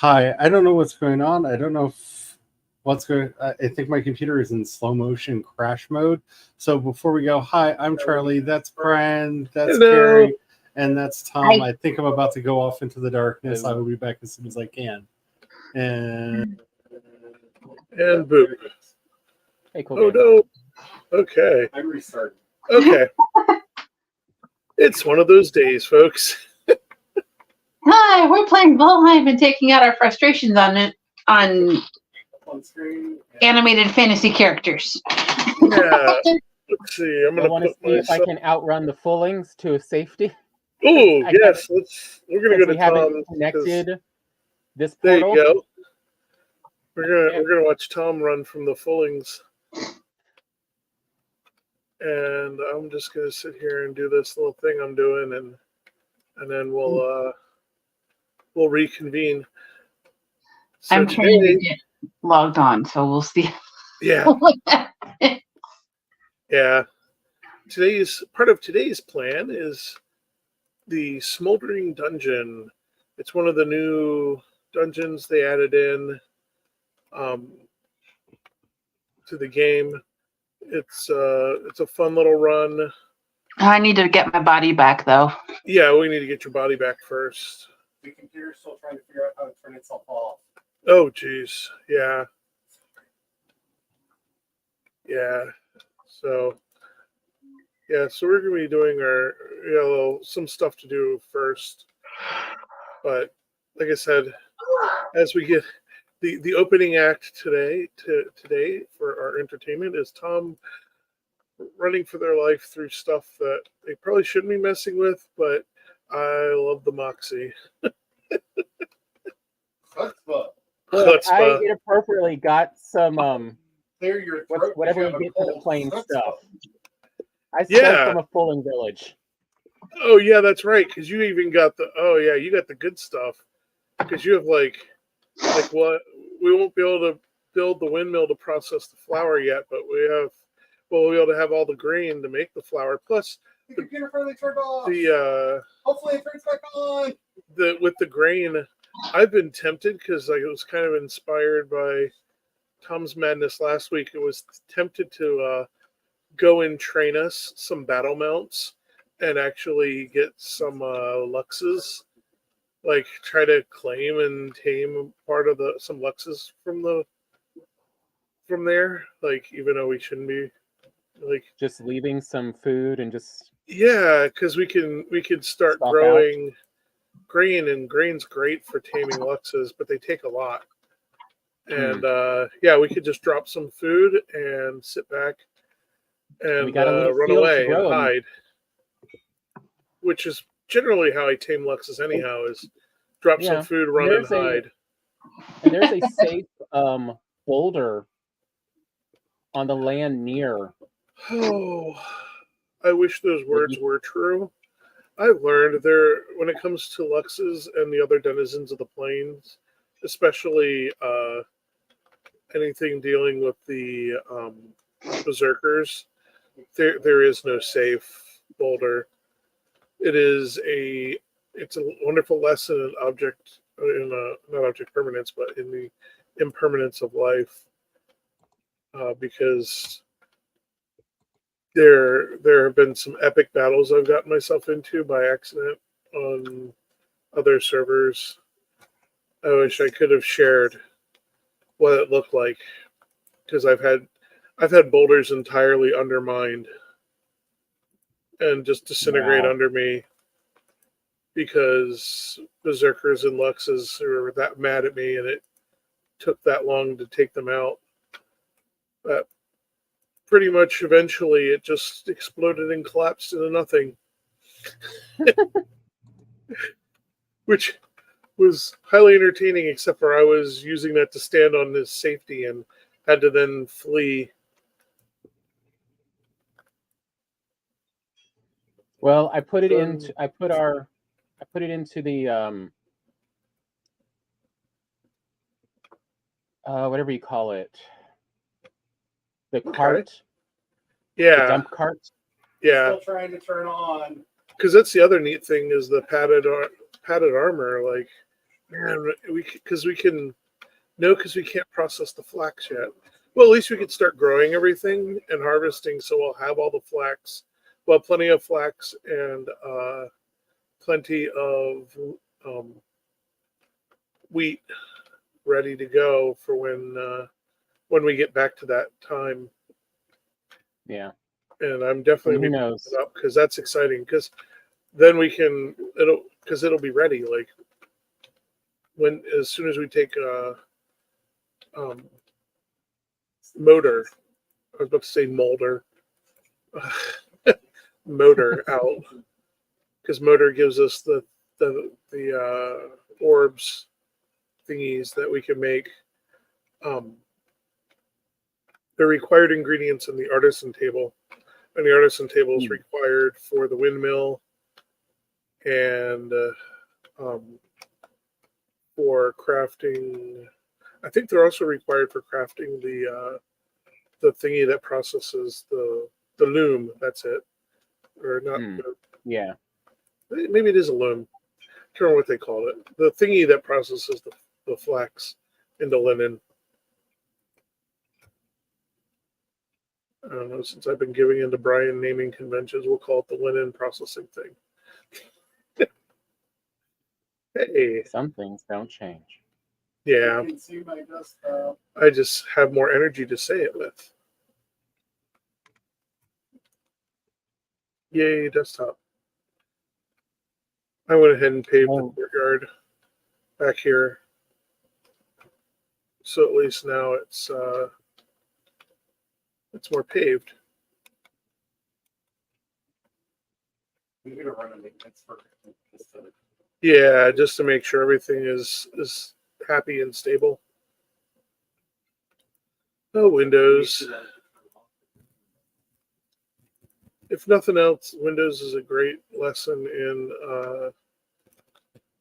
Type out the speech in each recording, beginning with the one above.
Hi, I don't know what's going on. I don't know if what's going. I think my computer is in slow motion crash mode. So before we go, hi, I'm Charlie. That's Brian. That's Hello. Carrie, and that's Tom. Hi. I think I'm about to go off into the darkness. Hello. I will be back as soon as I can. And boop. Hey, cool. Oh no. Okay. I'm restarting. Okay. It's one of those days, folks. Hi, we're playing Valheim and taking out our frustrations on On screen. animated fantasy characters. Yeah. Let's see. I'm I gonna want to put see if I myself. can outrun the Fullings to safety. Oh I yes. We're gonna go Since we to haven't Tom. 'Cause connected this There portal. you go. We're gonna watch Tom run from the Fullings. And I'm just gonna sit here and do this little thing I'm doing, and then we'll reconvene. So I'm trying to today, get logged on, so we'll see. yeah, yeah. Today's plan is the Smoldering Dungeon. It's one of the new dungeons they added in to the game. It's a fun little run. I need to get my body back, though. Yeah, we need to get your body back first. The computer's still trying to figure out how to turn itself off. Oh, geez. Yeah. Yeah. So we're going to be doing some stuff to do first. But like I said, as we get the opening act today for our entertainment is Tom running for their life through stuff that they probably shouldn't be messing with, but I love the moxie. Chutzpah. Look, I Chutzpah. inappropriately got some Clear your throat. whatever if you have a get to the cold. plain Chutzpah. stuff. I stole Yeah. from a Fulling village. Oh yeah, that's right. Because you even got you got the good stuff. Because you have like what we won't be able to build the windmill to process the flour yet, but we'll be able to have all the grain to make the flour. Plus The computer finally turned off. hopefully it turns back on. with the grain, I've been tempted because I was kind of inspired by Tom's madness last week. I was tempted to go and train us some battle mounts and actually get some luxes, like try to claim and tame part of some luxes from there, like even though we shouldn't be, like Just leaving some food and just because we could start Stock growing grain, and grain's great for taming luxes, but they take a lot. And we could just drop some food and sit back and We got a little run field to away and grow 'em. hide, which is generally how I tame luxes anyhow, is drop some Yeah. food, run and There's a- hide. and there's a safe boulder on the land near. Oh, I wish those words were true. I've learned when it comes to luxes and the other denizens of the plains, especially anything dealing with the berserkers, there is no safe boulder. It's a wonderful lesson in not object permanence, but in the impermanence of life, because there have been some epic battles I've gotten myself into by accident on other servers. I wish I could have shared what it looked like, because I've had boulders entirely undermined and just disintegrate under me because berserkers and luxes were that mad at me, and it took that long to take them out. But pretty much eventually it just exploded and collapsed into nothing. Which was highly entertaining, except for I was using that to stand on his safety and had to then flee. Well, I put it into the whatever you call it, the cart, the Yeah, dump cart. yeah. Still trying to turn on. Because that's the other neat thing is the padded armor. Like Man, because we can no, because we can't process the flax yet. Well, at least we could start growing everything and harvesting, so we'll have all the flax. Well, plenty of flax and plenty of wheat ready to go for when we get back to that time. Yeah. And I'm definitely And who knows? it up because that's exciting. Because then it'll be ready. Like as soon as we take motor, I was about to say molder, motor out because motor gives us the orbs thingies that we can make. The required ingredients in the artisan table, and the artisan table is required for the windmill and for crafting. I think they're also required for crafting the thingy that processes the loom. That's it, or not? Yeah, Maybe it is a loom. I can't remember what they call it. The thingy that processes the flax into linen. I don't know. Since I've been giving into Brian naming conventions, we'll call it the linen processing thing. Hey, some things don't change. yeah. You can see my desktop. I just have more energy to say it with. Yay, desktop. I went ahead and paved the courtyard back here. So at least now it's more paved. I'm gonna run a maintenance for Yeah, just to make sure everything is happy and stable. No Windows. If nothing else, Windows is a great lesson in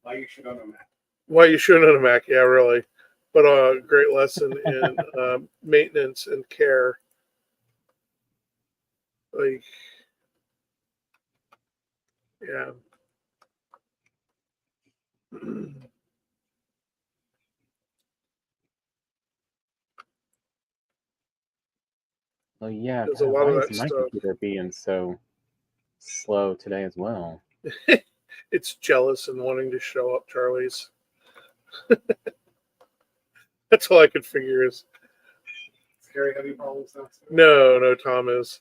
why you should own a Mac. why you shouldn't own a Mac. Yeah, really, but a great lesson in maintenance and care. Like, yeah. Well, yeah. There's a lot why of is that my stuff. computer being so slow today as well? It's jealous and wanting to show up Charlie's. That's all I could figure is. Scary heavy problems now. No, Tom is.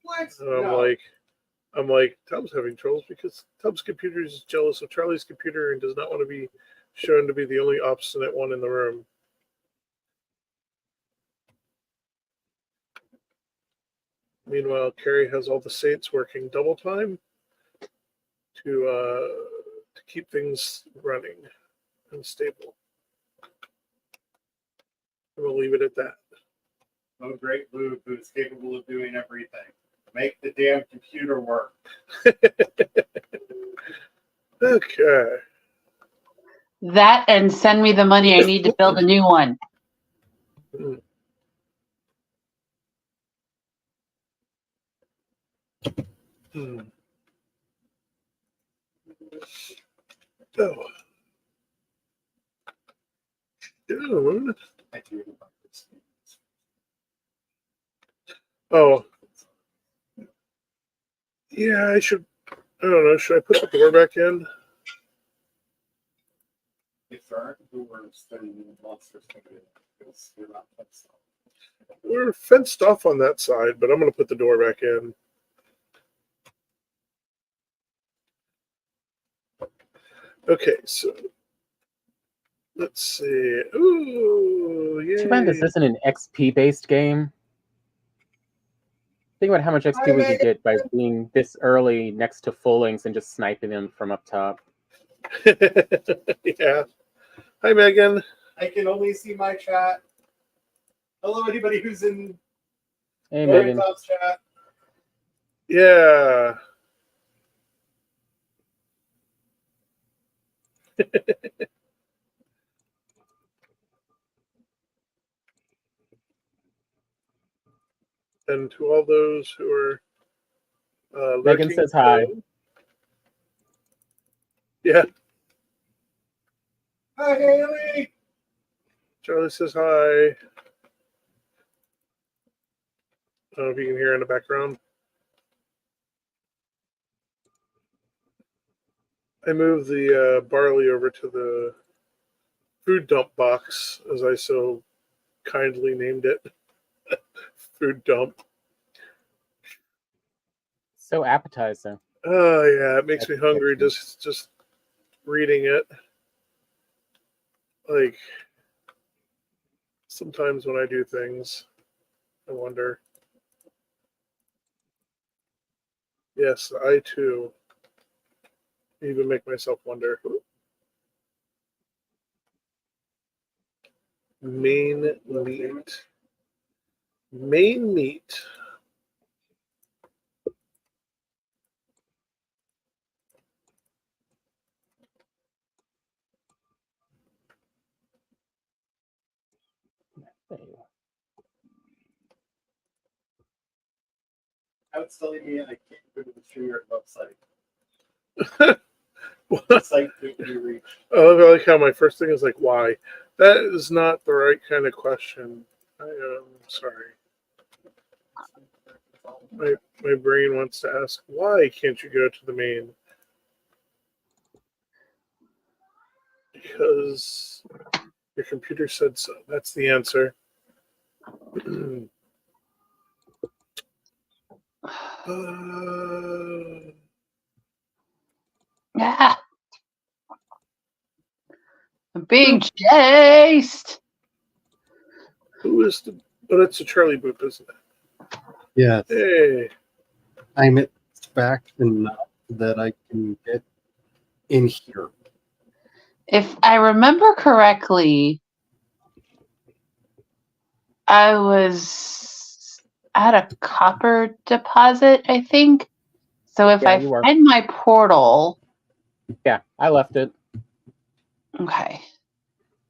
What? And I'm like, Tom's having troubles because Tom's computer is jealous of Charlie's computer and does not want to be shown to be the only obstinate one in the room. Meanwhile, Carrie has all the saints working double time to keep things running and stable. And we'll leave it at that. Oh, great Luke, who's capable of doing everything. Make the damn computer work. Okay. That and send me the money I need to build a new one. Oh. Dude. Oh. Yeah, I should. I don't know. Should I put the door back in? If there aren't doors, then monsters can get in because you're not fenced off. We're fenced off on that side, but I'm going to put the door back in. Okay, so let's see. Ooh, yeah. Too bad this isn't an XP-based game. Think about how much XP we could get by being this early next to fullings and just sniping them from up top. Yeah. Hi, Megan. I can only see my chat. Hello, anybody who's in Hey, Megan. Top's chat. Yeah. And to all those who are Megan says hi. Yeah. Hi, Haley. Charlie says hi. I don't know if you can hear in the background. I moved the barley over to the food dump box, as I so kindly named it. Food dump. So appetizing. Oh yeah, it makes me hungry just reading it. Like sometimes when I do things, I wonder. Yes, I too even make myself wonder. Main meat. Main meat. There you That's telling me I can't go to the StreamYard website. What? The site can't be reached. I like how my first thing is like, why? That is not the right kind of question. I am sorry. My brain wants to ask, why can't you go to the main? Because your computer said so. That's the answer. Ah, I'm being chased. Who is the? Oh, that's a Charlie Boop, isn't it? Yes. Hey, I'm back enough that I can get in here. If I remember correctly, I was at a copper deposit, I think. So if Yeah, I you were. find my portal, Yeah, I left it. okay.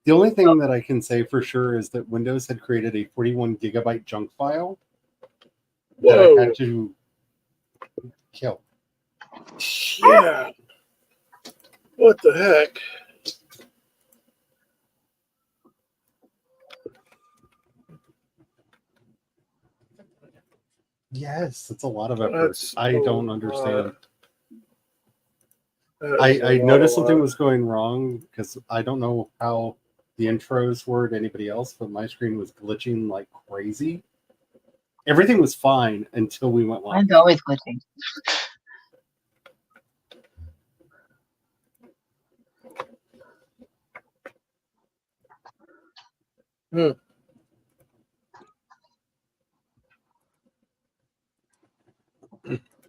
The only thing that I can say for sure is that Windows had created a 41 gigabyte junk file that I whoa, had to kill. yeah. What the heck? Yes, it's a lot of effort. That's I don't understand. I I noticed something was going wrong because I don't know how the intros were to anybody else, but my screen was glitching like crazy. Everything was fine until we went live. Mine's always glitching.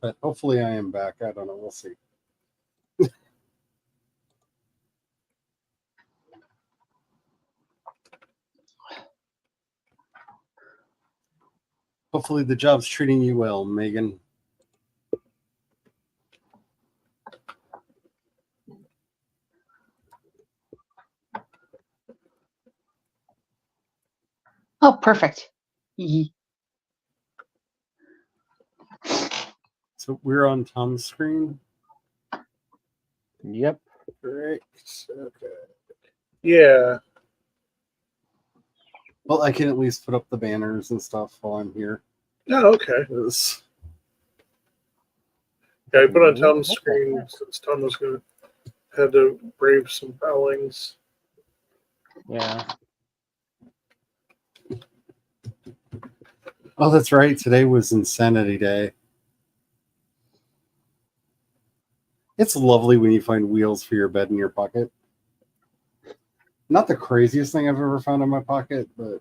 But hopefully I am back. I don't know. We'll see. Hopefully the job's treating you well, Megan. Oh, perfect. Yee. So we're on Tom's screen. Yep. Great. Okay. Yeah. Well, I can at least put up the banners and stuff while I'm here. Oh, okay. This- Yeah, I put on Tom's screen since Tom was going to had to brave some foulings. Yeah. Oh, that's right. Today was Insanity Day. It's lovely when you find wheels for your bed in your pocket. Not the craziest thing I've ever found in my pocket, but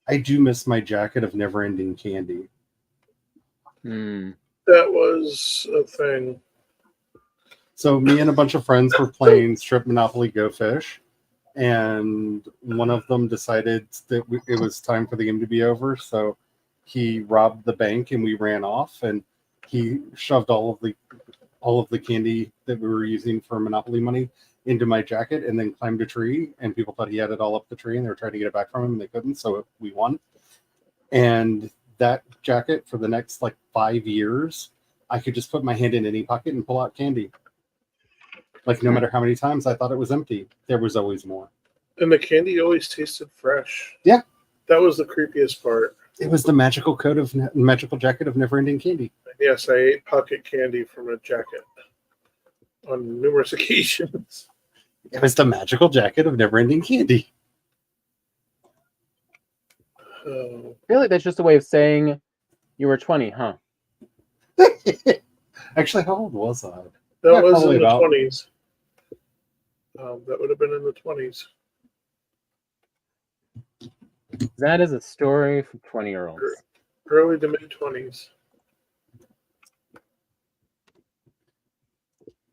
I do miss my jacket of never-ending candy. Hmm. That was a thing. So me and a bunch of friends were playing Strip Monopoly Go Fish, and one of them decided that it was time for the game to be over, so he robbed the bank and we ran off, and he shoved all of the candy that we were using for Monopoly money into my jacket and then climbed a tree, and people thought he had it all up the tree and they were trying to get it back from him and they couldn't, so we won. And that jacket for the next like 5 years, I could just put my hand in any pocket and pull out candy. Like, no matter how many times I thought it was empty, there was always more. And the candy always tasted fresh. Yeah. That was the creepiest part. It was the magical jacket of never-ending candy. Yes, I ate pocket candy from a jacket on numerous occasions. It was the magical jacket of never-ending candy. Oh, I feel like that's just a way of saying you were 20, huh? Actually, how old was I? that Yeah, was probably in the about- 20s. That would have been in the 20s. That is a story for 20-year-olds. Early to mid 20s.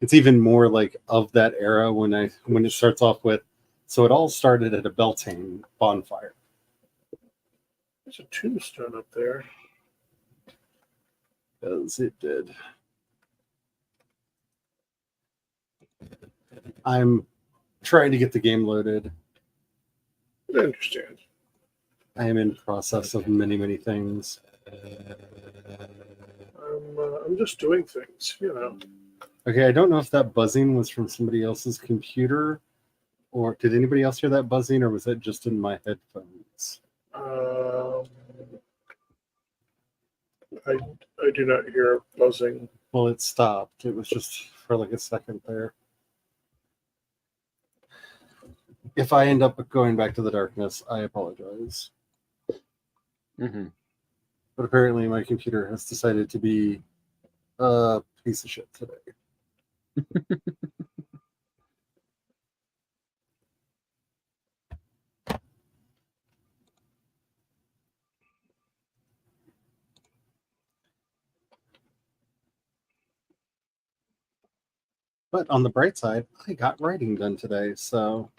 It's even more like of that era when it starts off with, so it all started at a Beltane bonfire. There's a tombstone up there. As it did. I'm trying to get the game loaded. I understand. I am in process of many, many things. I'm just doing things, you know. Okay, I don't know if that buzzing was from somebody else's computer, or did anybody else hear that buzzing, or was that just in my headphones? I do not hear buzzing. Well, it stopped. It was just for like a second there. If I end up going back to the darkness, I apologize. Mm-hmm. But apparently my computer has decided to be a piece of shit today. But on the bright side, I got writing done today, so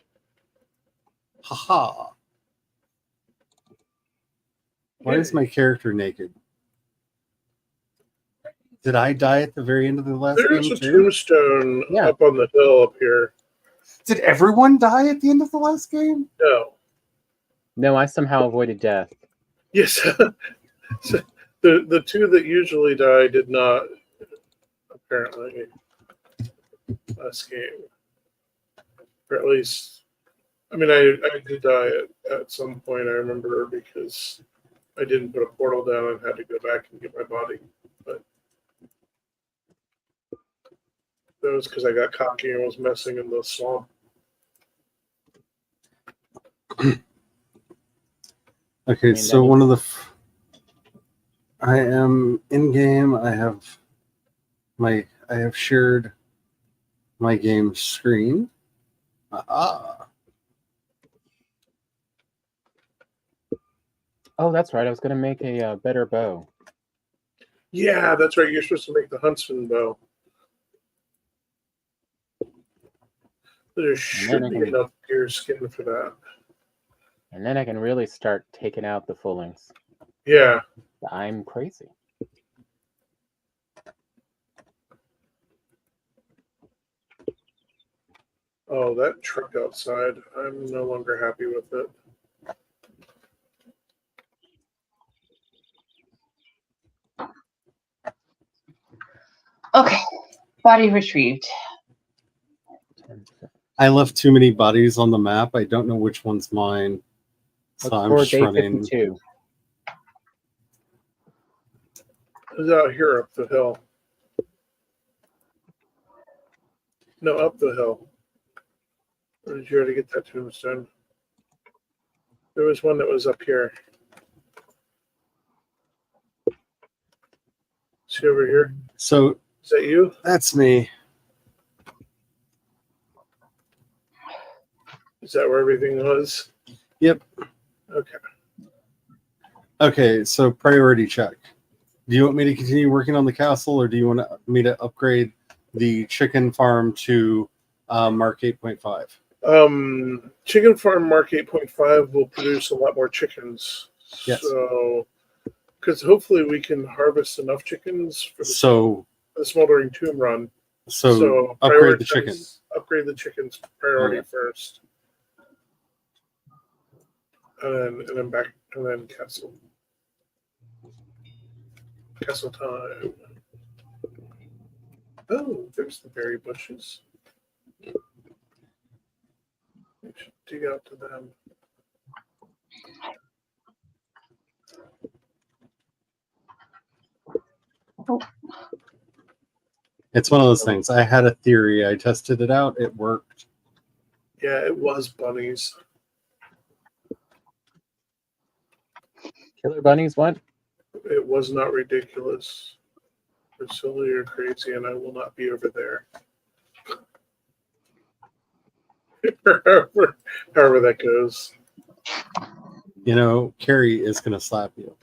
haha. Why is my character naked? Did I die at the very end of the last There's game a too? tombstone Yeah. up on the hill up here. Did everyone die at the end of the last game? No. No, I somehow avoided death. Yes. So the two that usually die did not, apparently, last game. Or at least, I mean, I did die at some point, I remember, because I didn't put a portal down and had to go back and get my body. But that was because I got cocky and was messing in the swamp. Okay, so one of the I am in game. I have shared my game screen. Oh, that's right. I was going to make a better bow. Yeah, that's right. You're supposed to make the huntsman bow. There should be enough deer skin for that. And then I can really start taking out the fullings. Yeah. I'm crazy. Oh, that truck outside. I'm no longer happy with it. Okay, body retrieved. I left too many bodies on the map. I don't know which one's mine. So Look I'm for just day running. 52. It's out here up the hill. No, up the hill. Or did you already get that tombstone? There was one that was up here. See over here? So Is that you? that's me. Is that where everything was? Yep. Okay. Okay, so priority check. Do you want me to continue working on the castle, or do you want me to upgrade the chicken farm to Mark 8.5? Chicken farm Mark 8.5 will produce a lot more chickens. Yes. So, because hopefully we can harvest enough chickens for the Smoldering Tomb run. So upgrade the chicken. Upgrade the chickens priority Okay. first. And then back, and then castle. Castle time. Oh, there's the berry bushes. We should dig out to them. It's one of those things. I had a theory. I tested it out. It worked. Yeah, it was bunnies. Killer bunnies, what? It was not ridiculous. Or silly or crazy, and I will not be over there. However that goes. You know, Carrie is going to slap you.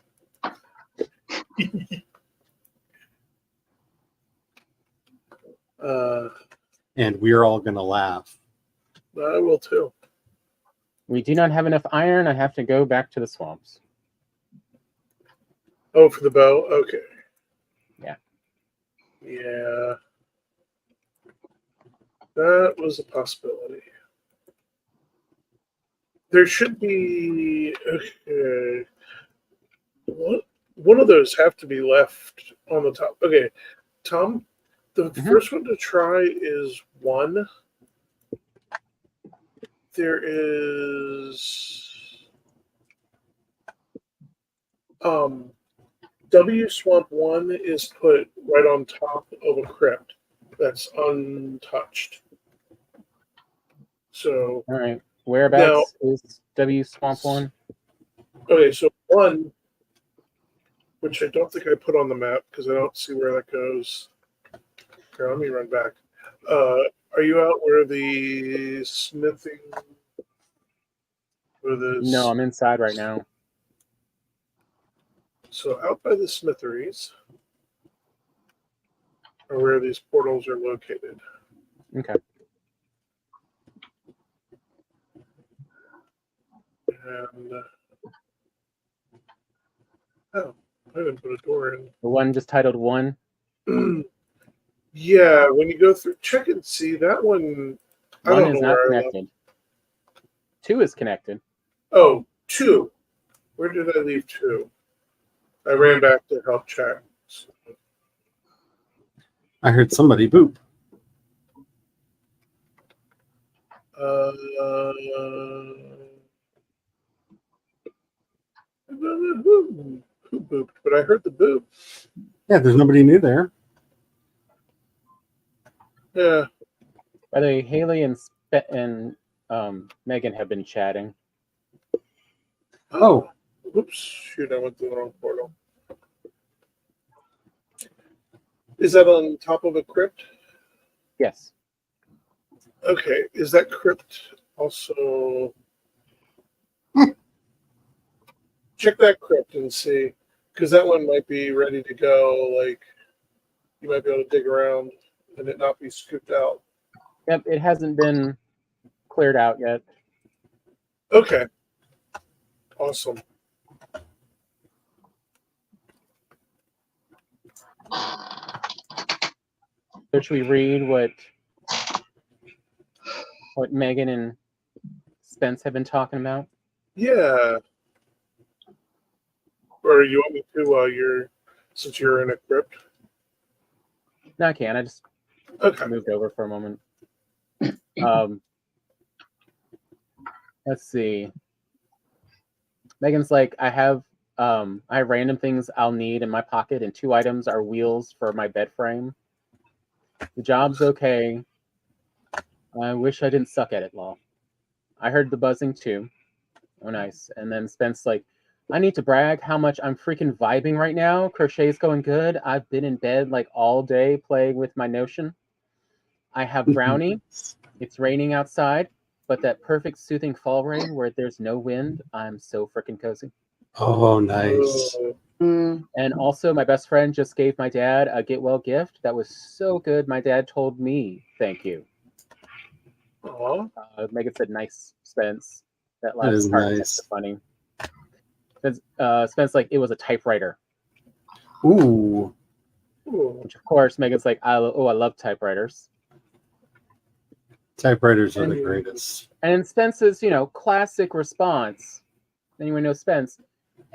And we're all going to laugh. I will too. We do not have enough iron. I have to go back to the swamps. Oh, for the bow? Okay. Yeah. Yeah. That was a possibility. There should be... Okay. One of those have to be left on the top. Okay, Tom, the first one to try is 1. There is W Swamp 1 is put right on top of a crypt that's untouched. So all right, whereabouts is W Swamp 1? Okay, so 1, which I don't think I put on the map because I don't see where that goes. Here, let me run back. Are you out where the smithing? No, I'm inside right now. So out by the smitheries are where these portals are located. Okay. And oh, I didn't put a door in. The one just titled 1? Yeah, when you go through, check and see that one. I 1 don't is know not where connected. 2 is connected. Oh, 2. Where did I leave 2? I ran back to help check. I heard somebody boop. Who booped? But I heard the boop. Yeah, there's nobody new there. Yeah. By the way, Haley and Megan have been chatting. Oh. Oops. Shoot, I went to the wrong portal. Is that on top of a crypt? Yes. Okay. Is that crypt also... Check that crypt and see. Because that one might be ready to go. Like, you might be able to dig around and it not be scooped out. Yep, it hasn't been cleared out yet. Okay. Awesome. So should we read what Megan and Spence have been talking about? Yeah. Or you want me to since you're in a crypt? No, I can. I just moved over for a moment. Let's see. Megan's like, I have random things I'll need in my pocket, and 2 items are wheels for my bed frame. The job's okay. I wish I didn't suck at it, lol. I heard the buzzing too. Oh, nice. And then Spence like, I need to brag how much I'm freaking vibing right now. Crochet's going good. I've been in bed like all day playing with my Notion. I have brownie. It's raining outside, but that perfect soothing fall rain where there's no wind. I'm so freaking cozy. Oh, nice. And also, my best friend just gave my dad a get well gift that was so good. My dad told me thank you. Megan said, "Nice, Spence." That last part is nice. funny. Spence like it was a typewriter. Ooh. Which of course Megan's like, I love typewriters. Typewriters are the greatest. And Spence's, classic response. Anyone know Spence?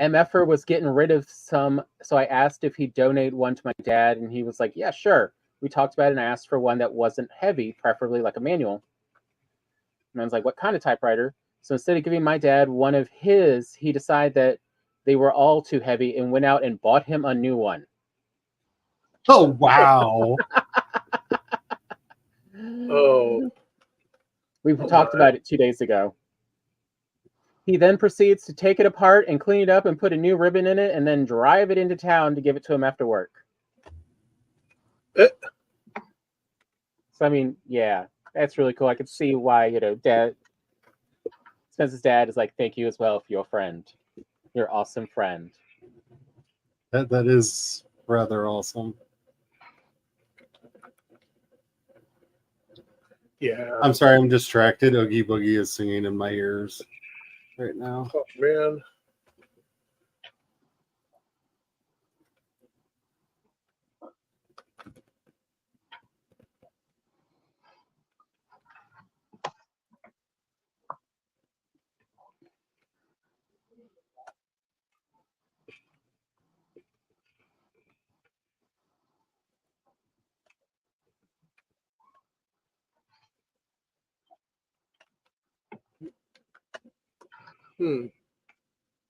MFer was getting rid of some, so I asked if he'd donate one to my dad, and he was like, yeah, sure. we talked about it, and I asked for one that wasn't heavy, preferably like a manual. And I was like, what kind of typewriter? So instead of giving my dad one of his, he decided that they were all too heavy and went out and bought him a new one. Oh wow! Oh. We Oh, talked my. about it 2 days ago. He then proceeds to take it apart and clean it up and put a new ribbon in it and then drive it into town to give it to him after work. Eh. So, I mean, yeah, that's really cool. I could see why, Dad, Spencer's dad is like, thank you as well for your friend. Your awesome friend. That is rather awesome. Yeah. I'm sorry, I'm distracted. Oogie Boogie is singing in my ears right now. Oh, man.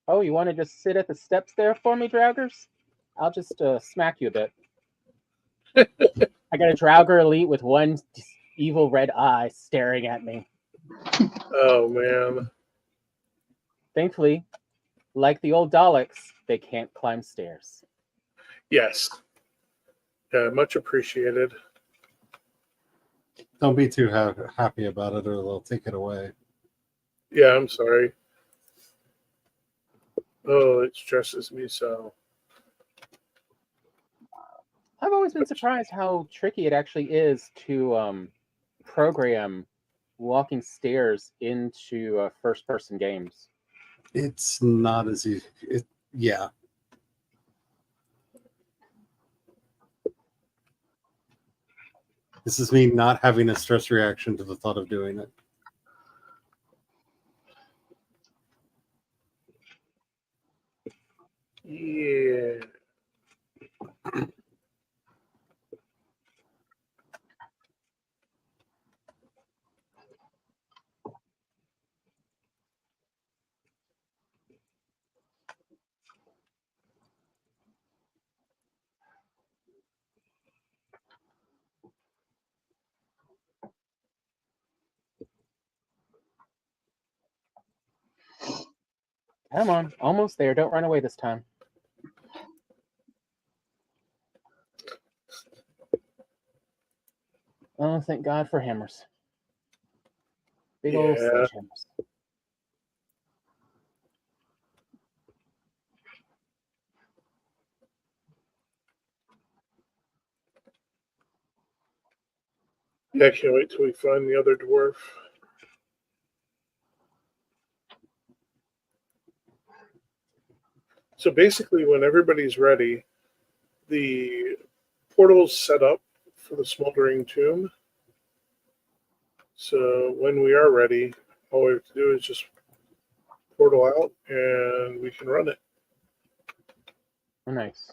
Oh, you want to just sit at the steps there for me, Draugers? I'll just smack you a bit. I got a Draugr elite with one evil red eye staring at me. Oh, man. Thankfully, like the old Daleks, they can't climb stairs. Yes. Yeah, much appreciated. Don't be too happy about it, or they'll take it away. Yeah, I'm sorry. Oh, it stresses me so. I've always been surprised how tricky it actually is to program walking stairs into first-person games. It's not as easy. Yeah. This is me not having a stress reaction to the thought of doing it. Yeah. Come on, almost there. Don't run away this time. Oh, thank God for hammers. Big old Yeah. sledgehammers. Yeah, I can't wait till we find the other dwarf. So basically, when everybody's ready, the portal's set up for the Smoldering Tomb. So when we are ready, all we have to do is just portal out and we can run it. Oh, nice.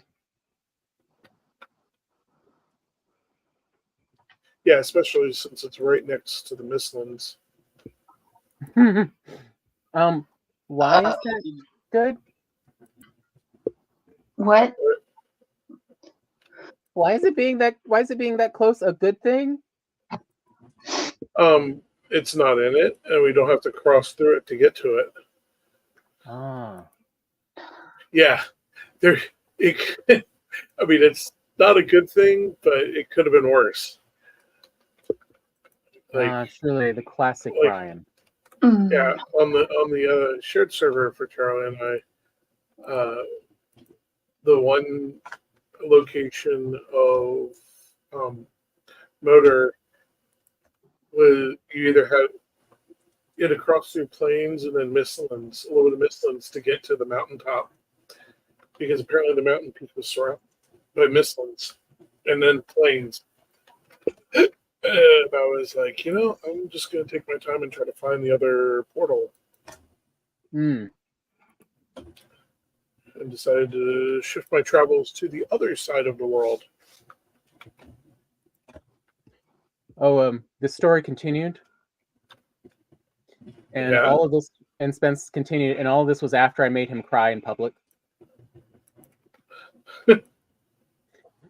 Yeah, especially since it's right next to the Mistlands. Why is that good? What? Why is it being that close a good thing? It's not in it, and we don't have to cross through it to get to it. Ah. Yeah, there. I mean, it's not a good thing, but it could have been worse. Truly the classic like- Brian. Yeah, on the shared server for Charlie and I, the one location of motor was you had to cross through plains and then Mistlands, a little bit of Mistlands to get to the mountaintop, because apparently the mountain peak was surrounded by Mistlands and then plains. And I was like, I'm just going to take my time and try to find the other portal. Hmm. And decided to shift my travels to the other side of the world. The story continued, and Yeah. all of this, and Spence continued, and all of this was after I made him cry in public.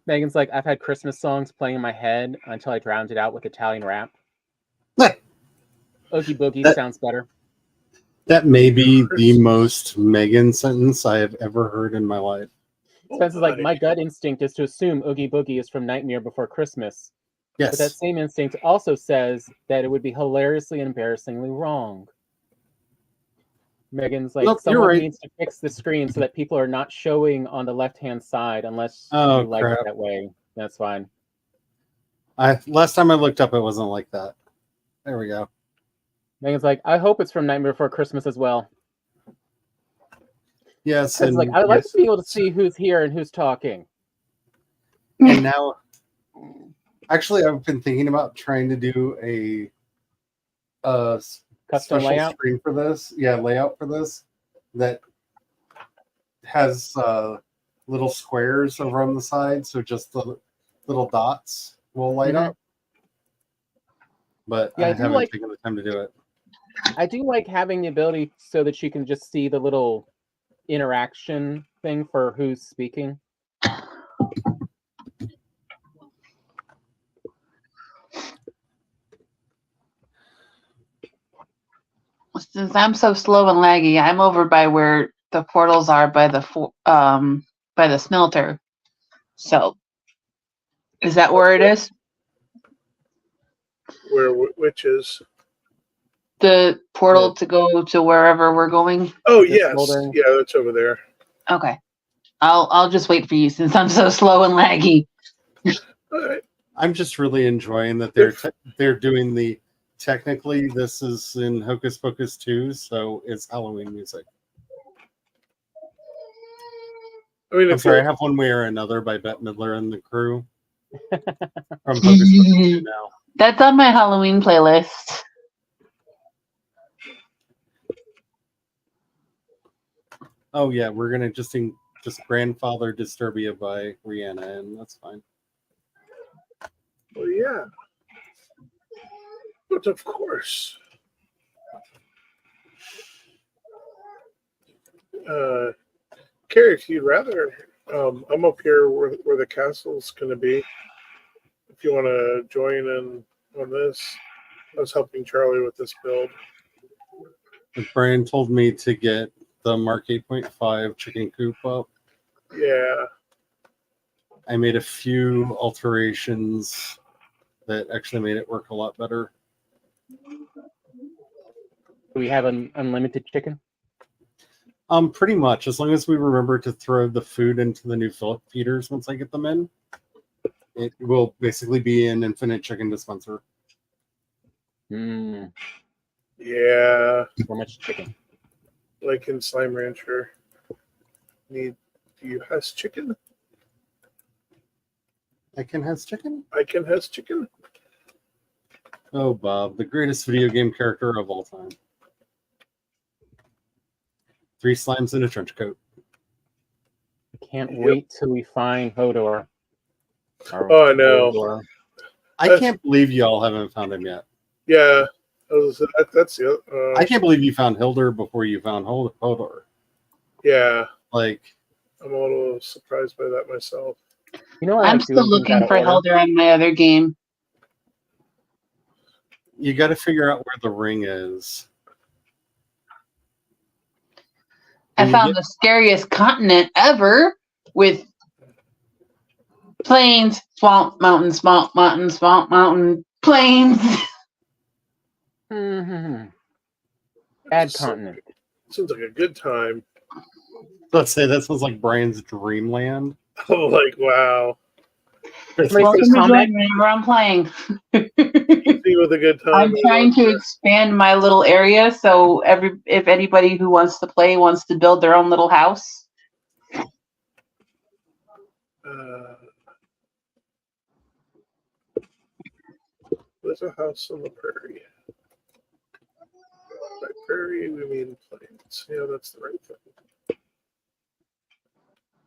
Megan's like, I've had Christmas songs playing in my head until I drowned it out with Italian rap. Oogie Boogie That- sounds better. That may be the most Megan sentence I have ever heard in my life. Spence is like, my gut instinct is to assume Oogie Boogie is from Nightmare Before Christmas. But that Yes. same instinct also says that it would be hilariously and embarrassingly wrong. Megan's like, Nope, you're someone right. needs to fix the screen so that people are not showing on the left-hand side unless Oh, you like it crap. that way. That's fine. Last time I looked up, it wasn't like that. There we go. Megan's like, I hope it's from Nightmare Before Christmas as well. Yes, It's like, I'd like to be able to see who's here and who's talking. and now, actually, I've been thinking about trying to do a Custom special layout. screen for this. Yeah, layout for this that has little squares over on the side, so just the little dots will light Mhm. up. But Yeah, I I do haven't like- taken the time to do it. I do like having the ability so that you can just see the little interaction thing for who's speaking. Since I'm so slow and laggy, I'm over by where the portals are by the smelter. So, is that where it is? Which is? The portal to go to wherever we're going? Oh, The yes. smoldering. Yeah, that's over there. Okay. I'll just wait for you since I'm so slow and laggy. All right. I'm just really enjoying that they're doing the. Technically, this is in Hocus Pocus 2, so it's Halloween music. I mean, I'm if sorry, I you're, have One Way or Another by Bette Midler and the crew from Hocus Pocus 2 now. That's on my Halloween playlist. Oh yeah, we're gonna just Grandfather Disturbia by Rihanna, and that's fine. well, yeah. But of course. Carrie, if you'd rather, I'm up here where the castle's going to be. If you want to join in on this, I was helping Charlie with this build. Brian told me to get the Mark 8.5 chicken coop up. Yeah. I made a few alterations that actually made it work a lot better. Do we have an unlimited chicken? Pretty much, as long as we remember to throw the food into the new feeders once I get them in, it will basically be an infinite chicken dispenser. Mm, Yeah. so much chicken. Like in Slime Rancher. Do you has chicken? I can has chicken? I can has chicken? Oh, Bob, the greatest video game character of all time. 3 slimes in a trench coat. I can't Yep. wait till we find Hodor. Oh, I know. Hodor. I can't believe y'all haven't found him yet. Yeah. That's it. I can't believe you found Hildur before you found Hodor. Yeah. Like, I'm a little surprised by that myself. You know what I'm I still looking for Helder on my other game. you got to figure out where the ring is. I When you found get- the scariest continent ever with plains, swamp, mountain, plains. Mm-hmm. Bad So- continent. Seems like a good time. Let's say that sounds like Brian's dreamland. Oh, like, wow. Somebody Welcome say to combat. join whenever I'm playing. See with a good time. I'm trying to expand my little area, so if anybody who wants to play wants to build their own little house. There's a house on the prairie. By prairie, we mean plains. Yeah, that's the right thing.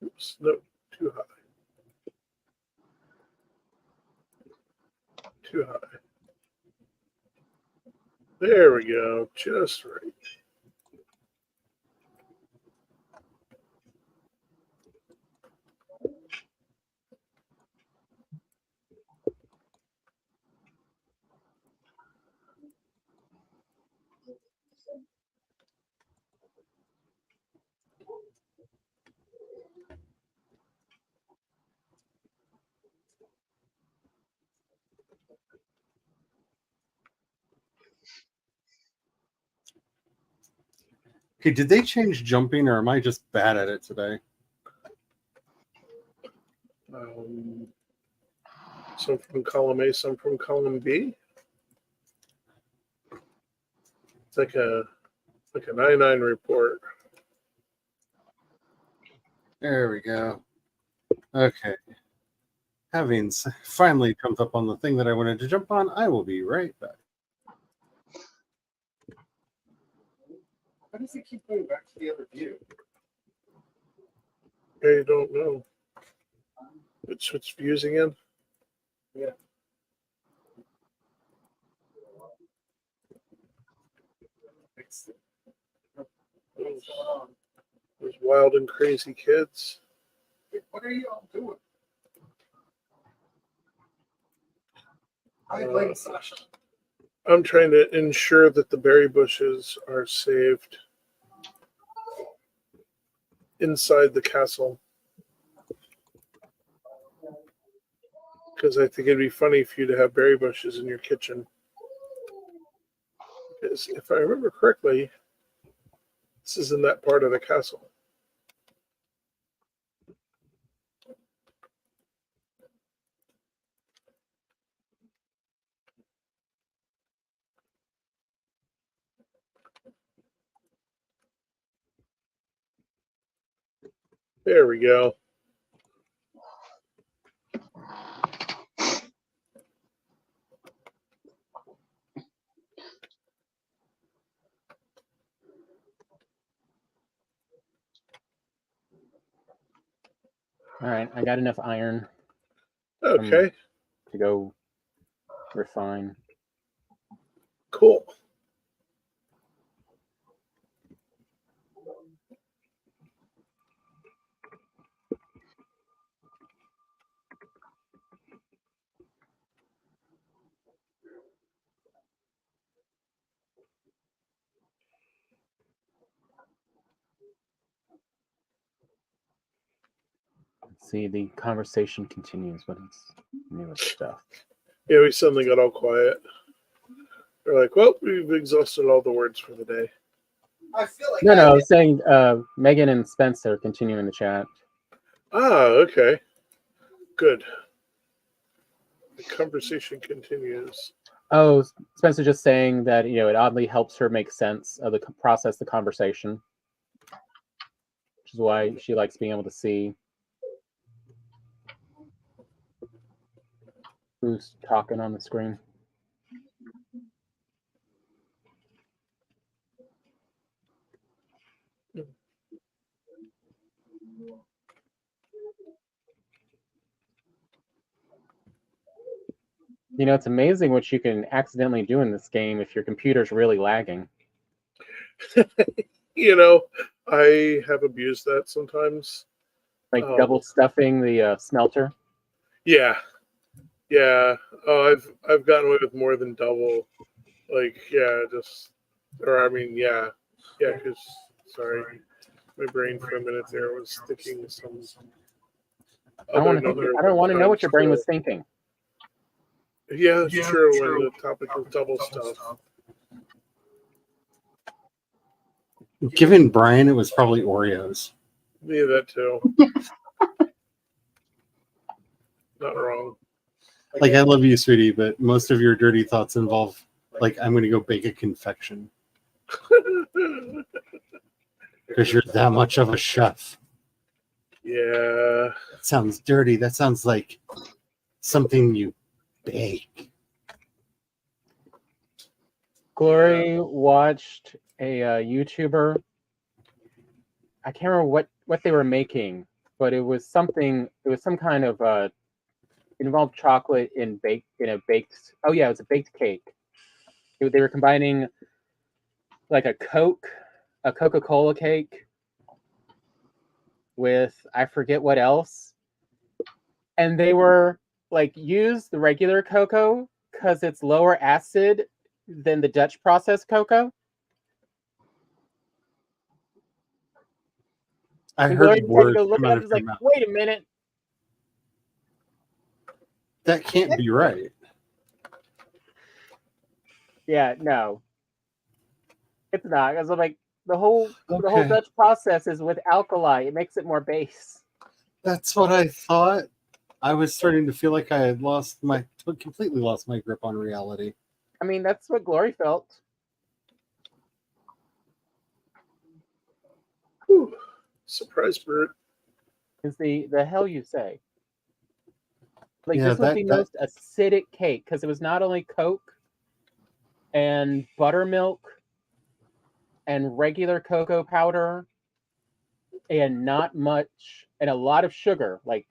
Oops, no, too high. Too high. There we go. Just right. Okay, did they change jumping, or am I just bad at it today? Some from column A, some from column B. It's like a 99 report. There we go. Okay. Having finally jumped up on the thing that I wanted to jump on, I will be right back. Why does it keep going back to the other view? I don't know. It switched views again. Yeah. Those wild and crazy kids. What are you all doing? I'm trying to ensure that the berry bushes are saved inside the castle. Because I think it'd be funny for you to have berry bushes in your kitchen. Because if I remember correctly, this is in that part of the castle. There we go. All right, I got enough iron Okay, to go refine. cool. Let's see, the conversation continues, but it's newest stuff. Yeah, we suddenly got all quiet. They're like, well, we've exhausted all the words for the day. I feel like No, I was saying Megan and Spencer continue in the chat. Ah, okay. Good. The conversation continues. Oh, Spencer just saying that it oddly helps her make sense of process the conversation, which is why she likes being able to see who's talking on the screen. It's amazing what you can accidentally do in this game if your computer's really lagging. I have abused that sometimes. Like double stuffing the smelter. Yeah. Oh, I've gotten away with more than double. Because sorry, my brain for a minute there was thinking some. I don't want to know what your brain was thinking. Yeah, it's true. When the topic is double stuff. Given Brian, it was probably Oreos. Yeah, that too. Not wrong. Like, I love you, sweetie, but most of your dirty thoughts involve, like, I'm going to go bake a confection. Because you're that much of a chef. Yeah. That sounds dirty. That sounds like something you bake. Glory watched a YouTuber. I can't remember what they were making, but it was something. It was some kind of it involved chocolate in a baked. Oh yeah, it was a baked cake. They were combining like a Coca-Cola cake with I forget what else. And they were like, use the regular cocoa because it's lower acid than the Dutch processed cocoa. I And Gloria heard just had to words go look come it out up. of It's her like, mouth. wait a minute. That can't be right. Yeah, no. It's not. Because I'm like, the whole Okay. Dutch process is with alkali. It makes it more base. That's what I thought. I was starting to feel like I had completely lost my grip on reality. I mean, that's what Glory felt. Whew. Surprise, Bert. Is the hell you say? Like, Yeah, this was the most acidic cake because it was not only Coke and buttermilk and regular cocoa powder and not much and a lot of sugar. Like,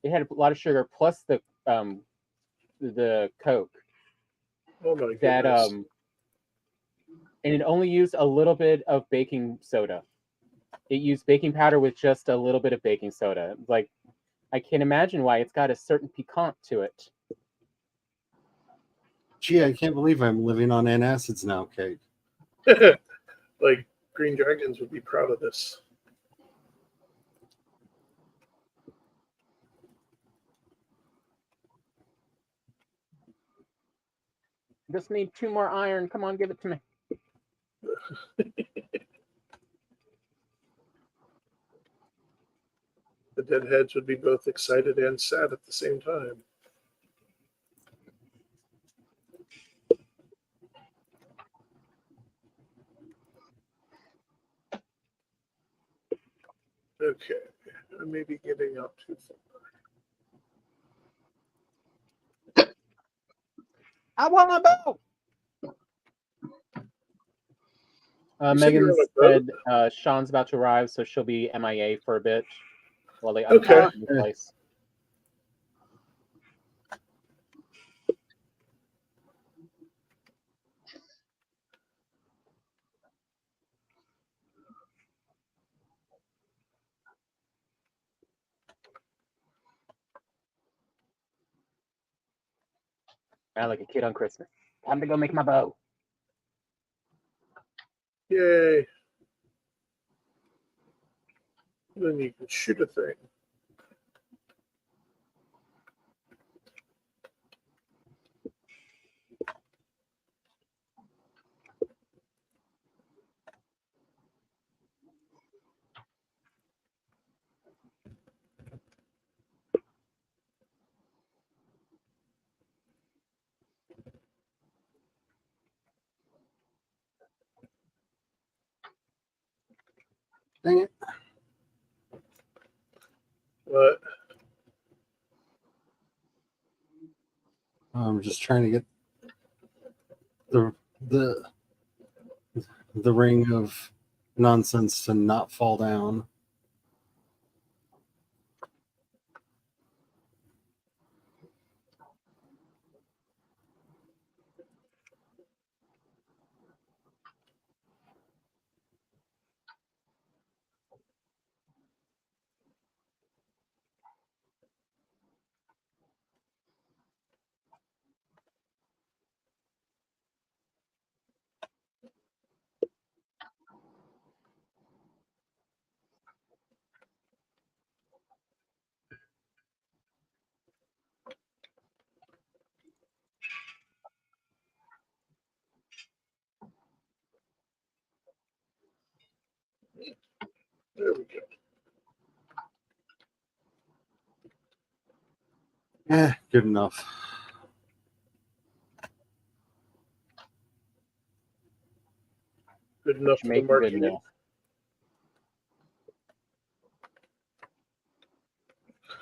it had a lot of sugar plus the Coke. Oh my goodness. That and it only used a little bit of baking soda. It used baking powder with just a little bit of baking soda. Like, I can't imagine why. It's got a certain piquant to it. Gee, I can't believe I'm living on antacids now, Kate. Like, Green Dragons would be proud of this. Just need 2 more iron. Come on, give it to me. The Deadheads would be both excited and sad at the same time. Okay, I may be getting up too far. I want my bow. You said you Megan were on a said Sean's about to arrive, so she'll be MIA for a bit while they Okay. unpack the place. I like a kid on Christmas. Time to go make my bow. Yay. Then you can shoot a thing. Dang it. What? I'm just trying to get the ring of nonsense to not fall down. There we go. Good enough. Good enough for the Make it good marquee. enough.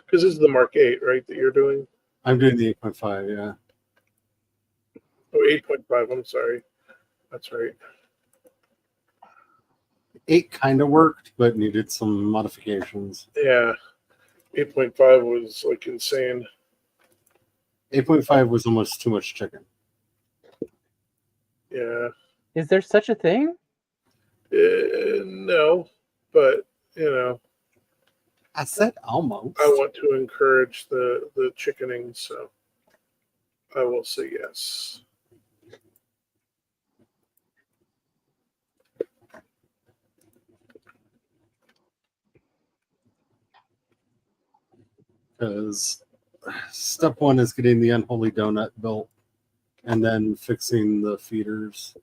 Because this is the Mark 8, right, that you're doing? I'm doing the 8.5, yeah. Oh, 8.5, I'm sorry. That's right. 8 kind of worked, but needed some modifications. Yeah. 8.5 was like insane. 8.5 was almost too much chicken. Yeah. Is there such a thing? No, but you know, I said almost. I want to encourage the chickening, so I will say yes. Because step one is getting the unholy donut built and then fixing the feeders.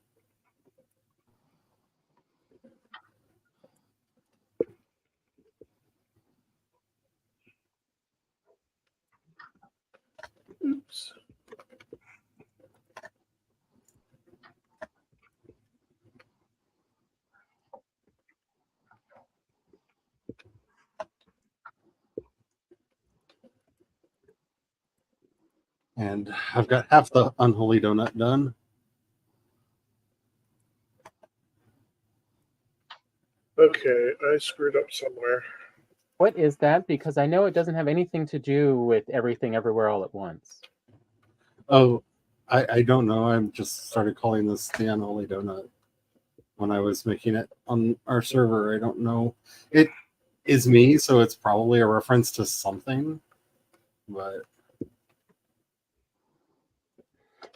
Oops. And I've got half the unholy donut done. Okay, I screwed up somewhere. What is that? Because I know it doesn't have anything to do with everything everywhere all at once. Oh, I don't know. I just started calling this the unholy donut when I was making it on our server. I don't know. It is me, so it's probably a reference to something. But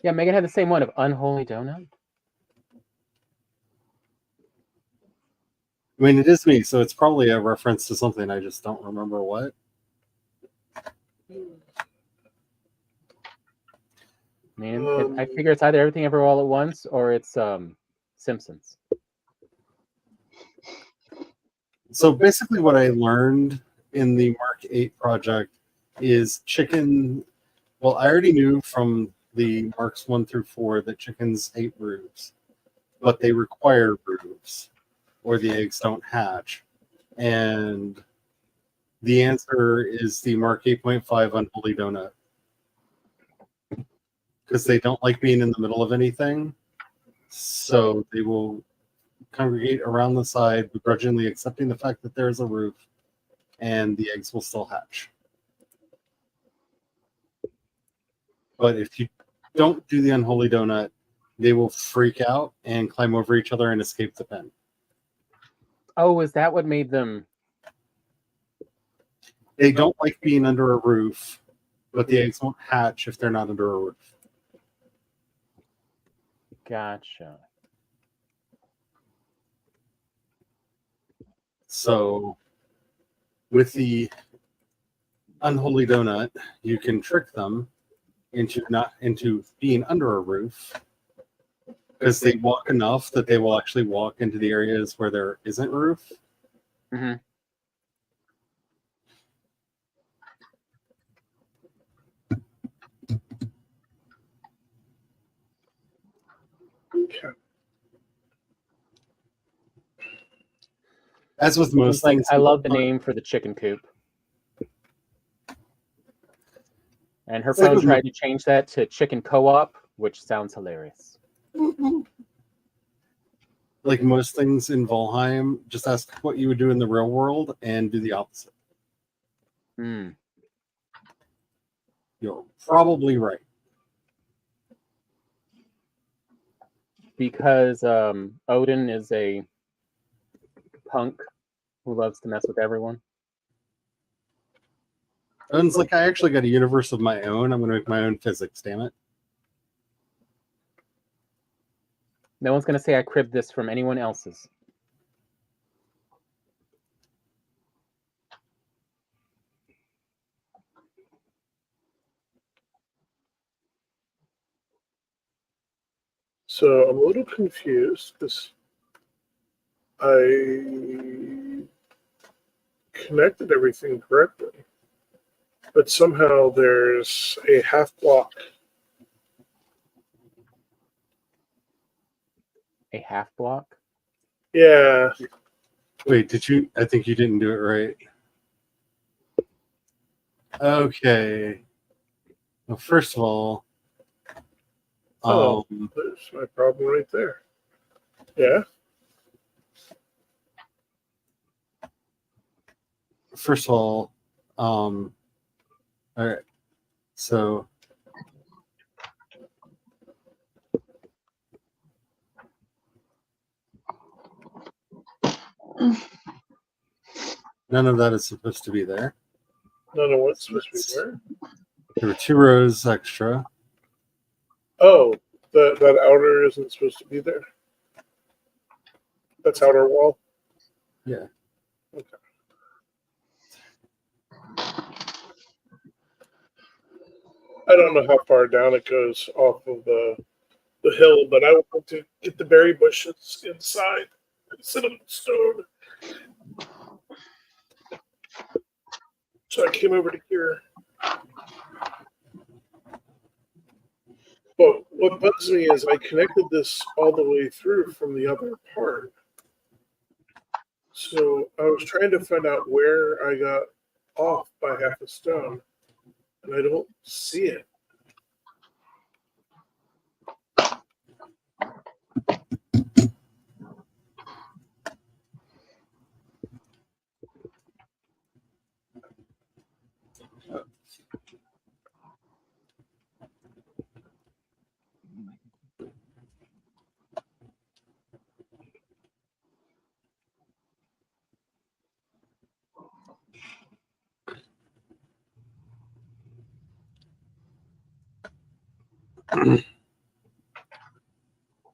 Yeah, Megan had the same one of unholy donut. I mean, it is me, so it's probably a reference to something. I just don't remember what. I mean, I figure it's either everything everywhere all at once or it's Simpsons. So basically, what I learned in the Mark 8 project is chicken. Well, I already knew from the Marks 1 through 4 that chickens hate roofs, but they require roofs or the eggs don't hatch. And the answer is the Mark 8.5 unholy donut. Because they don't like being in the middle of anything. So they will congregate around the side, begrudgingly accepting the fact that there's a roof, and the eggs will still hatch. But if you don't do the unholy donut, they will freak out and climb over each other and escape the pen. Oh, is that what made them? They don't like being under a roof, but the eggs won't hatch if they're not under a roof. Gotcha. So with the unholy donut, you can trick them into being under a roof because they walk enough that they will actually walk into the areas where there isn't roof. Mm-hmm. Okay. As with most Like, things, I love the name for the chicken coop. And her It's like phone with tried to change that to chicken co-op, which sounds hilarious. like most things in Valheim, just ask what you would do in the real world and do the opposite. Hmm. You're probably right. Because Odin is a punk who loves to mess with everyone. Odin's like, I actually got a universe of my own. I'm going to make my own physics, damn it. No one's going to say I cribbed this from anyone else's. So I'm a little confused because I connected everything correctly, but somehow there's a half block. A half block? Yeah. Wait, did you? I think you didn't do it right. Okay. Well, first of all, Oh, there's my problem right there. Yeah. first of all, all right. So None of that is supposed to be there. None of what's supposed to be where? There were 2 rows extra. Oh, that outer isn't supposed to be there. That's outer wall. Yeah. Okay. I don't know how far down it goes off of the hill, but I want to get the berry bushes inside and sit on the stone. So I came over to here. But what bugs me is I connected this all the way through from the other part. So I was trying to find out where I got off by half a stone, and I don't see it.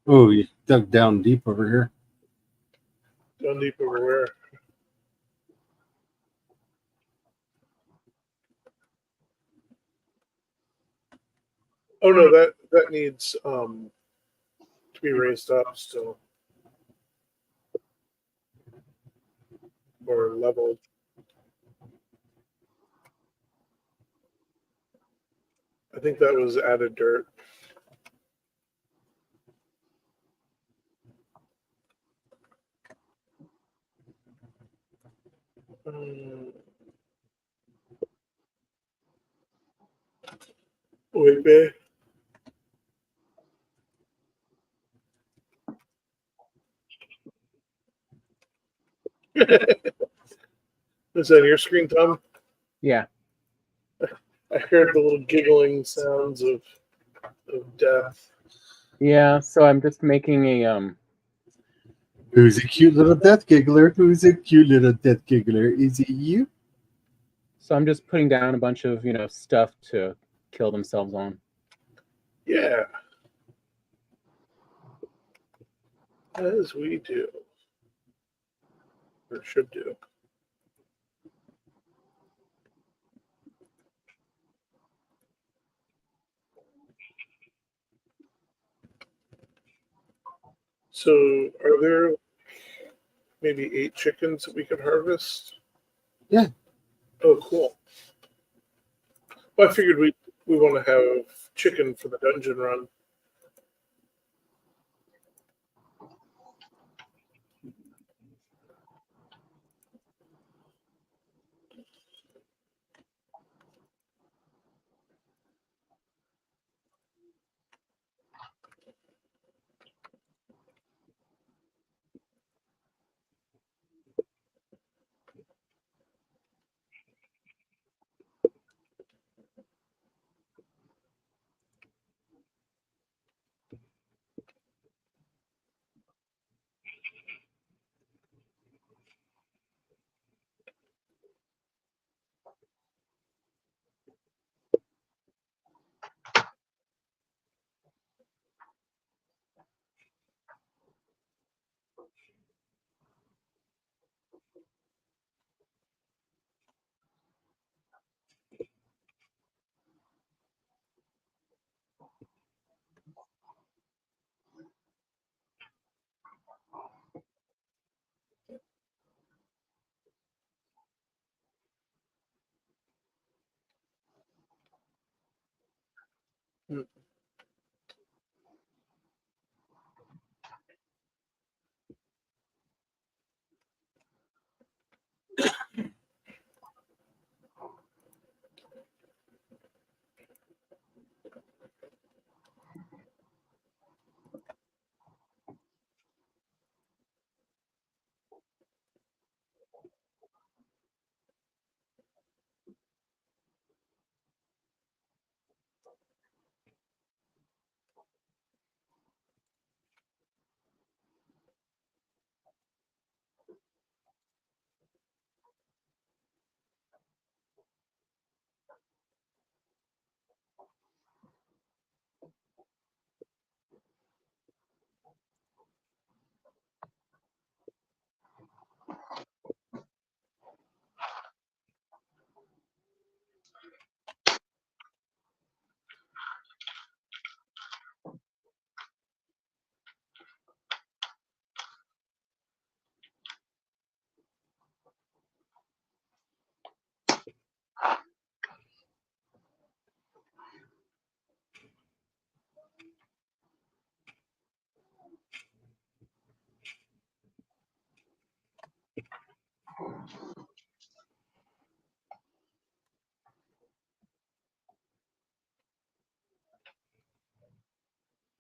Oh, you dug down deep over here. Down deep over where? Oh no, that needs to be raised up still or leveled. I think that was added dirt. Wait, babe. Is that your screen, Tom? Yeah. I heard the little giggling sounds of death. Yeah. So I'm just making a Who's a cute little death giggler? Who's a cute little death giggler? Is it you? So I'm just putting down a bunch of stuff to kill themselves on. Yeah. As we do. Or should do. So are there maybe 8 chickens that we can harvest? Yeah. Oh, cool. Well, I figured we want to have chicken for the dungeon run.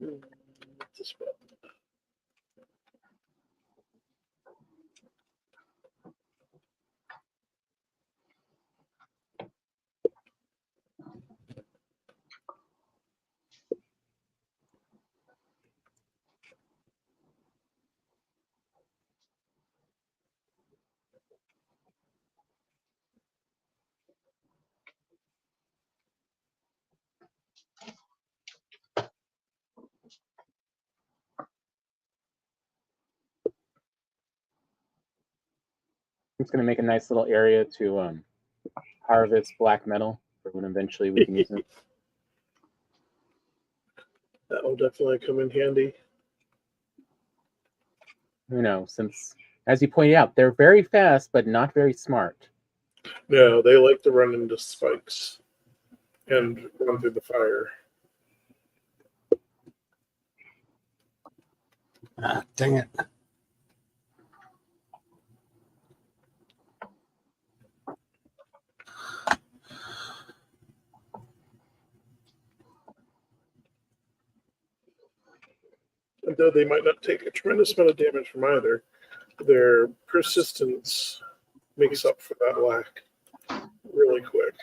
This button. It's going to make a nice little area to harvest black metal for when eventually we can use it. That will definitely come in handy. You know, since, as you pointed out, they're very fast, but not very smart. No, they like to run into spikes and run through the fire. Ah, dang it. And though they might not take a tremendous amount of damage from either, their persistence makes up for that lack really quick.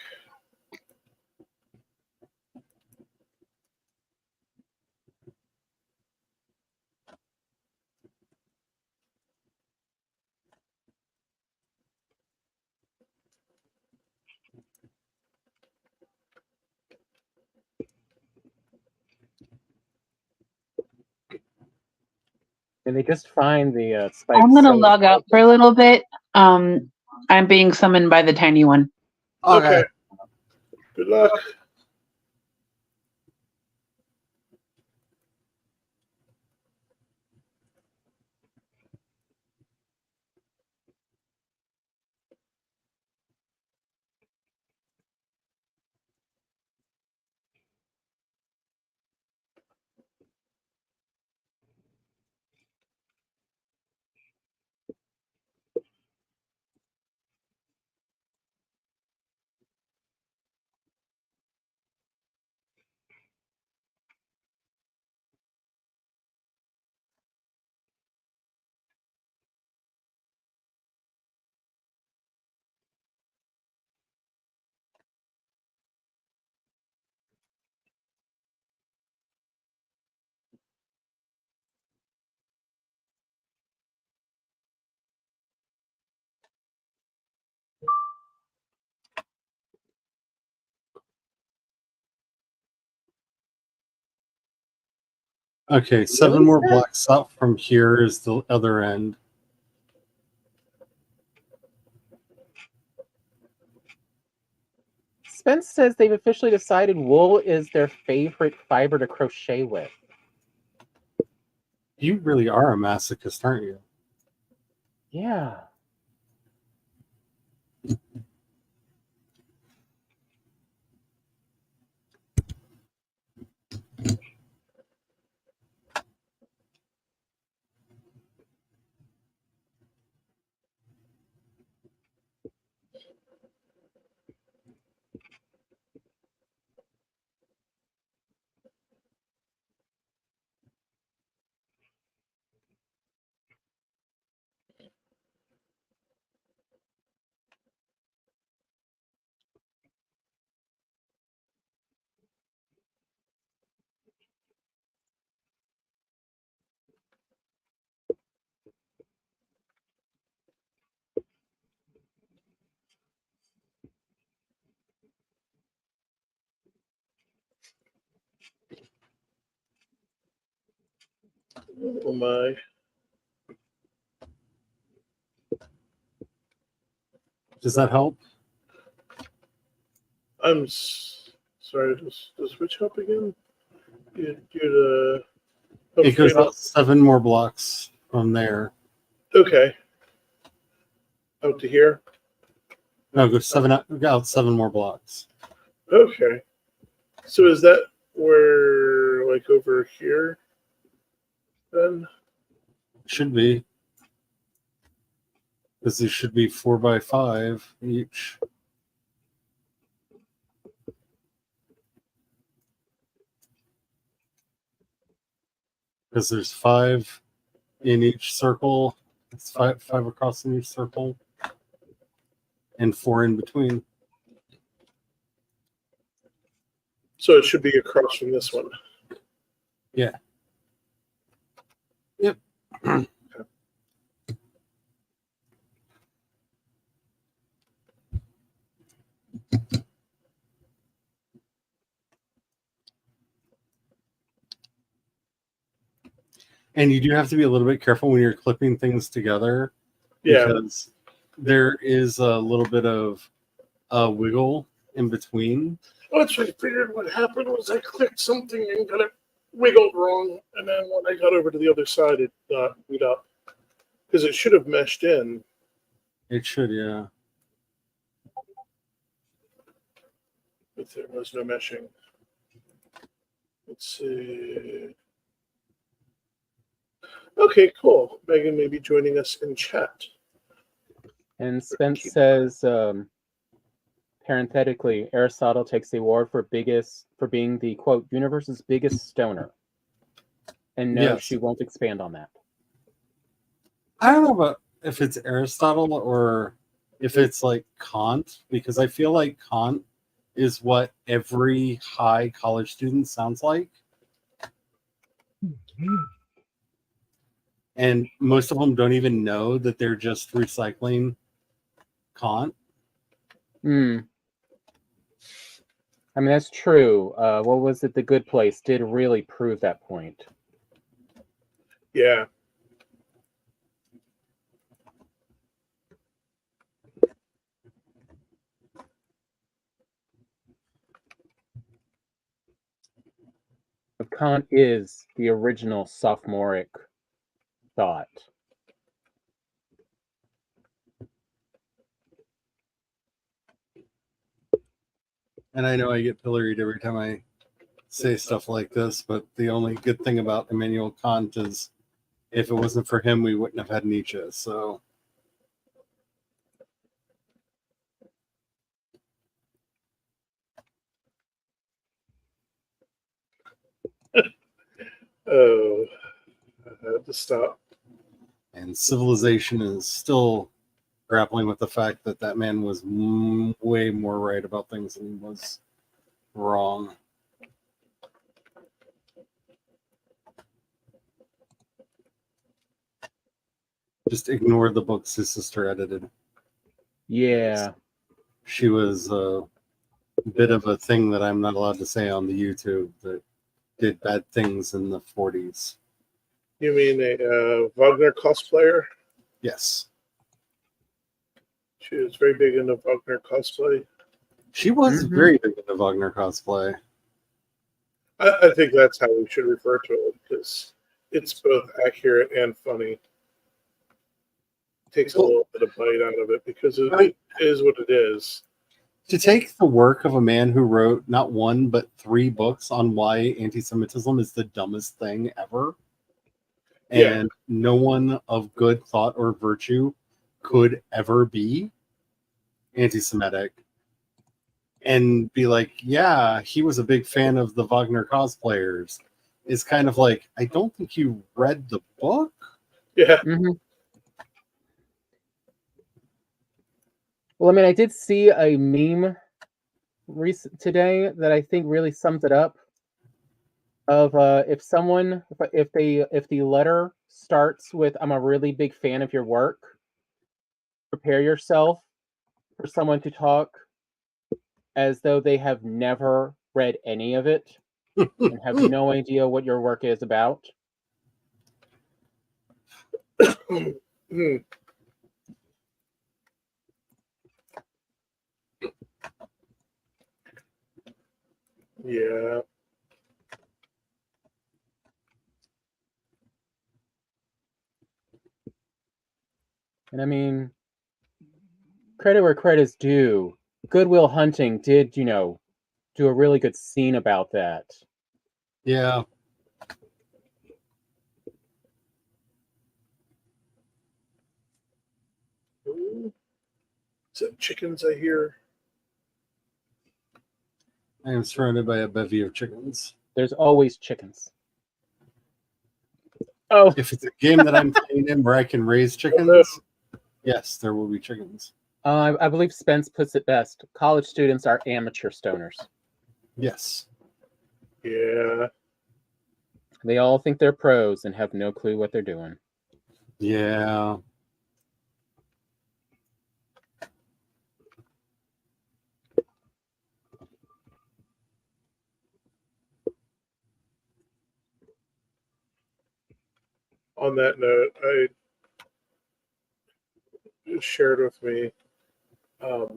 And they just find the spikes. I'm gonna log out for a little bit. I'm being summoned by the tiny one. Okay. Good luck. Okay, 7 more blocks up from here is the other end. Spence says they've officially decided wool is their favorite fiber to crochet with. You really are a masochist, aren't you? Yeah. Oh my. Does that help? I'm sorry. Does which help again? You'd It goes out 7 more blocks from there. Okay. Out to here. No, go 7 more blocks. Okay. So is that where, like, over here? Then Should be. Because these should be 4x5 each. because there's 5 in each circle. It's five across in each circle, and 4 in between. So it should be across from this one. Yeah. Yep. And you do have to be a little bit careful when you're clipping things together, Yeah. because there is a little bit of wiggle in between. Oh, that's what I figured what happened was I clicked something and got it wiggled wrong, and then when I got over to the other side, it beat up. Because it should have meshed in. It should, yeah. But there was no meshing. Let's see. Okay, cool. Megan may be joining us in chat. And Spence says, parenthetically, Aristotle takes the award for being the quote universe's biggest stoner. And no, Yes. she won't expand on that. I don't know about if it's Aristotle or if it's like Kant, because I feel like Kant is what every high college student sounds like. And most of them don't even know that they're just recycling Kant. Hmm. I mean, that's true. What was it? The Good Place did really prove that point. Yeah. Kant is the original sophomoric thought. And I know I get pilloried every time I say stuff like this, but the only good thing about Immanuel Kant is if it wasn't for him, we wouldn't have had Nietzsche. So Oh, I had to stop. and civilization is still grappling with the fact that that man was way more right about things than he was wrong. Just ignore the books his sister edited. Yeah. She was a bit of a thing that I'm not allowed to say on the YouTube that did bad things in the 40s. You mean a Wagner cosplayer? Yes. She was very big into Wagner cosplay. She was Mhm. very big into Wagner cosplay. I think that's how we should refer to it, because it's both accurate and funny. Takes a little bit of bite out of it because it is what it is. To take the work of a man who wrote not 1 but 3 books on why anti-Semitism is the dumbest thing ever, and no one of good thought or virtue could ever be anti-Semitic, and be like, yeah, he was a big fan of the Wagner cosplayers, is kind of like, I don't think you read the book. Yeah. Mm-hmm. Well, I mean, I did see a meme today that I think really sums it up. Of if the letter starts with "I'm a really big fan of your work," prepare yourself for someone to talk as though they have never read any of it and have no idea what your work is about. Yeah. And I mean, credit where credit's due. Goodwill Hunting did, do a really good scene about that. Yeah. Ooh. Is that chickens I hear? I am surrounded by a bevy of chickens. There's always chickens. Oh, If it's a game that I'm playing in where I can raise chickens, yes, there will be chickens. I believe Spence puts it best. College students are amateur stoners. Yes. Yeah. They all think they're pros and have no clue what they're doing. Yeah. On that note, shared with me by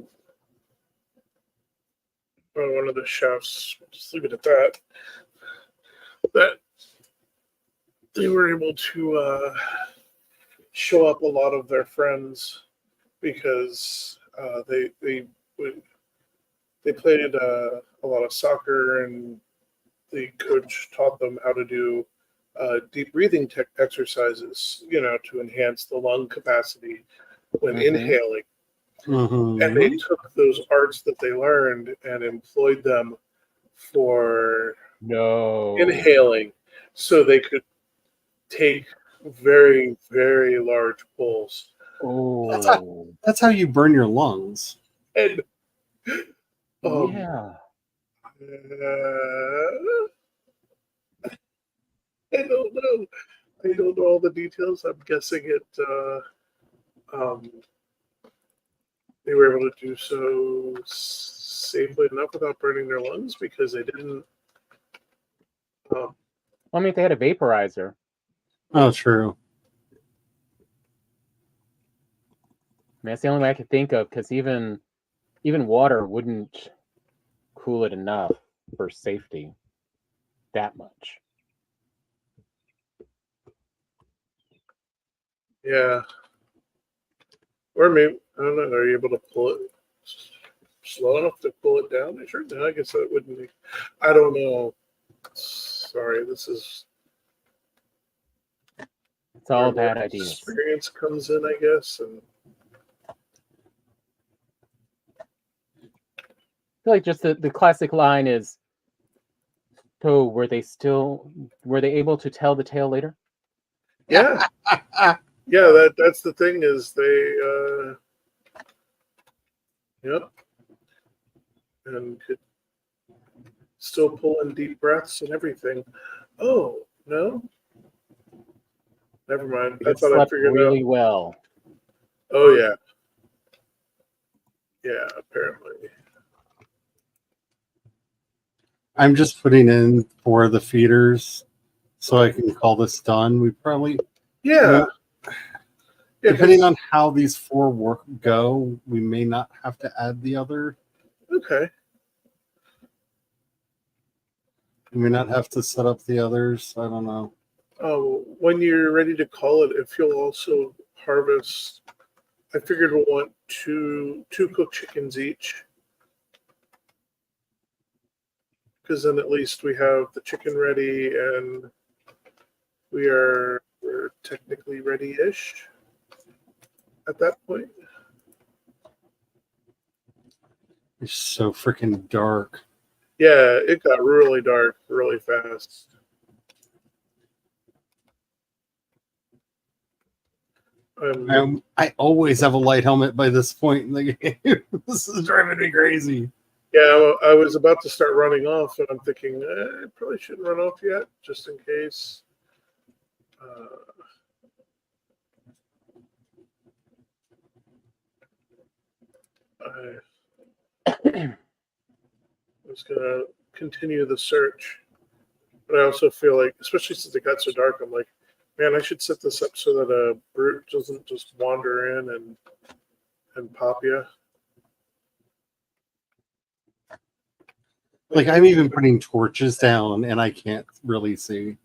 one of the chefs, just leave it at that, that they were able to show up a lot of their friends because they played a lot of soccer, and the coach taught them how to do deep breathing exercises, to enhance the lung capacity when inhaling. Mm-hmm. And they took those arts that they learned and employed them for inhaling, so they could take very, very large pulls. Oh, That's how you burn your lungs. And yeah. I don't know. I don't know all the details. I'm guessing they were able to do so safely enough without burning their lungs because they didn't. Well, I mean, if they had a vaporizer. Oh, true. I mean, that's the only way I could think of, because even water wouldn't cool it enough for safety that much. Yeah. Or maybe, I don't know, are you able to pull it slow enough to pull it down? Sure, I guess that wouldn't be. I don't know. Sorry, this is. It's all where bad ideas. Experience comes in, I guess. And I feel like just the classic line is, so were they able to tell the tale later? yeah. Yeah, that's the thing is yep. And could still pull in deep breaths and everything. Oh, no? Never mind. I They thought I slept figured really out. well. Oh, yeah. Yeah, apparently. I'm just putting in for the feeders so I can call this done. We probably, Yeah. Yeah, depending on how these 4 go, we may not have to add the other. okay. We may not have to set up the others. I don't know. When you're ready to call it, if you'll also harvest, I figured we'll want two cooked chickens each, because then at least we have the chicken ready and we're technically ready-ish at that point. It's so freaking dark. Yeah, it got really dark really fast. I always have a light helmet by this point in the game. This is driving me crazy. Yeah, I was about to start running off, and I'm thinking I probably shouldn't run off yet, just in case. I was gonna continue the search, but I also feel like, especially since it got so dark, I'm like, man, I should set this up so that a brute doesn't just wander in and pop you. Like, I'm even putting torches down and I can't really see.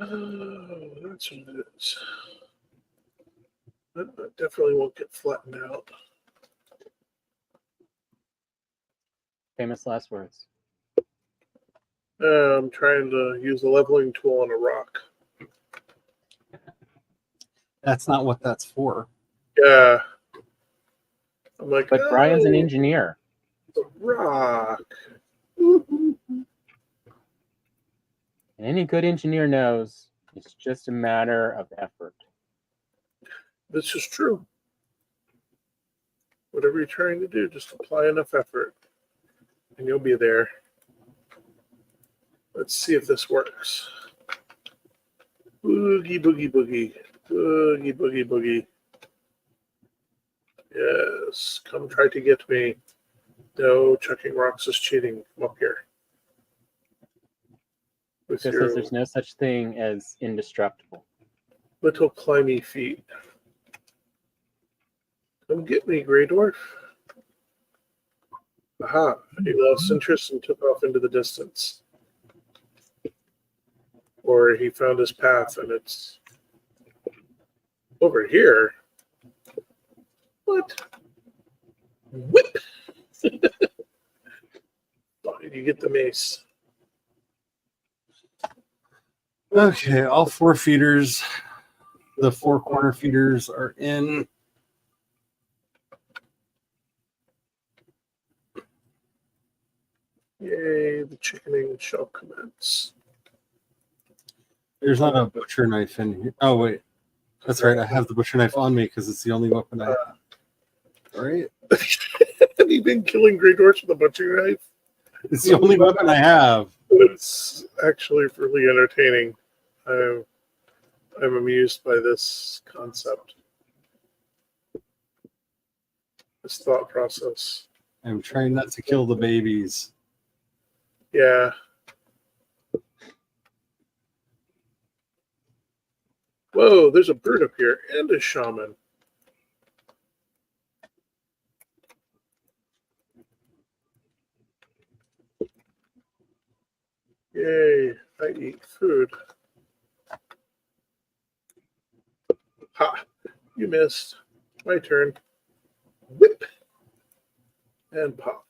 Oh, that's what it is. That definitely won't get flattened out. Famous last words. I'm trying to use the leveling tool on a rock. That's not what that's for. Yeah. I'm like, But Brian's an "Oh, engineer. the rock. And any good engineer knows it's just a matter of effort. This is true. Whatever you're trying to do, just apply enough effort and you'll be there. Let's see if this works. Boogie, boogie, boogie. Boogie, boogie, boogie. Yes, come try to get me. No, chucking rocks is cheating. Come up here. With Just your says there's no such thing as indestructible. little climby feet. Come get me, Grey Dwarf. Aha, he lost interest and took off into the distance. Or he found his path and it's over here. What? Whip! Fine, you get the mace. Okay, all 4 feeders. The 4 corner feeders are in. Yay, the chickening shall commence. There's not a butcher knife in here. Oh, wait. That's right. I have the butcher knife on me because it's the only weapon I have. All right. Have you been killing Grey Dwarfs with a butcher knife? It's the only weapon I have. It's actually really entertaining. I'm amused by this concept, this thought process. I'm trying not to kill the babies. Yeah. Whoa, there's a bird up here and a shaman. Yay, I eat food. Ha, you missed. My turn. Whip. And pop.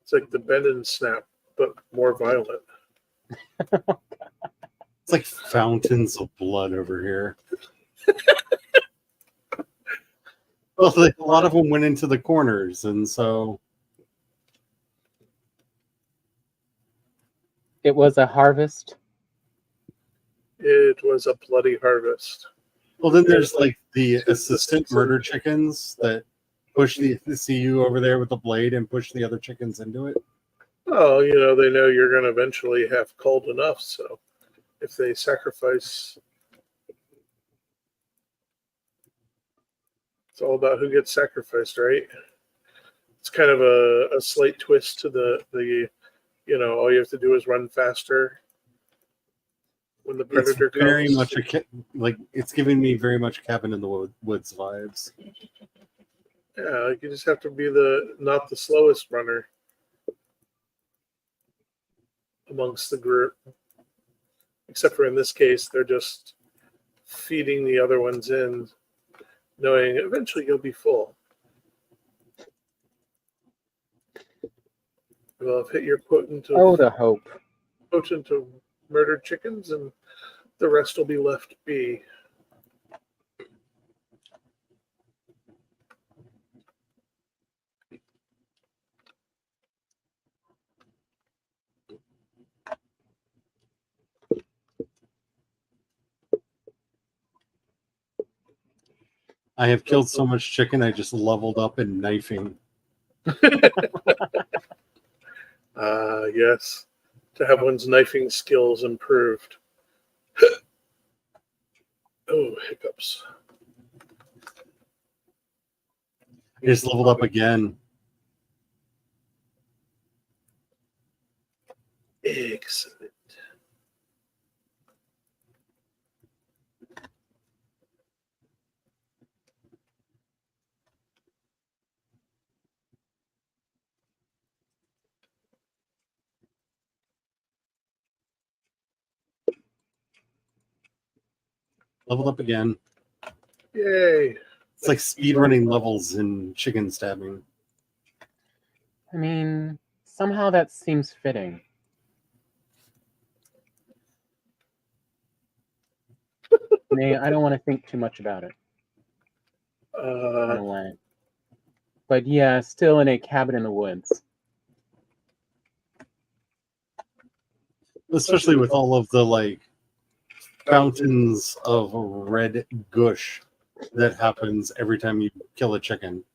It's like the bend and snap, but more violent. It's like fountains of blood over here. Well, a lot of them went into the corners, and so It was a harvest. It was a bloody harvest. well, then there's like the assistant murder chickens that push the CU over there with the blade and push the other chickens into it. Well, you know, they know you're going to eventually have cold enough, so if they sacrifice, it's all about who gets sacrificed, right? It's kind of a slight twist to the you know, all you have to do is run faster when the It's predator very comes. much like it's giving me very much cabin in the woods vibes. Yeah, like you just have to be not the slowest runner amongst the group. Except for in this case, they're just feeding the other ones in, knowing eventually you'll be full. Well, I've hit your potent Oh, the hope. of murdered chickens, and the rest will be left be. I have killed so much chicken, I just leveled up in knifing. Yes, to have one's knifing skills improved. Oh, hiccups. I just leveled up again. Excellent. Leveled up again. Yay. It's like speedrunning levels in chicken stabbing. I mean, somehow that seems fitting. I don't want to think too much about it. In a way. But yeah, still in a cabin in the woods. Especially with all of the like fountains of red gush that happens every time you kill a chicken.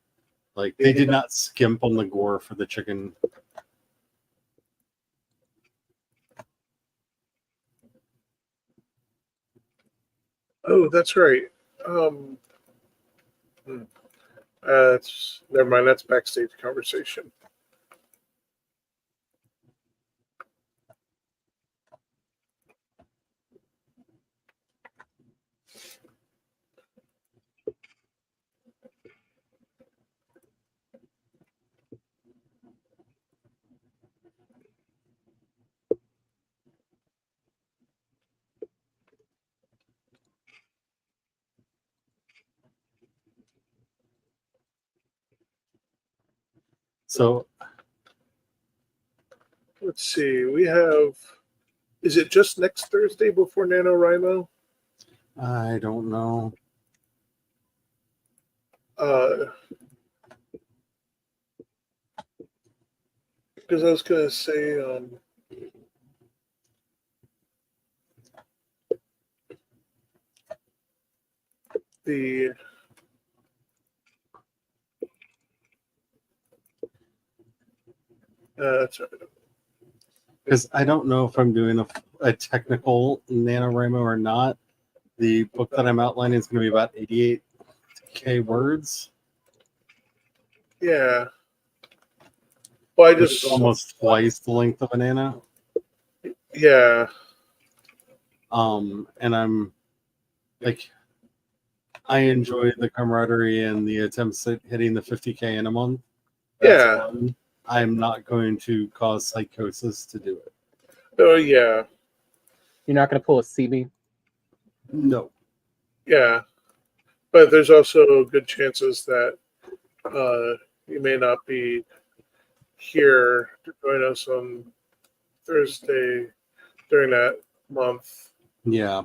Like they did not skimp on the gore for the chicken. Oh, that's right. Never mind. That's backstage conversation. So Let's see. We have. Is it just next Thursday before NaNoWriMo? I don't know. Because I was gonna say, the that's right. Because I don't know if I'm doing a technical NaNoWriMo or not. The book that I'm outlining is going to be about 88K words. Yeah. Well, I Which just is almost twice the length of a nano. yeah. And I'm like, I enjoy the camaraderie and the attempts at hitting the 50K in a month. That's Yeah. fun. I'm not going to cause psychosis to do it. Oh yeah. You're not going to pull a CB? No. Yeah. But there's also good chances that you may not be here to join us on Thursday during that month. Yeah.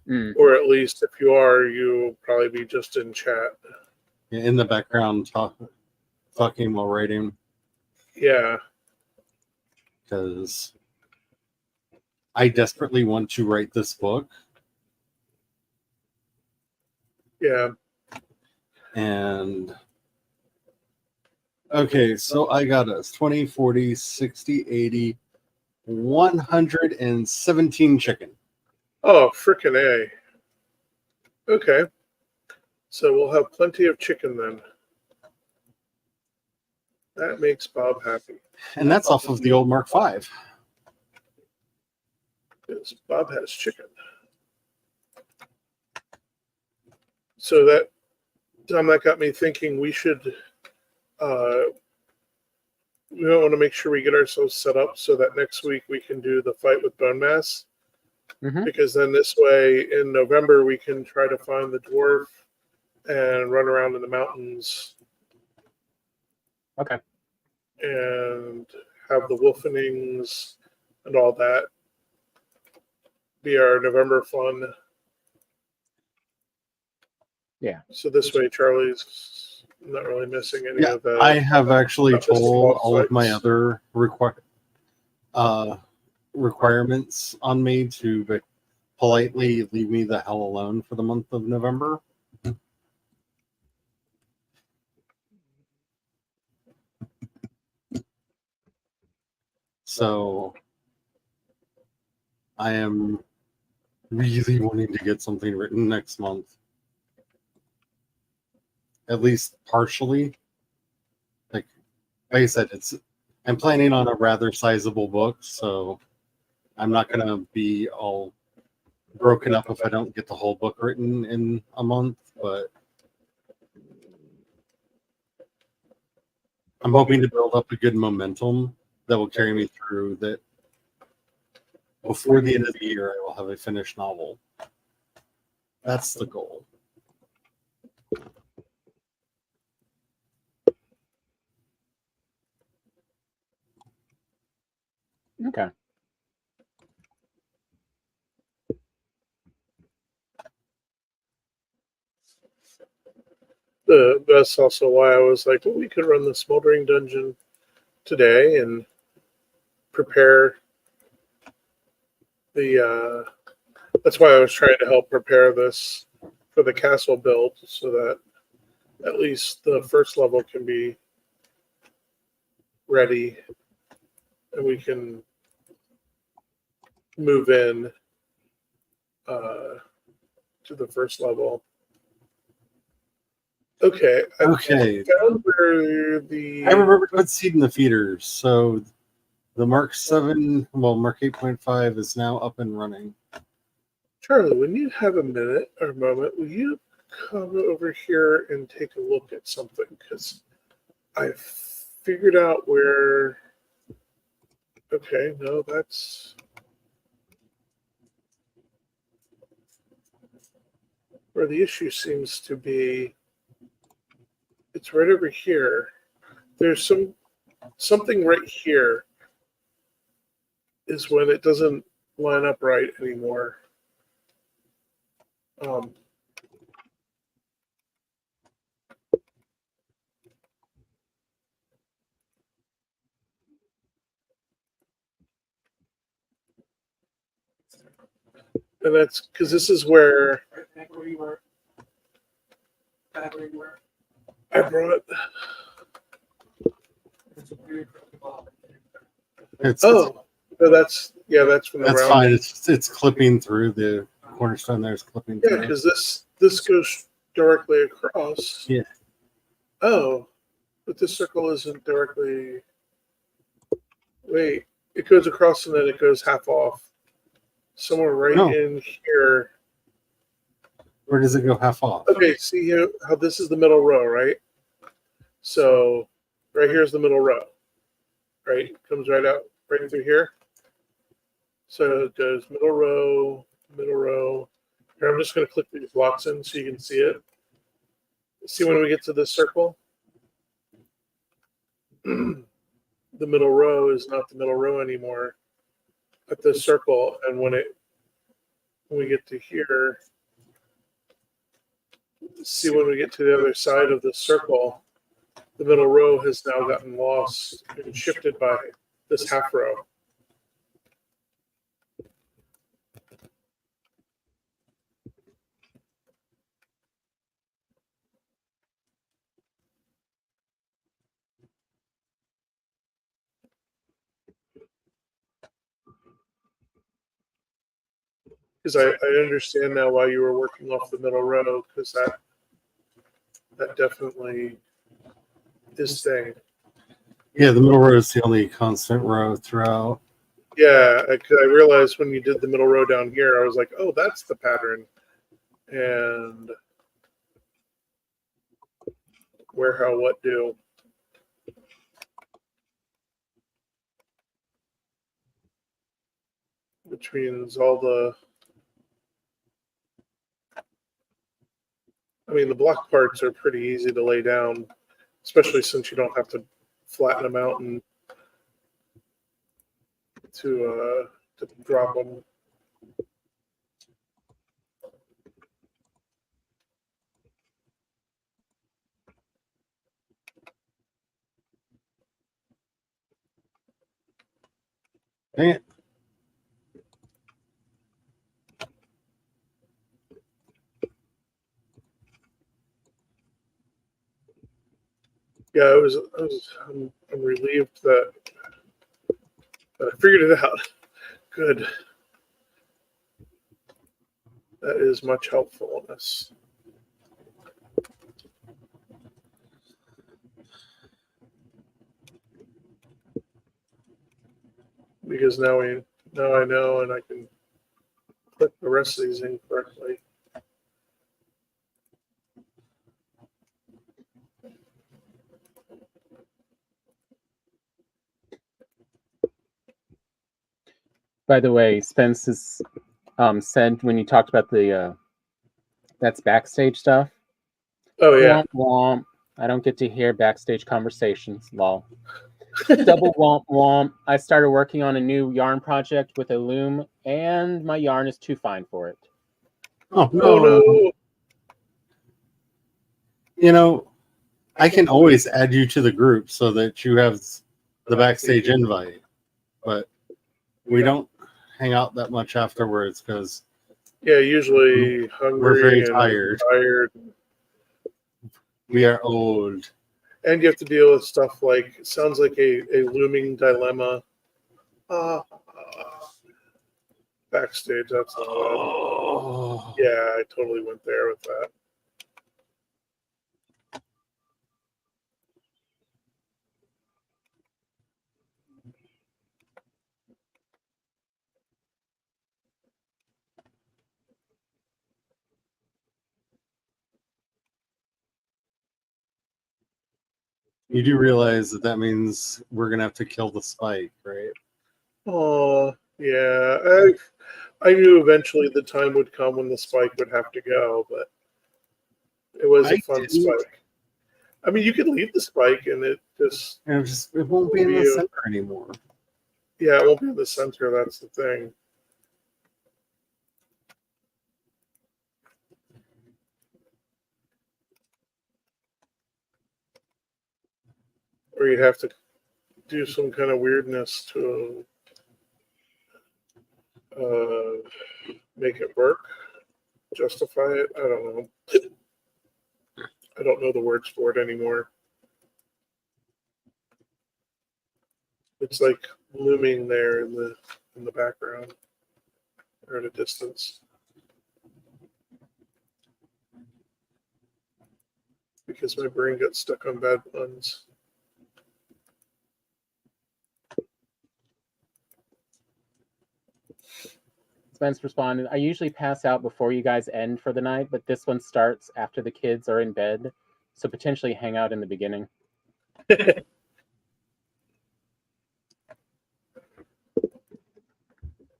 Or at least if you are, you'll probably be just in chat. In the background, talking while writing. Yeah. Because I desperately want to write this book. Yeah. And okay, so I got us 20, 40, 60, 80, 117 chicken. Oh, frickin' A. Okay. So we'll have plenty of chicken then. That makes Bob happy. And that's off of the old Mark V. Because Bob has chicken. So that got me thinking we should we want to make sure we get ourselves set up so that next week we can do the fight with Bone Mass. Because then this way in November we can try to find the dwarf and run around in the mountains. Okay. And have the wolfenings and all that be our November fun. Yeah. So this way Charlie's not really missing any of the. I have actually not the told small all of my fights. other requirements on me to politely leave me the hell alone for the month of November. So I am really wanting to get something written next month. At least partially. Like I said, I'm planning on a rather sizable book, so I'm not gonna be all broken up if I don't get the whole book written in a month, but I'm hoping to build up a good momentum that will carry me through that. Before the end of the year, I will have a finished novel. That's the goal. Okay. That's also why I was like, well, we could run the Smoldering Dungeon today and prepare the. That's why I was trying to help prepare this for the castle build, so that at least the first level can be ready, and we can move in to the first level. Okay. Okay. Found where the I remember to put seed in the feeders. So the Mark 7, well, Mark 8.5 is now up and running. Charlie, when you have a minute or a moment, will you come over here and take a look at something? Because I figured out where. Okay, no, that's. Where the issue seems to be. It's right over here. There's something right here is when it doesn't line up right anymore. And that's because this is where I brought. Oh, no, that's from the That's round. fine. It's clipping through the cornerstone. There's clipping Yeah, through. because this goes directly across. Yeah. Oh, but this circle isn't directly. Wait, it goes across and then it goes half off. Somewhere right No. in here. Where does it go half off? Okay, see how this is the middle row, right? So right here's the middle row. Right? Comes right out, right through here. So it goes middle row, middle row. Here, I'm just going to click these blocks in so you can see it. See when we get to this circle? The middle row is not the middle row anymore at this circle. And when we get to here, see when we get to the other side of the circle, the middle row has now gotten lost and shifted by this half row. Because I understand now why you were working off the middle row, because that definitely is thing. Yeah, the middle row is the only constant row throughout. Yeah, I realized when you did the middle row down here, I was like, oh, that's the pattern. And where, how, what, do. Which means the block parts are pretty easy to lay down, especially since you don't have to flatten them out and to drop them. Dang it. Yeah, I'm relieved that I figured it out. Good. That is much helpfulness. Because now I know and I can put the rest of these in correctly. By the way, Spence has said when you talked about the that's backstage stuff. Oh yeah. Womp womp. I don't get to hear backstage conversations. Lol. Double womp womp. I started working on a new yarn project with a loom, and my yarn is too fine for it. Oh no. Oh no! You know, I can always add you to the group so that you have the backstage invite, but we don't hang out that much afterwards because Yeah, usually hungry very and tired. We are old. And you have to deal with stuff like, it sounds like a looming dilemma. Backstage, that's not bad. Oh. Yeah, I totally went there with that. You do realize that means we're gonna have to kill the spike, right? Oh, yeah. I knew eventually the time would come when the spike would have to go, but it was a fun spike. I mean, you could leave the spike and it just... it won't be in the center anymore. Yeah, it won't be in the center, that's the thing. Or you'd have to do some kind of weirdness to make it work, justify it. I don't know. I don't know the words for it anymore. It's like looming there in the background or at a distance. Because my brain got stuck on bad puns. Spence responded, I usually pass out before you guys end for the night, but this one starts after the kids are in bed, so potentially hang out in the beginning.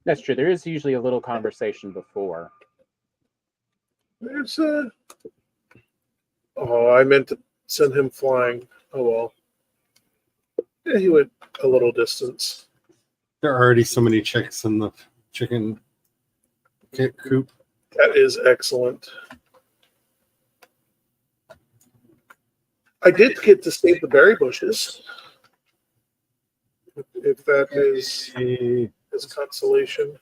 That's true. There is usually a little conversation before. There's a... Oh, I meant to send him flying. Oh, well. Yeah, he went a little distance. There are already so many chicks in the chicken coop. That is excellent. I did get to save the berry bushes. If that is consolation.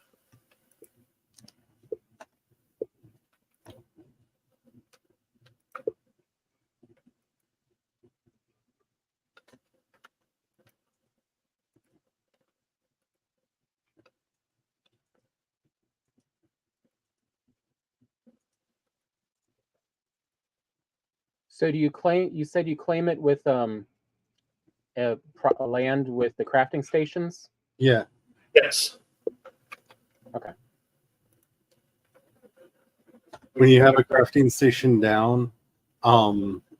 So do you claim? You said you claim it with a land with the crafting stations? Yeah. Yes. Okay. When you have a crafting station down,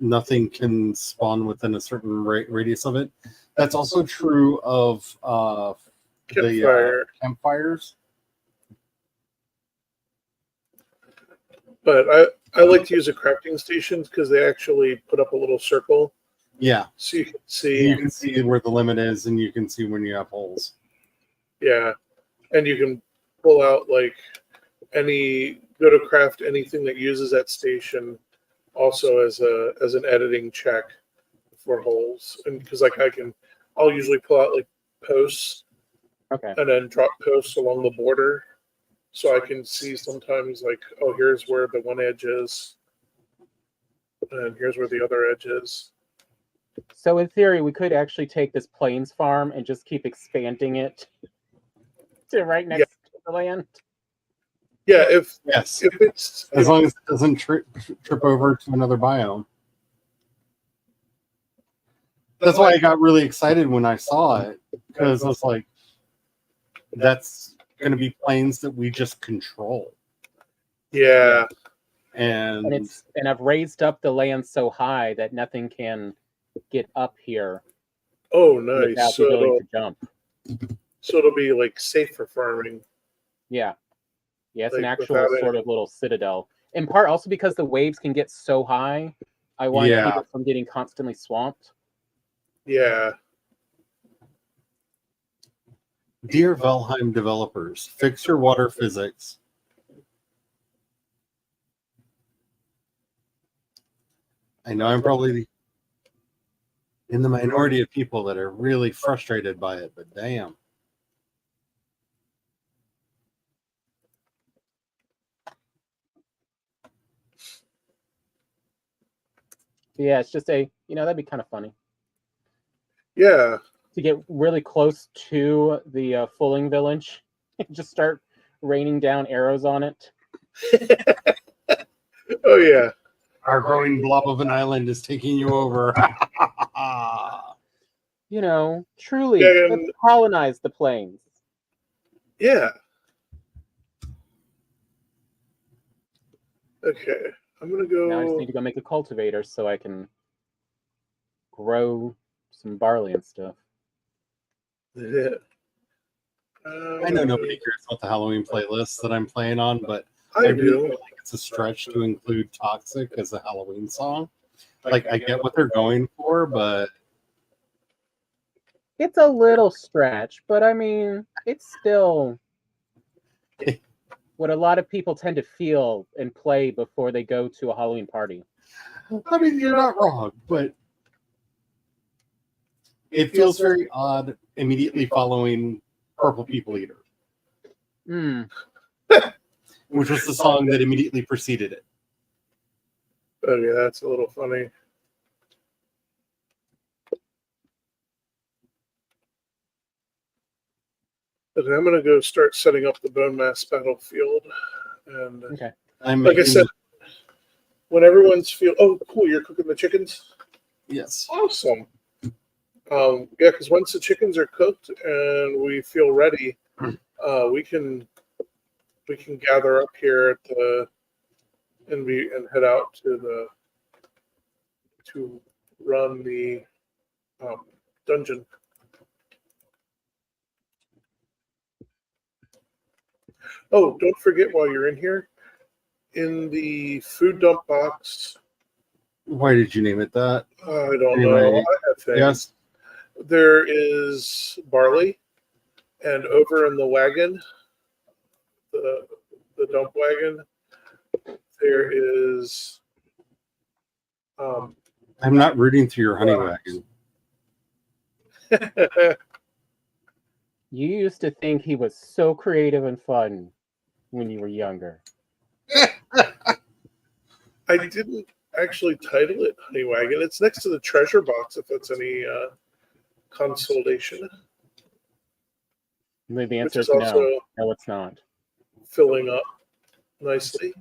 nothing can spawn within a certain radius of it. That's also true of the campfires. But I like to use a crafting station because they actually put up a little circle. Yeah. So you can see. You can see where the limit is, and you can see when you have holes. Yeah, and you can pull out like go to craft anything that uses that station, also as an editing check for holes, and because I'll usually pull out like posts, okay, and then drop posts along the border, so I can see sometimes like, oh, here's where the one edge is, and here's where the other edge is. So in theory, we could actually take this plains farm and just keep expanding it to right next to the land. Yeah, if it's as long as it doesn't trip over to another biome. That's why I got really excited when I saw it, because I was like, that's going to be plains that we just control. Yeah. And I've raised up the land so high that nothing can get up here. Oh, nice. Without the ability to jump. So it'll be like safe for farming. Yeah. Yeah, it's like an actual sort of little citadel. In part also because the waves can get so high, I want to keep it from getting constantly swamped. Yeah. Dear Valheim developers, fix your water physics. I know I'm probably in the minority of people that are really frustrated by it, but damn. Yeah, it's just that'd be kind of funny Yeah. to get really close to the Fulling village and just start raining down arrows on it. Oh yeah. Our growing blob of an island is taking you over. Truly, Yeah, let's colonize the plains. Yeah. Okay. I'm gonna Now I just go. need to go make a cultivator so I can grow some barley and stuff. Yeah. I know nobody cares about the Halloween playlist that I'm playing on, but I really do. feel like it's a stretch to include Toxic as a Halloween song. Like, I get what they're going for, but It's a little stretch, but I mean, it's still what a lot of people tend to feel and play before they go to a Halloween party. I mean, you're not wrong, but it feels very odd immediately following Purple People Eater, which was the song that immediately preceded it. Oh yeah, that's a little funny. Okay, I'm gonna go start setting up the bone mass battlefield, and Okay. like I said, when everyone's oh cool, you're cooking the chickens. Yes. Awesome. Yeah, because once the chickens are cooked and we feel ready, we can gather up here at the and head out to run the dungeon. Oh, don't forget while you're in here, in the food dump box. Why did you name it that? I don't Anyway, know. I have things. Yes. There is barley, and over in the wagon, the dump wagon, there is. I'm not rooting through your honey wagon. You used to think he was so creative and fun when you were younger. I didn't actually title it Honey Wagon. It's next to the treasure box, if that's any consolation. The answer is Which is no. also No, it's not. filling up nicely.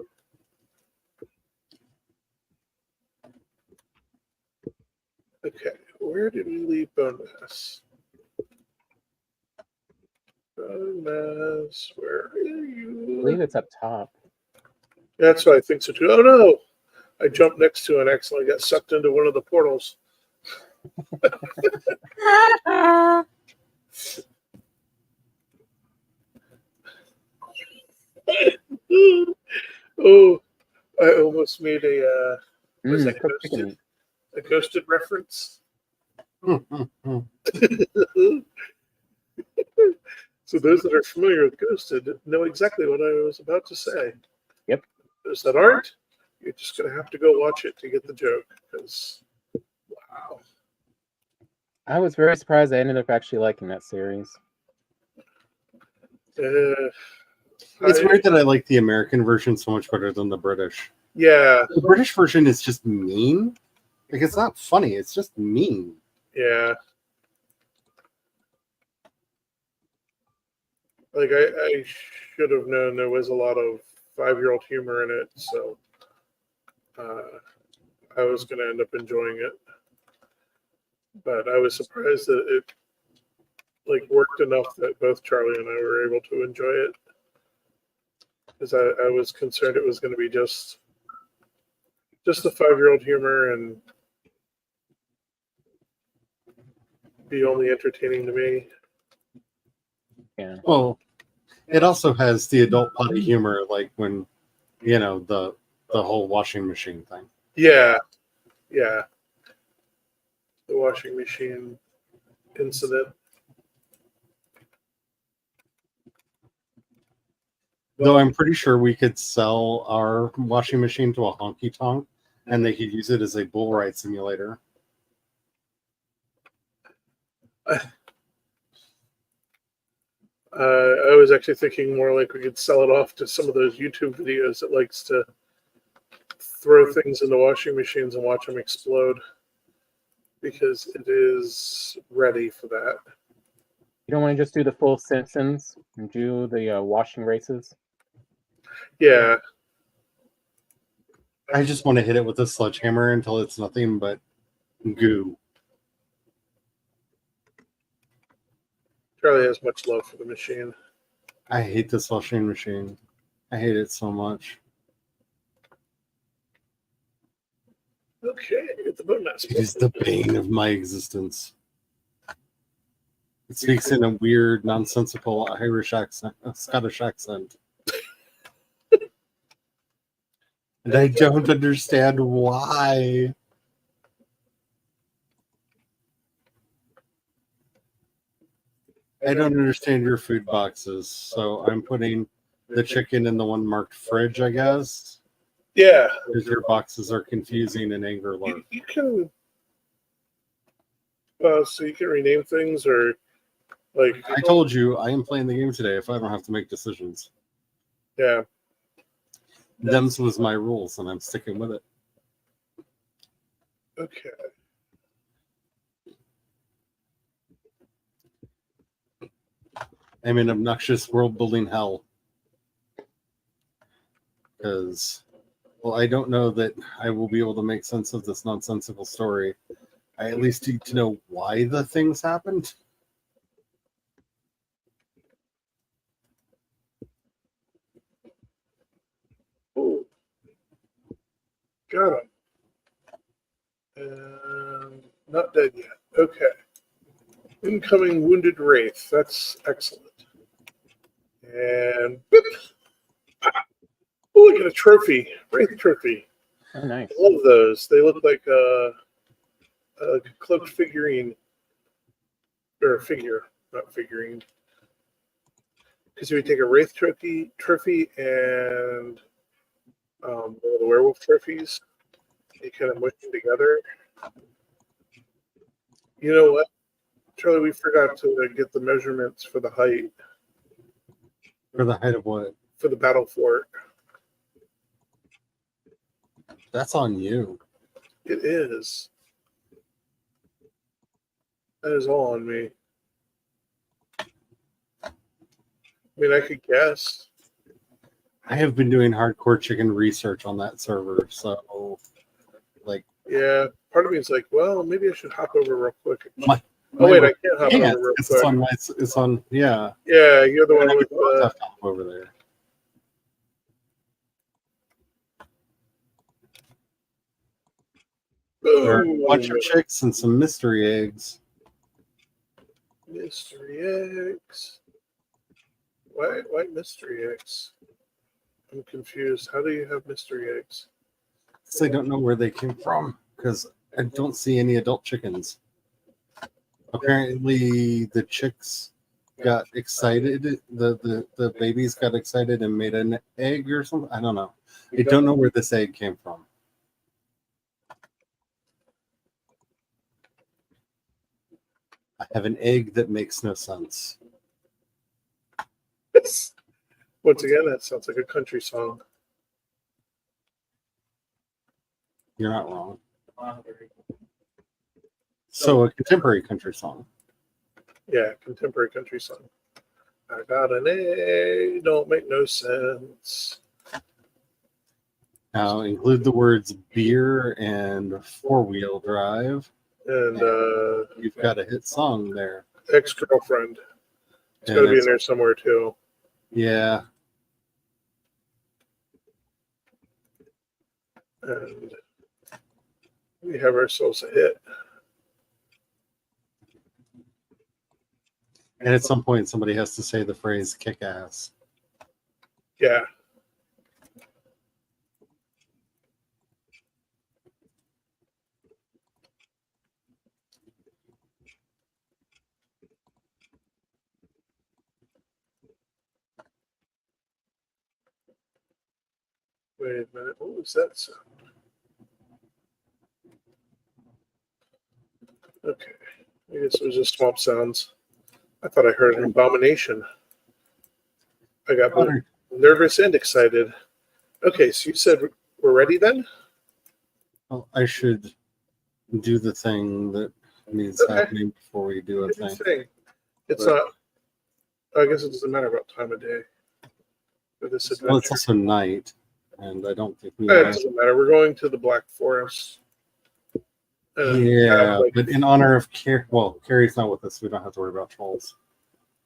Okay, where did we leave Bone Mass? Bone Mass, where are you? I believe it's up top. That's what I think so too. Oh no! I jumped next to it and accidentally got sucked into one of the portals. Oh, I almost made a ghosted reference. So those that are familiar with Ghosted know exactly what I was about to say. Yep. Those that aren't, you're just going to have to go watch it to get the joke. Because, wow. I was very surprised I ended up actually liking that series. It's weird that I like the American version so much better than the British. Yeah. The British version is just mean. Like, it's not funny, it's just mean. Yeah. Like, I should have known there was a lot of 5-year-old humor in it, so I was going to end up enjoying it. But I was surprised that it worked enough that both Charlie and I were able to enjoy it. Because I was concerned it was going to be just the 5-year-old humor and be only entertaining to me. Yeah. Well, it also has the adult potty humor, like when, the whole washing machine thing. Yeah. Yeah. The washing machine incident. Though I'm pretty sure we could sell our washing machine to a honky tonk and they could use it as a bull ride simulator. I was actually thinking more like we could sell it off to some of those YouTube videos that likes to throw things into washing machines and watch them explode, because it is ready for that. You don't want to just do the full Simpsons and do the washing races? Yeah, I just want to hit it with a sledgehammer until it's nothing but goo. Charlie has much love for the machine. I hate this washing machine. I hate it so much. Okay, get the bone mass. It is the bane of my existence. It speaks in a weird, nonsensical Irish accent, a Scottish accent. And I don't understand why. I don't understand your food boxes, so I'm putting the chicken in the one marked fridge, I guess. Yeah, Because your boxes are confusing and anger alert. you can. So you can rename things, or like I told you I am playing the game today if I don't have to make decisions. yeah. Them's was my rules, and I'm sticking with it. Okay. I'm in obnoxious world building hell. Because, well, I don't know that I will be able to make sense of this nonsensical story. I at least need to know why the things happened. Ooh. Got him. And not dead yet. Okay. Incoming wounded wraith. That's excellent. And boop. Oh, look at a trophy. Wraith trophy. Oh, nice. I love those. They look like a cloaked figurine. Or a figure, not figurine. Because you would take a wraith trophy and one of the werewolf trophies, you kind of mush them together. You know what, Charlie? We forgot to get the measurements for the height For the height of what? for the battle fort. That's on you. It is. That is all on me. I mean, I could guess. I have been doing hardcore chicken research on that server, so like Yeah, part of me is like, well, maybe I should hop over real quick. my, Oh wait, I can't hop yeah, over real it's quick. on my it's on yeah. Yeah, you're the one with I the. have to hop over there. There are a bunch of chicks and some mystery eggs. Mystery eggs. Why mystery eggs? I'm confused. How do you have mystery eggs? So I don't know where they came from because I don't see any adult chickens. Apparently, the chicks got excited. The babies got excited and made an egg or something. I don't know. I don't know where this egg came from. I have an egg that makes no sense. Once again, that sounds like a country song. You're not wrong. So a contemporary country song. Yeah, contemporary country song. I got an egg, don't make no sense. Now include the words beer and four-wheel drive. And You've got a hit song there. ex-girlfriend. It's got to be in there somewhere too. Yeah. And we have ourselves a hit. And at some point, somebody has to say the phrase kick ass. Yeah. was that sound? Okay. I guess it was just swamp sounds. I thought I heard an abomination. I got both nervous and excited. Okay, so you said we're ready then? Well, I should do the thing that needs Okay. happening before we do a Good thing. thing. It's But- not. I guess it doesn't matter about time of day for this Well, it's adventure. also night, and I don't think we It want doesn't matter. We're going to the Black Forest. Yeah, like- but in honor of Carrie, well, Carrie's not with us. We don't have to worry about trolls.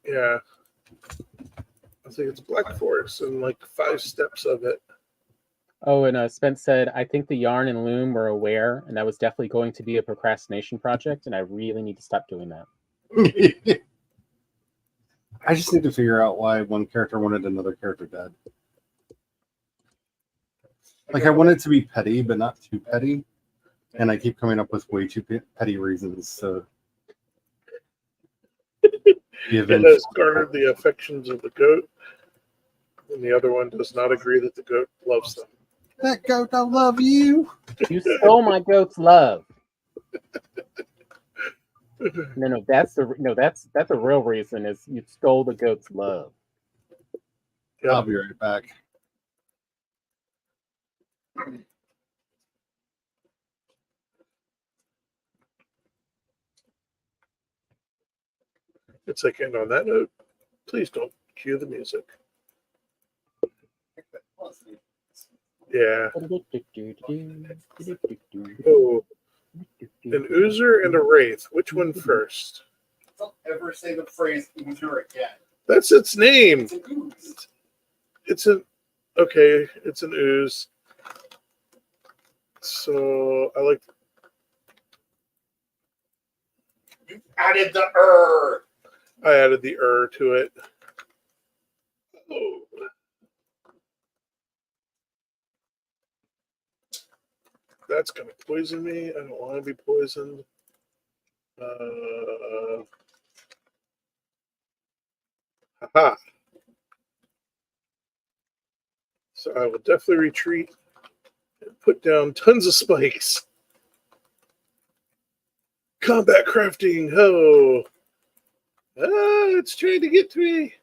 Yeah. I think it's Black Forest and like 5 steps of it. Oh, and Spence said, I think the yarn and loom were aware, and that was definitely going to be a procrastination project, and I really need to stop doing that. I just need to figure out why one character wanted another character dead. Like, I want it to be petty, but not too petty. And I keep coming up with way too petty reasons to be It has garnered the affections of the goat, and the other one does not agree that the goat loves them. That goat don't love you. You stole my goat's love. No, that's the real reason is you stole the goat's love. Yeah. I'll be right back. It's like, and on that note, please don't cue the music. Yeah. Oh, an oozer and a wraith. Which one first? Don't ever say the phrase "oozer" again. That's its name. It's an ooze. It's an okay. It's an ooze. So I like. You added the I added the to it. Oh. That's gonna poison me. I don't want to be poisoned. Haha. So I will definitely retreat and put down tons of spikes. Combat crafting. Oh. Ah, it's trying to get to me.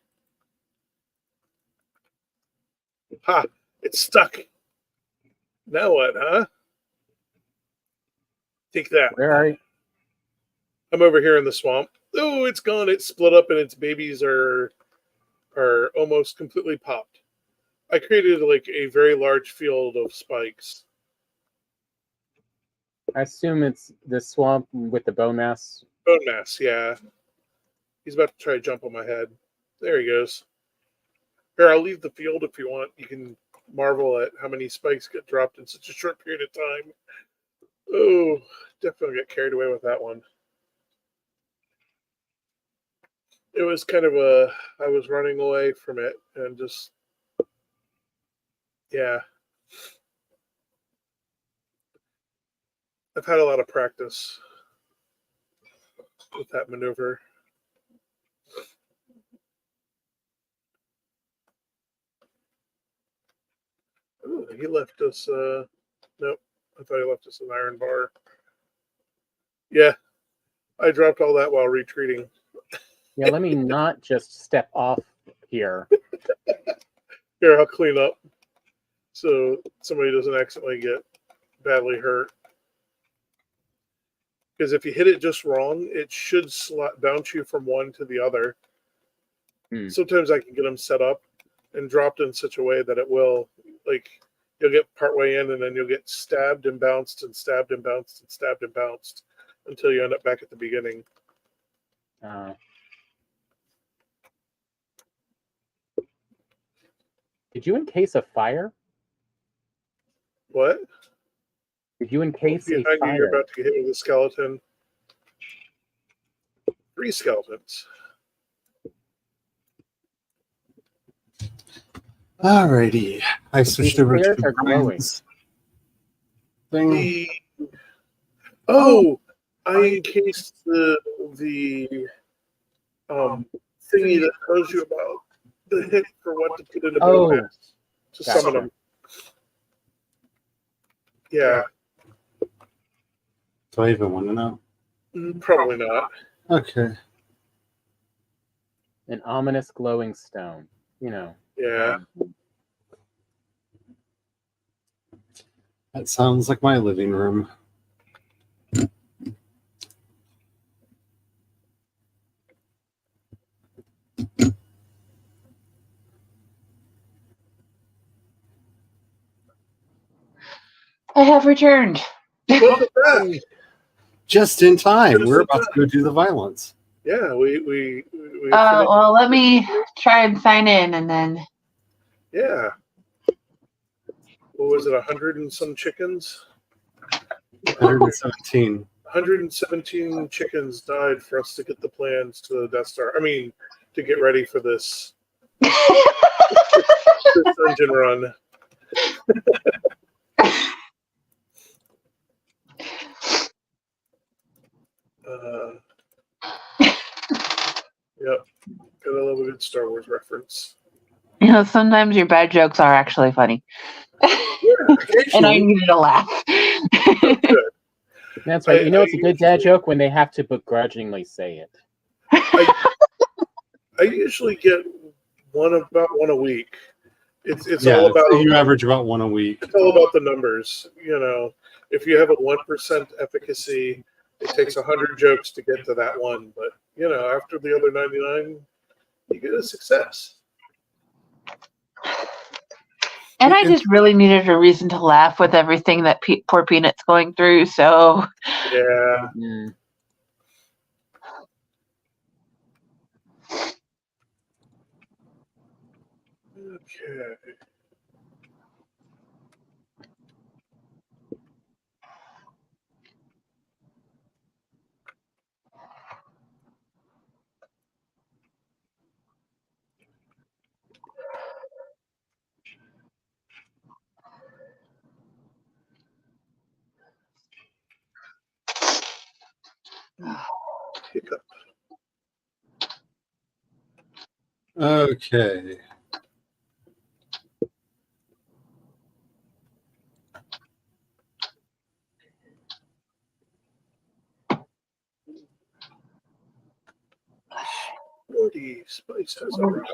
Ha! It's stuck. Now what, huh? Take that. Where are you? I'm over here in the swamp. Oh, it's gone. It's split up and its babies are almost completely popped. I created like a very large field of spikes. I assume it's the swamp with the bone mass. Bone mass, yeah. He's about to try to jump on my head. There he goes. Here, I'll leave the field if you want. You can marvel at how many spikes get dropped in such a short period of time. Oh, definitely got carried away with that one. It was kind of I was running away from it and just, yeah. I've had a lot of practice with that maneuver. Ooh, he left us, nope, I thought he left us an iron bar. Yeah, I dropped all that while retreating. Yeah, let me not just step off here. Here, I'll clean up so somebody doesn't accidentally get badly hurt. Because if you hit it just wrong, it should bounce you from one to the other. Sometimes I can get them set up and dropped in such a way that it will, like, you'll get partway in and then you'll get stabbed and bounced and stabbed and bounced and stabbed and bounced until you end up back at the beginning. Did you encase a fire? What? Did you encase a Behind you, fire? you're about to get hit with a skeleton. 3 skeletons. Alrighty. I switched over stairs to are glowing. Brian's thing. I encased the thingy that tells you about the hit for what to put in a Oh, bone mass to gotcha. summon them. Yeah, Do I even want to know? probably not. Okay. An ominous glowing stone. You know. Yeah. That sounds like my living room. I have returned. Welcome back. Just in time. We're about to go do the violence. Yeah, we finished. Well, let me try and sign in, and then Yeah. What was it? 100 and some chickens. 117. 117 chickens died for us to get the plans to the Death Star. I mean, to get ready for this dungeon run. Yep. Gotta love a good Star Wars reference. sometimes your bad jokes are actually funny, and I Occasionally. needed a laugh. Good. That's right. I- You know, it's I a good dad usually- joke when they have to begrudgingly say it. I usually get about one a week. It's Yeah, all about you average about one a week. it's all about the numbers. You know, if you have a 1% efficacy, it takes 100 jokes to get to that one. But you know, after the other 99, you get a success. And I just really needed a reason to laugh with everything that poor Peanut's going through. So Yeah. Mm. Okay. Hiccup. Okay. Morty Spice has arrived.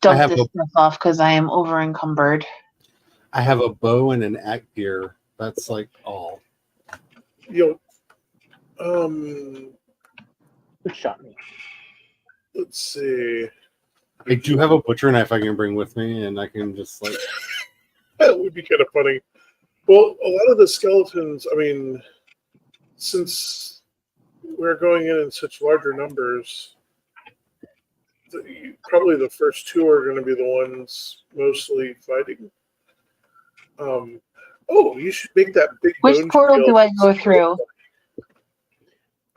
dump have this a- stuff off because I am over encumbered. I have a bow and an act gear. That's like all. Yo, Who shot me? let's see. I do have a butcher knife I can bring with me, and I can just like. That would be kind of funny. Well, a lot of the skeletons, I mean, since we're going in such larger numbers, probably the first two are going to be the ones mostly fighting. Oh, you should make that big Which bone portal shield. do I go through?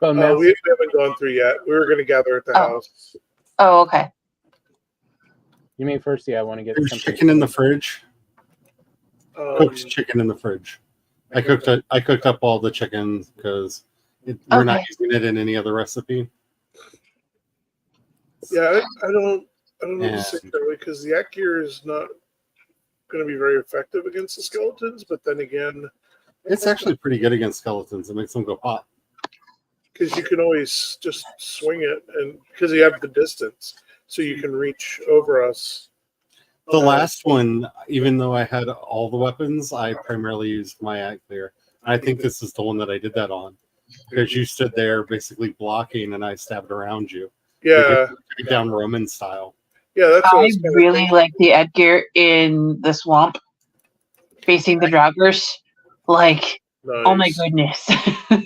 Bone We master. haven't gone through yet. We were going to gather at the Oh. house. Oh, okay. You mean first? Yeah, I want to get There's something. chicken in the fridge. Cooked Um, chicken in the fridge. I cooked up all the chickens because we're not Okay. using it in any other recipe. yeah, I don't know Yeah. to say that because the act gear is not going to be very effective against the skeletons. But then again, It's actually pretty good against skeletons. It makes them go pop. because you can always just swing it, and because you have the distance, so you can reach over us. The last one, even though I had all the weapons, I primarily used my act clear. I think this is the one that I did that on because you stood there basically blocking, and I stabbed around you. Yeah, Like down Roman style. yeah, that's what I I was kinda really thinking. like the Edgar in the swamp facing the joggers. Like, Nice. oh my goodness.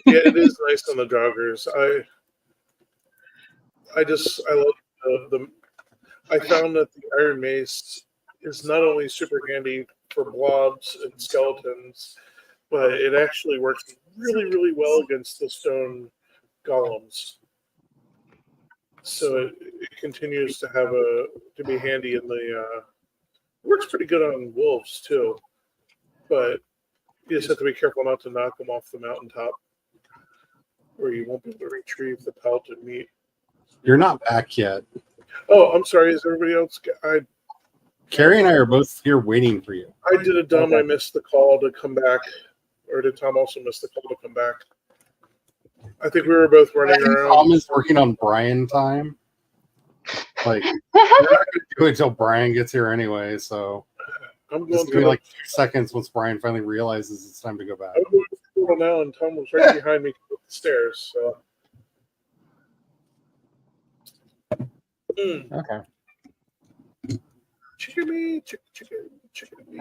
Yeah, it is nice on the joggers. I love the. I found that the Iron Mace is not only super handy for blobs and skeletons, but it actually works really, really well against the stone golems. So it continues to be handy in the. Works pretty good on wolves too, but you just have to be careful not to knock them off the mountaintop, or you won't be able to retrieve the pelted meat. You're not back yet. Oh, I'm sorry. Is everybody else? Carrie and I are both here waiting for you. I did a dumb. Okay. I missed the call to come back. or did Tom also miss the call to come back? I think we were both I running think around. Tom is working on Brian time. Like, we're not going to do it until Brian gets here anyway, so I'm just going give through me like 2 seconds once Brian finally realizes it's time to go back. I'm going through the now, and Tom was right behind me up the stairs. So. Okay. Chicken me, chicken.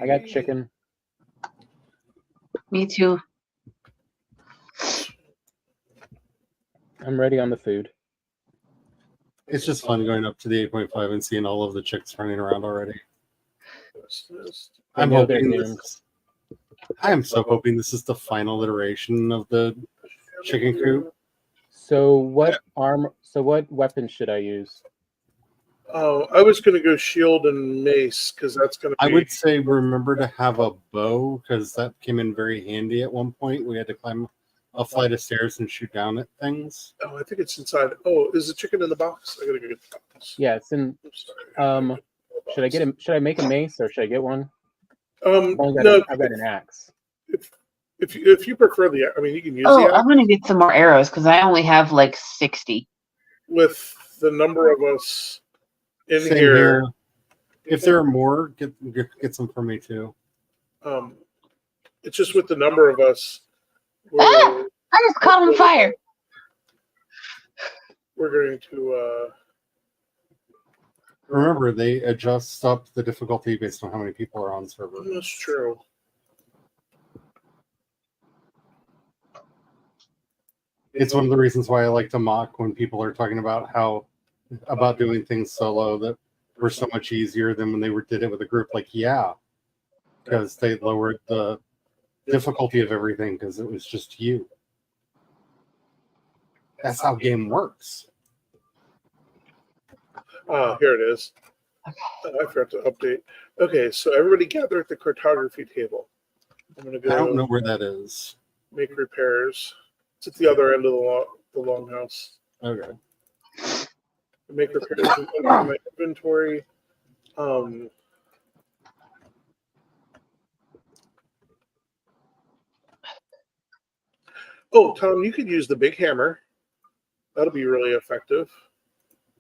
I got chicken. Me too. I'm ready on the food. It's just fun going up to the 8.5 and seeing all of the chicks running around already. I I'm know they're hoping doomed. I am so hoping this is the final iteration of the chicken coop. So what weapon should I use? Oh, I was going to go shield and mace because that's going to be. I would say remember to have a bow because that came in very handy at one point. We had to climb a flight of stairs and shoot down at things. Oh, I think it's inside. Oh, is the chicken in the box? I got to go get the box. Yeah, it's in. I'm sorry. Should I make a mace or should I get one? No. I've got an axe. If you prefer the, I mean, you can use Oh, the axe I'm gonna get some more arrows because I only have like 60. with the number of us in Same here. If there are more, get some for me too. It's just with the number of us. I just caught on fire. We're going to. Remember, they adjust up the difficulty based on how many people are on server. That's true. It's one of the reasons why I like to mock when people are talking about about doing things solo that were so much easier than when they did it with a group. Like, yeah, because they lowered the difficulty of everything because it was just you. That's how game works. Here it is. I forgot to update. Okay, so everybody gather at the cartography table. I'm going to I don't know go where that is. make repairs. It's at the other end of the longhouse. Okay. Make repairs in my inventory. Oh, Tom, you could use the big hammer. That'll be really effective.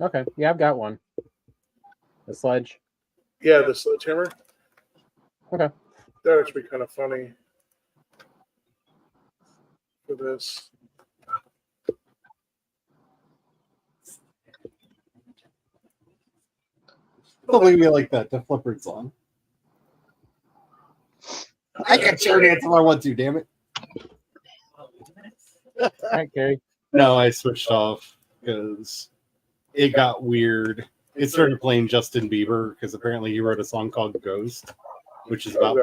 Okay, yeah, I've got one. The sledge. Yeah, the sledgehammer. Okay. That would be kind of funny for this. Don't leave me like that. The Flipper song. I can chair dance if I want to. Damn it. All right, Gary. No, I switched off because it got weird. It started playing Justin Bieber because apparently he wrote a song called Ghost, which is about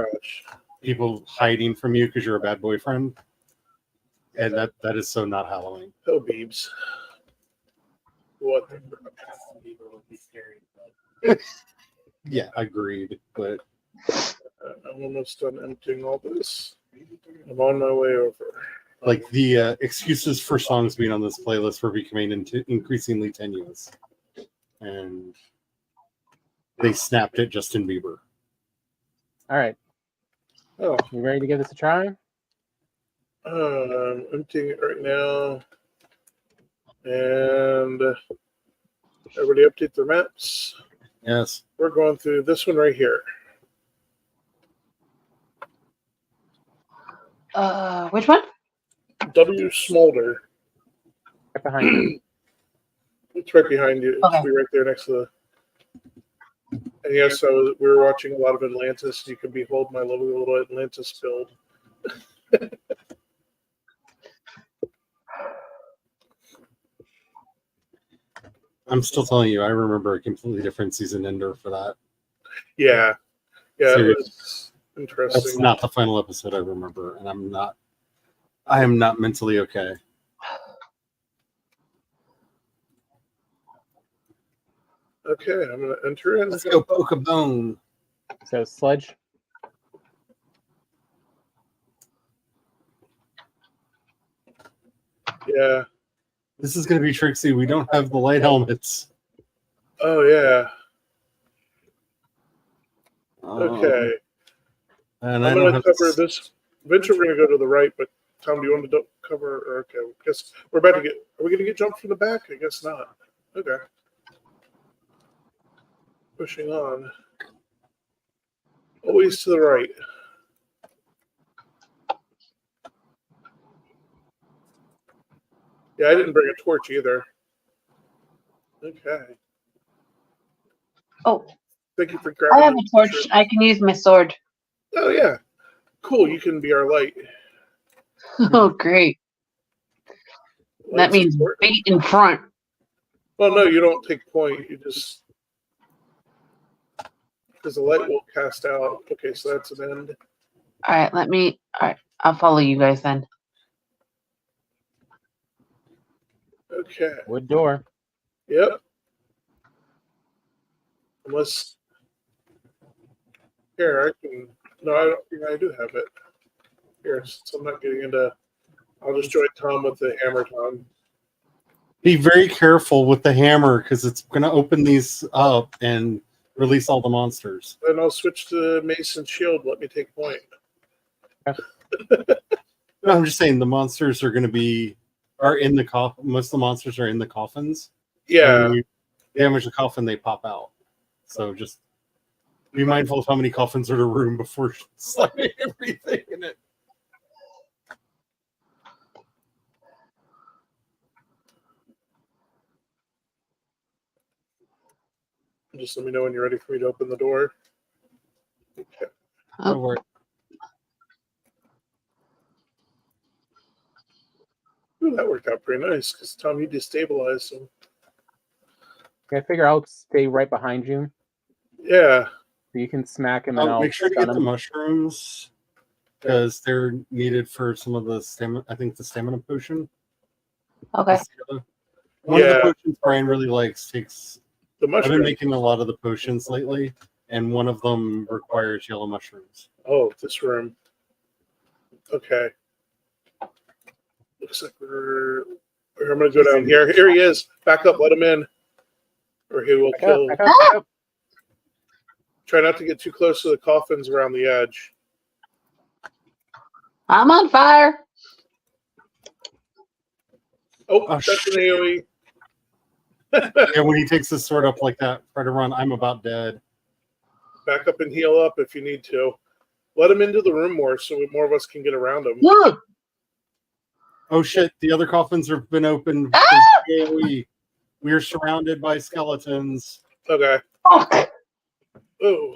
people hiding from you because you're a bad boyfriend. And that is so not Halloween. Oh, Beebs. What? Yeah, agreed. But I'm almost done emptying all this. I'm on my way over. like the excuses for songs being on this playlist were becoming increasingly tenuous. And they snapped at Justin Bieber. All right. Oh, You ready to give this a try? I'm emptying it right now. And everybody update their maps. Yes. We're going through this one right here. Which one? W. Smolder. Right behind you. It's right behind you. It Okay. should be right there next to the. And yes, we were watching a lot of Atlantis. You can behold my lovely little Atlantis build. I'm still telling you, I remember a completely different season ender for that. Yeah. Yeah, it Seriously. was interesting. That's not the final episode I remember, and I am not mentally okay. Okay, I'm going to enter in. Let's go poke a bone. So sledge. Yeah. This is going to be Trixie. We don't have the light helmets. Oh, yeah. Um, Okay. and I'm I going don't to have cover this Eventually, we're going to go to the right, but Tom, do you want to cover? Or, okay, I guess we're about to get. Are we going to get jumped from the back? I guess not. Okay. Pushing on. Always to the right. Yeah, I didn't bring a torch either. Okay. Oh, Thank you for I grabbing. have a torch. I can use my sword. Oh yeah. Cool. You can be our light. Oh, great. That Light's means important. bait in front. Well, no, you don't take point. You just because the light will cast out. Okay, so that's an end. All right, all right, I'll follow you guys then. Okay. Wood door. Yep. Unless here I can. No, I don't think I do have it. Here, since I'm not getting into. I'll just join Tom with the hammer, Tom. Be very careful with the hammer because it's going to open these up and release all the monsters. Then I'll switch to mace and shield. Let me take point. No, I'm just saying the monsters are going to are in the coffin. Most of the monsters are in the coffins. Yeah. When you damage the coffin, they pop out. So just be mindful of how many coffins are in a room before slamming everything in it. Just let me know when you're ready for me to open the door. Okay. Don't worry. Ooh, that worked out pretty nice because Tom, you destabilized them. Okay, I figure I'll stay right behind you. Yeah. So you can smack him and I'll Make sure to stun get the him. mushrooms because they're needed for some of the stamina. I think the stamina potion. Okay. One of the potions Brian really likes takes. The I've mushroom. been making a lot of the potions lately, and one of them requires yellow mushrooms. Oh, this room. Okay. Looks like I'm going to go down here. Here he is. Back up. Let him in. Or he will kill. Back up. Try not to get too close to the coffins around the edge. I'm on fire. Oh, Oh, that's an AoE. Yeah, when he takes his sword up like that, try to run. I'm about dead. Back up and heal up if you need to. Let him into the room more so more of us can get around him. Look. Oh shit! The other coffins have been opened. Ah! We are surrounded by skeletons. Okay. Fuck. Oh.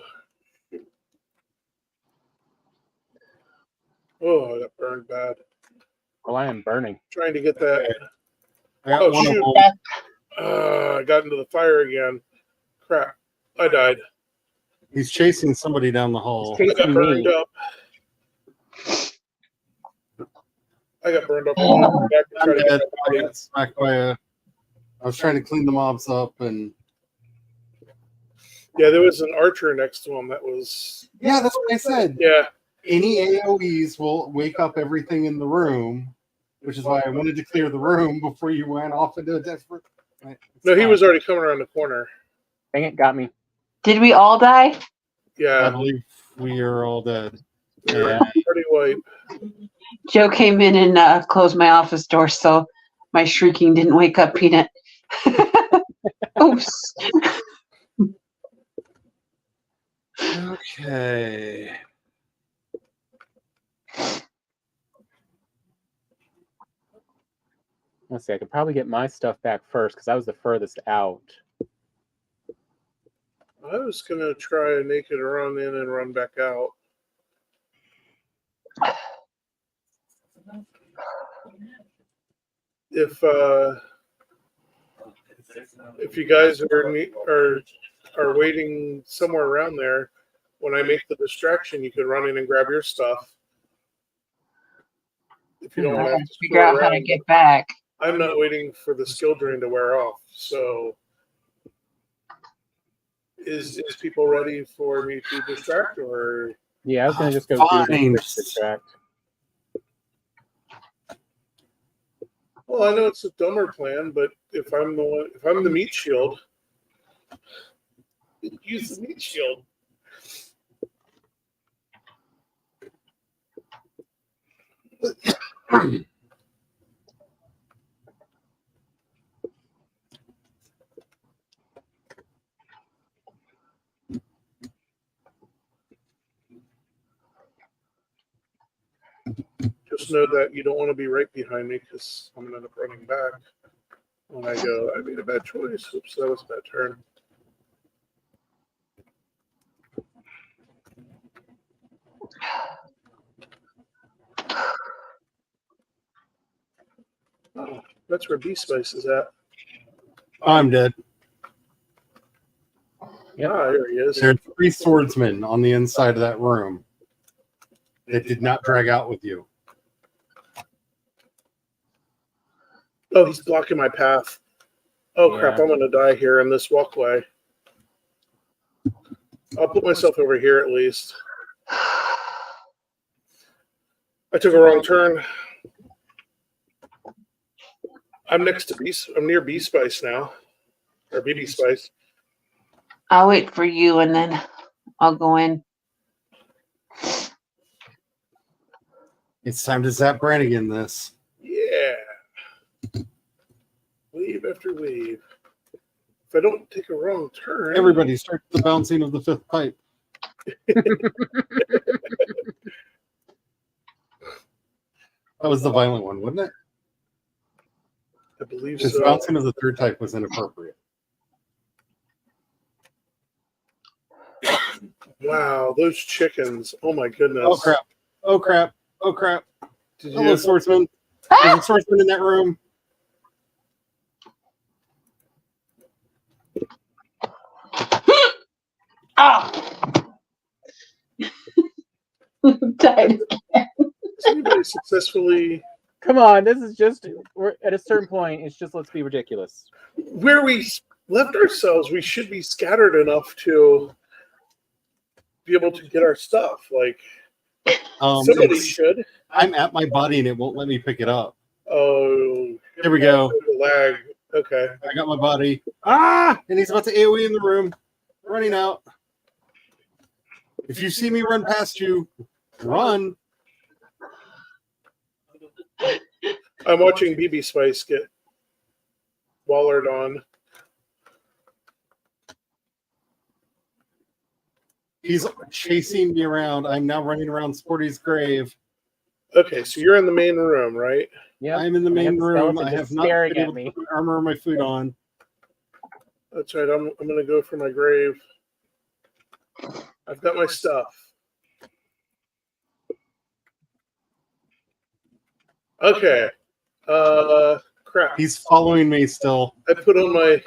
Oh, I got burned bad. Oh, I am burning. Trying to get that. I got Oh, one shoot. of them. I got into the fire again. Crap. I died. He's chasing somebody down the hall. He's I got chasing burned me. up. I got burned up. I'm back to try I'm to get dead. that I body. got smacked by a. I was trying to clean the mobs up, and Yeah, there was an archer next to him that was. yeah, that's what I said. Yeah. Any AOE's will wake up everything in the room, which is why I wanted to clear the room before you went off into a desperate. No, he was already coming around the corner. Dang it, got me. Did we all die? I Yeah. believe we are all dead. Yeah. Pretty white. Joe came in and closed my office door, so my shrieking didn't wake up Peanut. Oops. Okay. Let's see, I could probably get my stuff back first because I was the furthest out. I was going to try a naked run in and run back out. If you guys are waiting somewhere around there, when I make the distraction, you could run in and grab your stuff. If you don't I want to gotta have to figure scroll out how to around, get back. I'm not waiting for the skill drain to wear off. So, is people ready for me to distract or? Yeah, I was gonna just go do Fine. this quick distract. Well, I know it's a dumber plan, but if I'm the meat shield, use the meat shield. Just know that you don't want to be right behind me because I'm going to end up running back when I go, I made a bad choice. Oops, that was a bad turn. Oh, that's where Bee Spice is at. I'm dead. Yep. Ah, there he is. There are 3 swordsmen on the inside of that room that did not drag out with you. Oh, he's blocking my path. Oh, crap, Yeah. I'm going to die here in this walkway. I'll put myself over here at least. I took a wrong turn. I'm next to I'm near Bee Spice now. Or BB Spice. I'll wait for you and then I'll go in. It's time to zap Brannigan this. Yeah. Wave after wave. If I don't take a wrong turn. Everybody start the bouncing of the 5th pipe. That was the violent one, wasn't it? I believe Because so. bouncing of the 3rd type was inappropriate. Wow, those chickens. Oh my goodness. Oh crap. Oh crap. Oh crap. Did Hello, you swordsman. There's a swordsman in that room. Oh! Died. has anybody successfully Come on, this is just we're at a certain point. It's just let's be ridiculous. where we left ourselves, we should be scattered enough to be able to get our stuff. Like somebody It's- should. I'm at my body and it won't let me pick it up. Oh, There we go. lag. Okay. I got my body. Ah! And he's about to AoE in the room. Running out. If you see me run past you, run. I'm watching BB Spice get wallered on. He's chasing me around. I'm now running around Sporty's grave. Okay, so you're in the main room, right? Yeah, I'm in the main room. I have not staring been at able me. to put my armor or my food on. That's right. I'm gonna go for my grave. I've got my stuff. Okay. Crap. He's following me still. I put on my.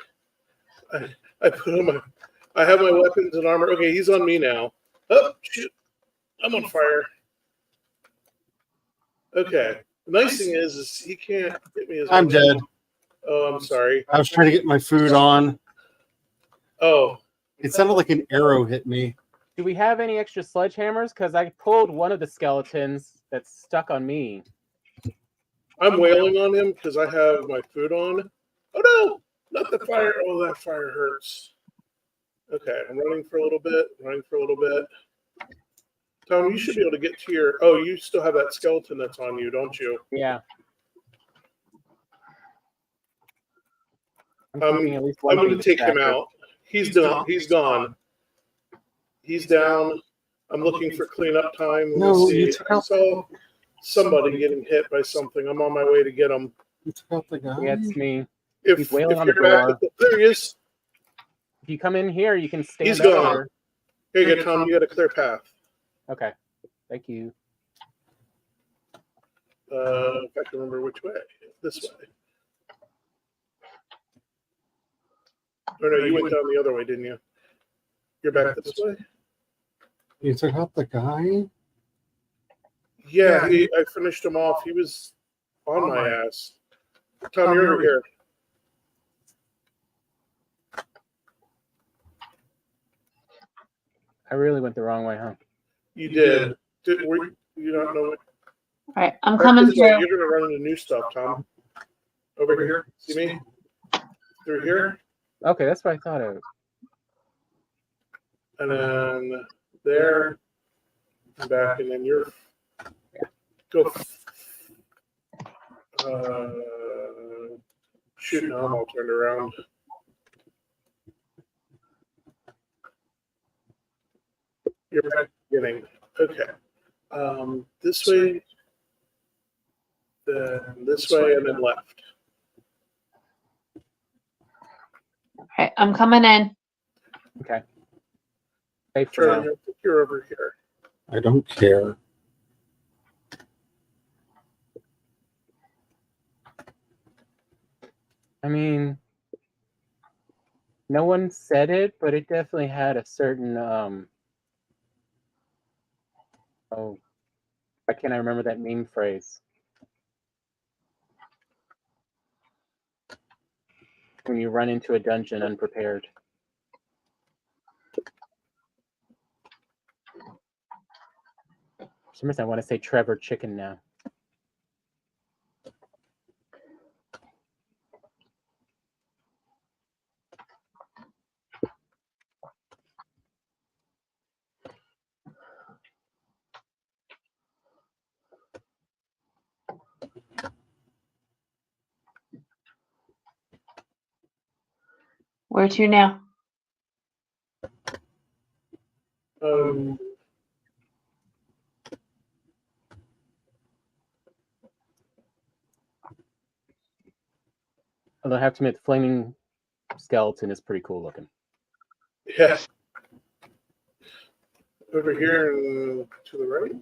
I put on my. I have my weapons and armor. Okay, he's on me now. Oh shit! I'm on fire. Okay. The nice thing is he can't hit me as I'm much. dead. Oh, I'm sorry. I was trying to get my food on. Oh, It sounded like an arrow hit me. Do we have any extra sledgehammers? Because I pulled one of the skeletons that's stuck on me. I'm wailing on him because I have my food on. Oh no! Not the fire. Oh, that fire hurts. Okay, I'm running for a little bit. Tom, you should be able to get to your. Oh, you still have that skeleton that's on you, don't you? Yeah. I'm keeping at least one going to thing take him distracted. out. He's done. He's gone. He's down. I'm looking for cleanup time. Let me No, see. you took I out saw somebody getting hit by something. I'm on my way to get him. You took out the guy. Yeah, it's me. If He's wailing on the you're back, door. there he is. If you come in here, you can stand He's up gone. there. Here you go, Tom. You got a clear path. Okay. Thank you. If I can remember which way. This way. Oh no, you went down the other way, didn't you? You're back this way? You took out the guy? Yeah, I finished him off. He was on my ass. Tom, you're over here. I really went the wrong way, huh? You did. Were you not know what? All right, I'm coming This way, through. you're gonna run into new stuff, Tom. Over here. See me? Through here? Okay, that's what I thought of. And then there. And back, and then you're go Shoot, now I'm all turned around. You're back at the beginning. Okay. This way, then this way, and then left. Okay, I'm coming in. Okay. Safe for Charlie, now. I think you're over here. I don't care. I mean, no one said it, but it definitely had a certain oh, why can't I remember that meme phrase? When you run into a dungeon unprepared. For some reason I want to say Trevor Chicken now. Where to now? Although I have to admit, the flaming skeleton is pretty cool looking. Yeah. Over here and to the right.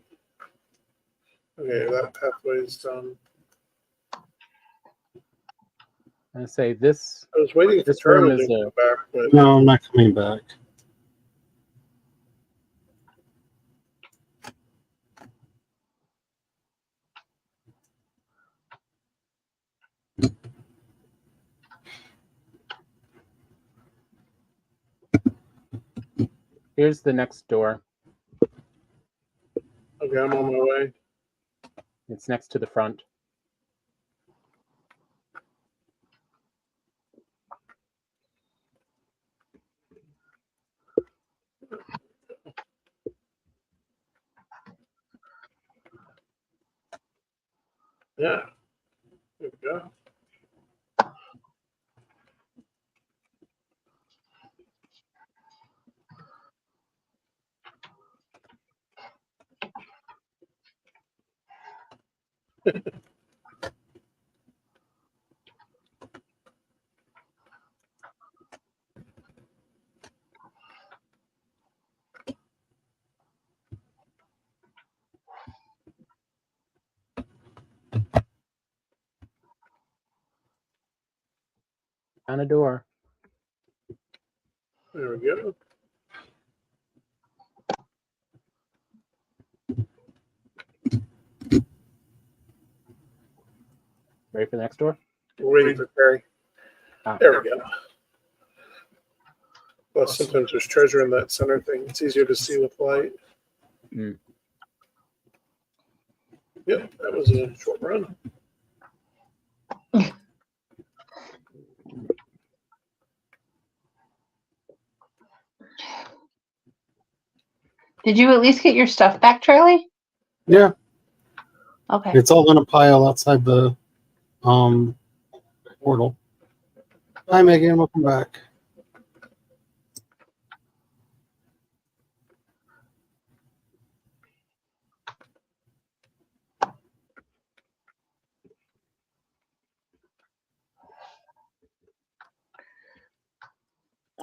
Okay, that pathway is done. I'm gonna say this. I was waiting for This room Charlie is to a- come back, but No, I'm not coming back. Here's the next door. okay, I'm on my way. It's next to the front. Yeah. There we go. On a door. There we go. Ready for the next door? We're waiting for Perry. Ah. There we go. Plus, sometimes there's treasure in that center thing. It's easier to see with light. Mm. Yep, that was a short run. Did you at least get your stuff back, Charlie? Yeah, Okay. it's all in a pile outside the portal. Hi, Megan. Welcome back.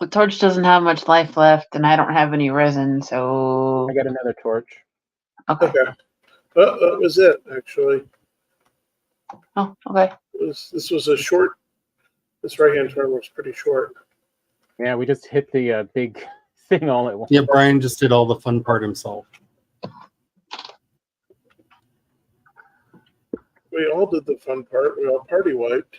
The torch doesn't have much life left, and I don't have any resin, so I got another torch. okay. Okay. Well, that was it, actually. Oh, okay. This was a short. This right-hand turn was pretty short. Yeah, we just hit the big thing all at once. Yeah, Brian just did all the fun part himself. We all did the fun part. We all party wiped.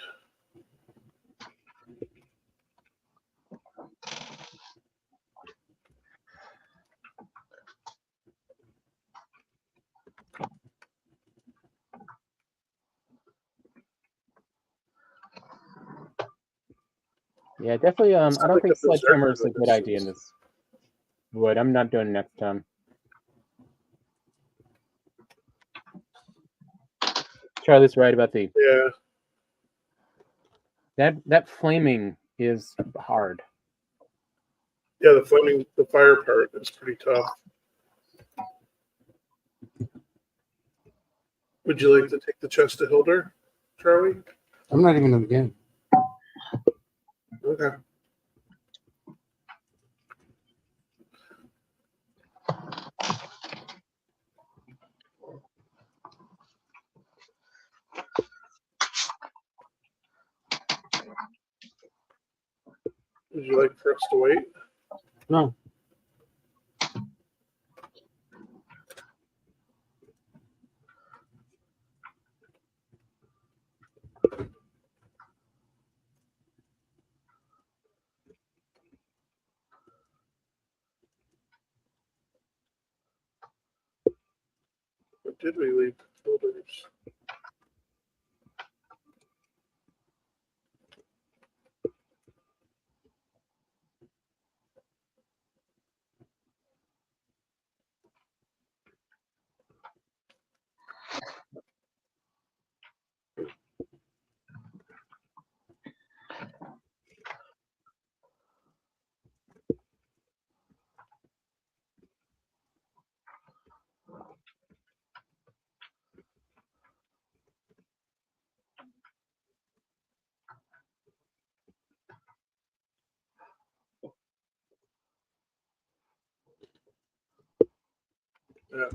Yeah, definitely. I Sounds don't like think a berserker sledgehammer is a with good this. idea in this wood. I'm not doing it next time. Charlie's right about the Yeah. that flaming is hard. Yeah, the fire part is pretty tough. Would you like to take the chest to Hilder, Charlie? I'm not even in the game. Okay. Would you like for us to wait? No. Or did we leave Hilder's? Yeah.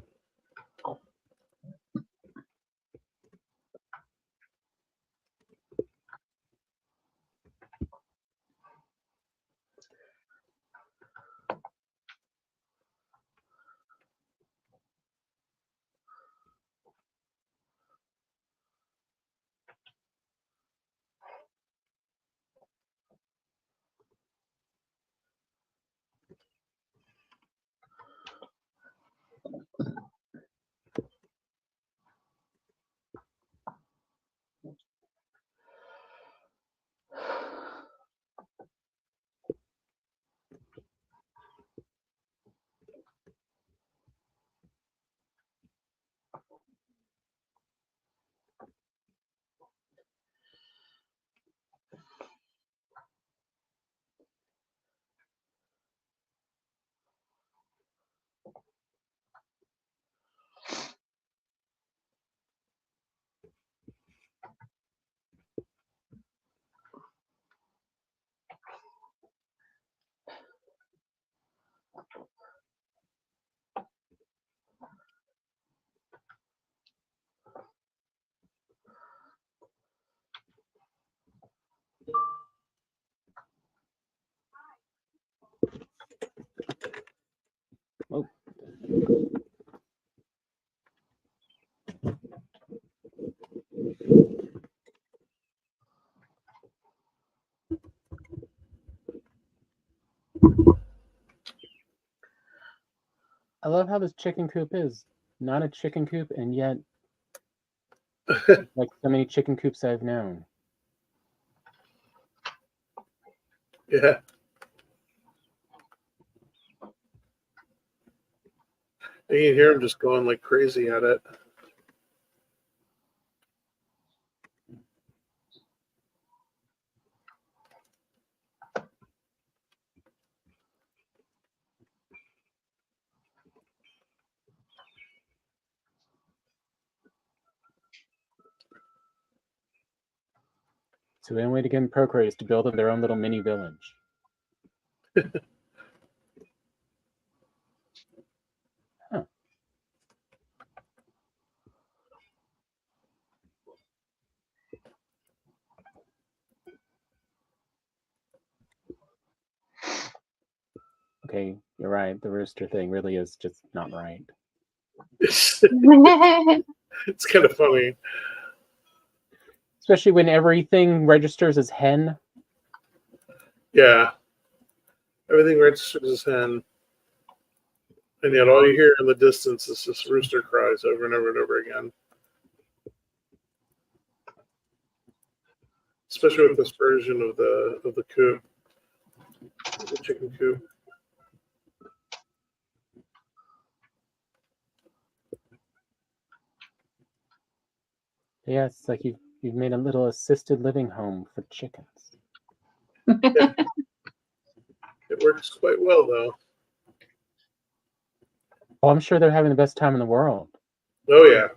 Oh. I love how this chicken coop is not a chicken coop, and yet, like so many chicken coops I've known. Yeah. And you can hear him just going like crazy at it. So the only way to get them procreate is to build them their own little mini village. Huh. Okay, you're right. The rooster thing really is just not right. It's kind of funny. Especially when everything registers as hen. Yeah. Everything registers as hen. And yet all you hear in the distance is just rooster cries over and over and over again. Especially with this version of the coop. The chicken coop. Yeah, it's like you've made a little assisted living home for chickens. It works quite well, though. Oh, I'm sure they're having the best time in the world. Oh, yeah.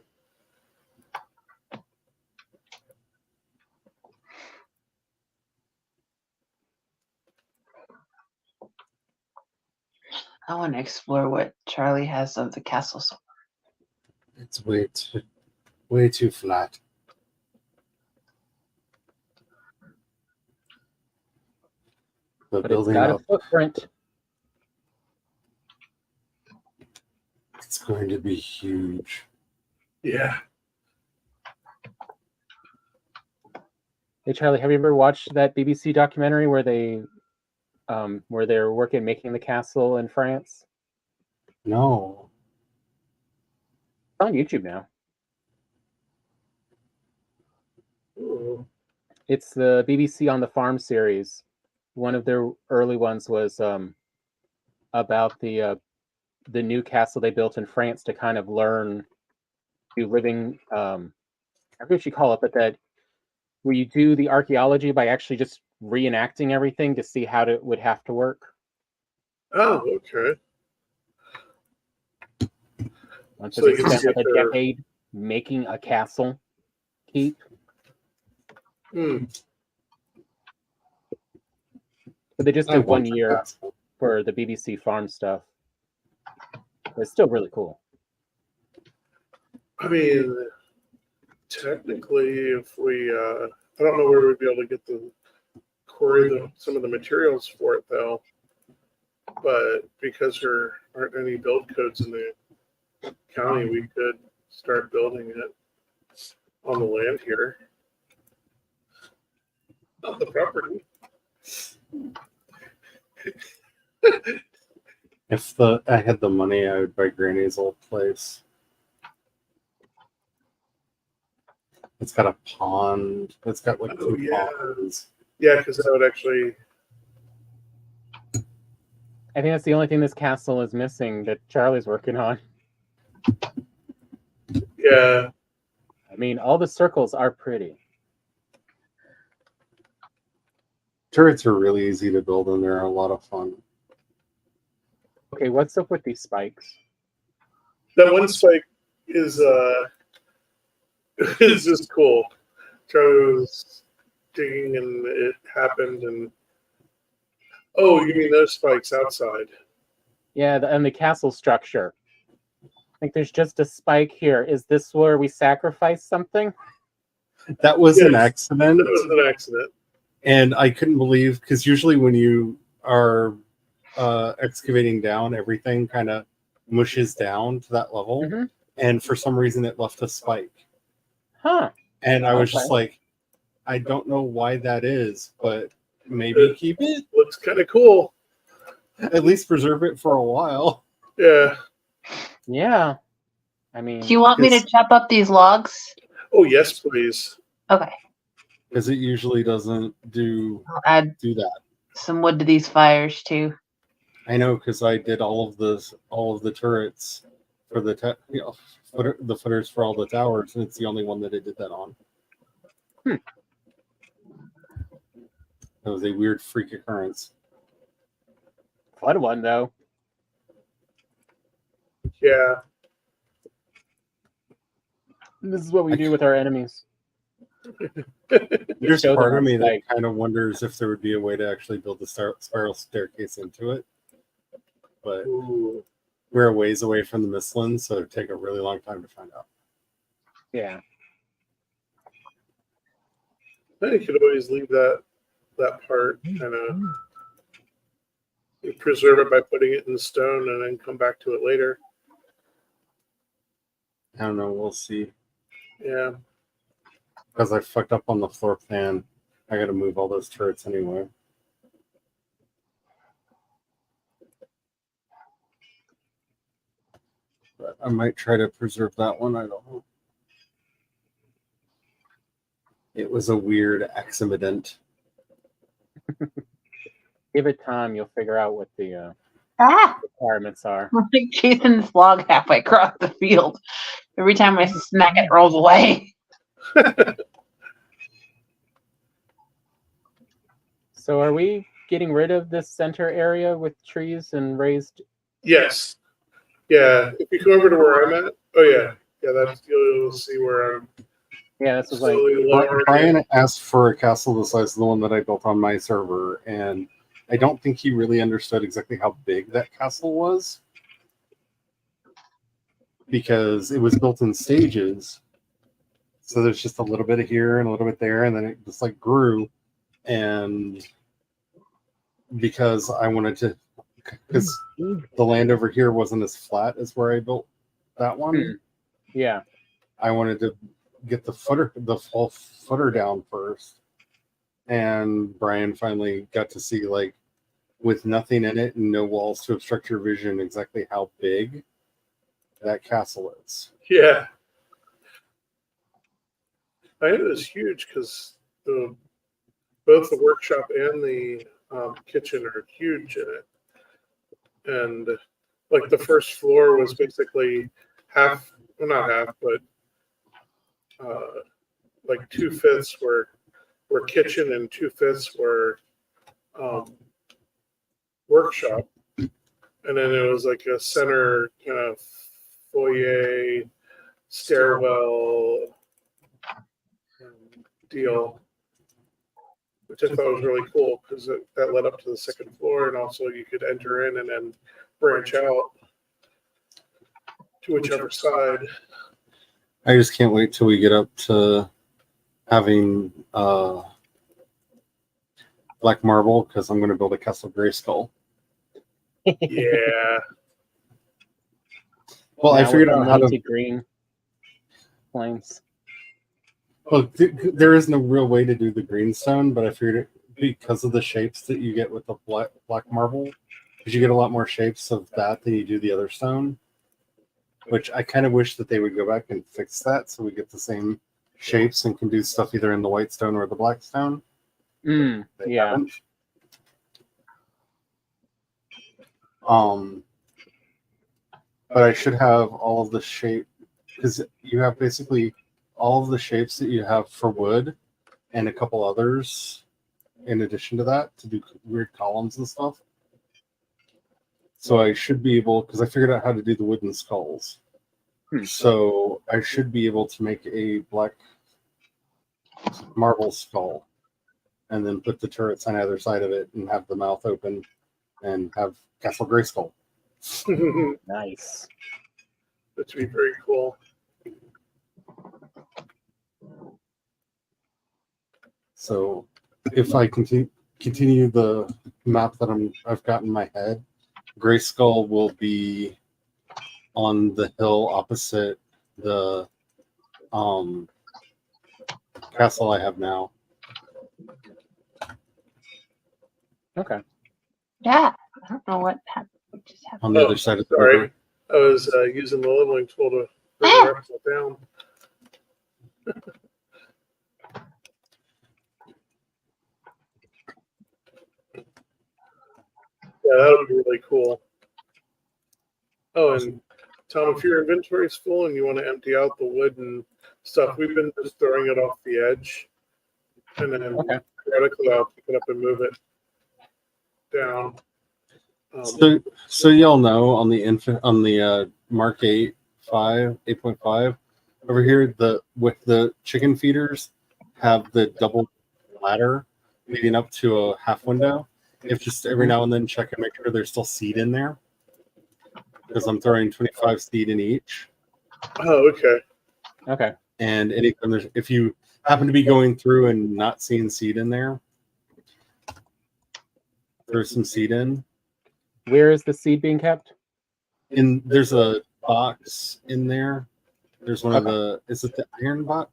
I want to explore what Charlie has of the castle. It's way too flat. But But it's building got a up, footprint. it's going to be huge. Yeah. Hey Charlie, have you ever watched that BBC documentary where they're working making the castle in France? No. It's on YouTube now. Ooh. It's the BBC on the Farm series. One of their early ones was about the new castle they built in France to kind of learn to living. I forget what you call it, but that where you do the archaeology by actually just reenacting everything to see how it would have to work. Oh, okay. Once So they you can spent see like if a they're- decade making a castle keep. Hmm. But they just I did 1 want your year castle. for the BBC Farm stuff. It's still really cool. I mean, technically, if we, I don't know where we'd be able to get some of the materials for it, though. But because there aren't any build codes in the county, we could start building it on the land here. Not the property. If I had the money, I would buy Granny's old place. It's got a pond. It's got like Oh, 2 yeah. ponds. Yeah, because that would actually. I think that's the only thing this castle is missing that Charlie's working on. Yeah. I mean, all the circles are pretty. Turrets are really easy to build and they're a lot of fun. Okay, what's up with these spikes? That one spike is is just cool. Charlie was digging and it happened and oh, you mean those spikes outside? Yeah, and the castle structure. I think there's just a spike here. Is this where we sacrifice something? That was an Yes. accident. That was an accident. And I couldn't believe, because usually when you are excavating down, everything kind of mushes down to that level. Mhm. And for some reason, it left a spike. Huh. And I was Okay. just like, I don't know why that is, but maybe keep it. Looks kind of cool. At least preserve it for a while. Yeah. Yeah. I mean, Do you want me to Yes. chop up these logs? Oh yes, please. Okay. Because it usually doesn't do I'll add that. some wood to these fires too. I know, because I did all of the turrets for the the footers for all the towers, and it's the only one that I did that on. Hmm. That was a weird freak occurrence. fun one though. Yeah. This is what we do with our enemies. There's show them part of on me that site. kind of wonders if there would be a way to actually build a spiral staircase into it. But Ooh. we're a ways away from the Mistlands, so it'd take a really long time to find out. Yeah. Then you could always leave that part kind of preserve it by putting it in stone and then come back to it later. I don't know. We'll see. Yeah. Because I fucked up on the floor plan. I got to move all those turrets anyway. But I might try to preserve that one. I don't know. It was a weird accident. Give it time, you'll figure out what the Ah! requirements are. I'm like chasing this log halfway across the field. Every time I smack it, it rolls away. So are we getting rid of this center area with trees and raised? Yes. Yeah. If you come over to where I'm at, oh yeah, that's you'll see where I'm Yeah, this is like slowly lowering. Brian asked for a castle the size of the one that I built on my server, and I don't think he really understood exactly how big that castle was because it was built in stages. So there's just a little bit of here and a little bit there, and then it just like grew. And because I wanted to, because the land over here wasn't as flat as where I built that one, yeah. I wanted to get the full footer down first. And Brian finally got to see, like, with nothing in it and no walls to obstruct your vision, exactly how big that castle is. Yeah. I know it's huge because both the workshop and the kitchen are huge in it. And like the first floor was basically half, well, not half, but like 2/5 were kitchen and 2/5 were workshop. And then it was like a center kind of foyer, stairwell deal, which I thought was really cool because that led up to the second floor, and also you could enter in and then branch out to whichever side. I just can't wait till we get up to having black marble because I'm going to build a Castle Grayskull. Yeah. Well, I figured out how to. Green flames. Well, there is no real way to do the greenstone, but I figured it because of the shapes that you get with the black marble, because you get a lot more shapes of that than you do the other stone. Which I kind of wish that they would go back and fix that so we get the same shapes and can do stuff either in the white stone or the black stone. Yeah. Haven't. But I should have all of the shape because you have basically all of the shapes that you have for wood and a couple others in addition to that to do weird columns and stuff. So I should be able, because I figured out how to do the wooden skulls. So I should be able to make a black marble skull and then put the turrets on either side of it and have the mouth open and have Castle Grayskull. Nice. That would be very cool. So if I continue the map that I've got in my head, Grayskull will be on the hill opposite the castle I have now. Yeah, I don't know what happened. What just happened? On the other side of the Sorry. river. I was using the leveling tool to bring the reference down. Yeah, that would be really cool. Oh, and Tom, if your inventory is full and you want to empty out the wood and stuff, we've been just throwing it off the edge, and then periodically I'll pick it up and move it down. So y'all know on the Mark 8.5 over here, with the chicken feeders have the double ladder leading up to a half window. If just every now and then check and make sure there's still seed in there, because I'm throwing 25 seed in each. Oh, okay. Okay. And anytime if you happen to be going through and not seeing seed in there, there's some seed in. Where is the seed being kept? There's a box in there. There's one of the. Is it the iron box?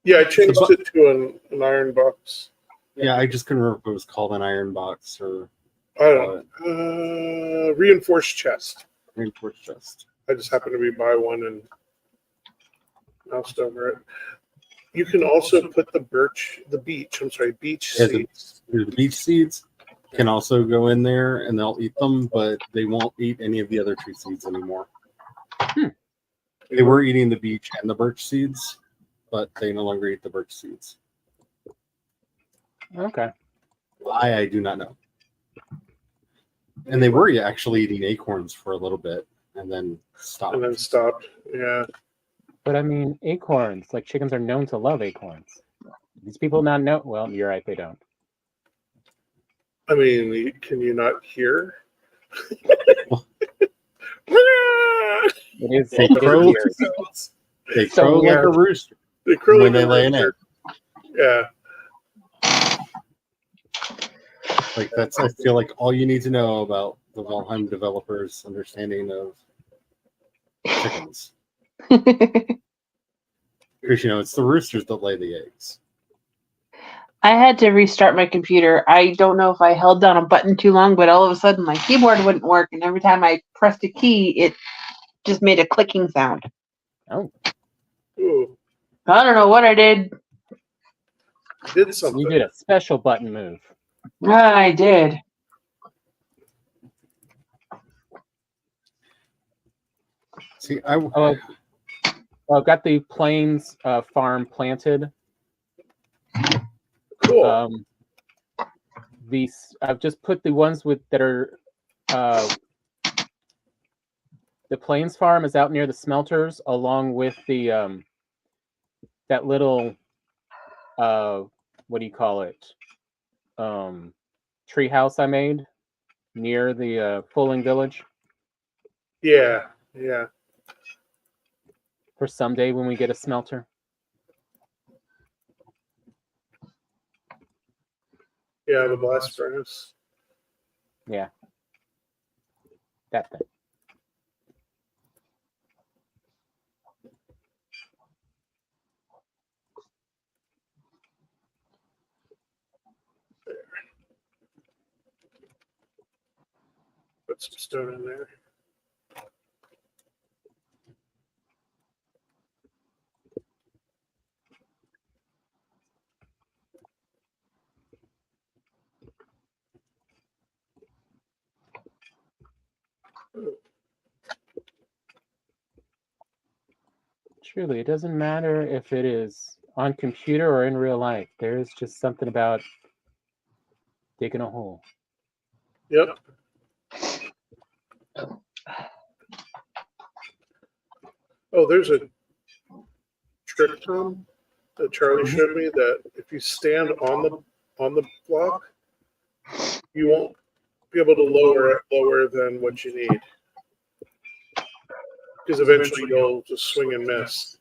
Yeah, I changed it to an iron box. Yeah, I just couldn't remember if it was called an iron box or I don't know. Reinforced chest. reinforced chest. I just happened to be by one and moused over it. You can also put beech Yeah, seeds. The beech seeds can also go in there and they'll eat them, but they won't eat any of the other tree seeds anymore. They were eating the beech and the birch seeds, but they no longer eat the birch seeds. Okay. Why, I do not know. And they were actually eating acorns for a little bit and then stopped. And then stopped. Yeah. But I mean, acorns, like chickens are known to love acorns. These people not know. Well, you're right, they don't. I mean, can you not hear? It is. They It is crow. weird. They So crow like weird. a rooster They crow when like they a lay an egg. rooster. Yeah. Like that's, I feel like all you need to know about the Valheim developers' understanding of chickens. Because it's the roosters that lay the eggs. I had to restart my computer. I don't know if I held down a button too long, but all of a sudden my keyboard wouldn't work, and every time I pressed a key, it just made a clicking sound. Oh, Ooh, I don't know what I did. did something. you did a special button move. I did. See, Oh, I've got the plains farm planted. Cool. I've just put the ones that are the plains farm is out near the smelters, along with the that little what do you call it, tree house I made near the Fulling village Yeah. Yeah. for someday when we get a smelter. Yeah. The blast furnace. Yeah, that thing. Put some stone in there. Truly, it doesn't matter if it is on computer or in real life. There's just something about digging a hole. Yep. Oh, there's a trick, Tom, that Charlie showed me, that if you stand on the block, you won't be able to lower it lower than what you need, because eventually you'll just swing and miss.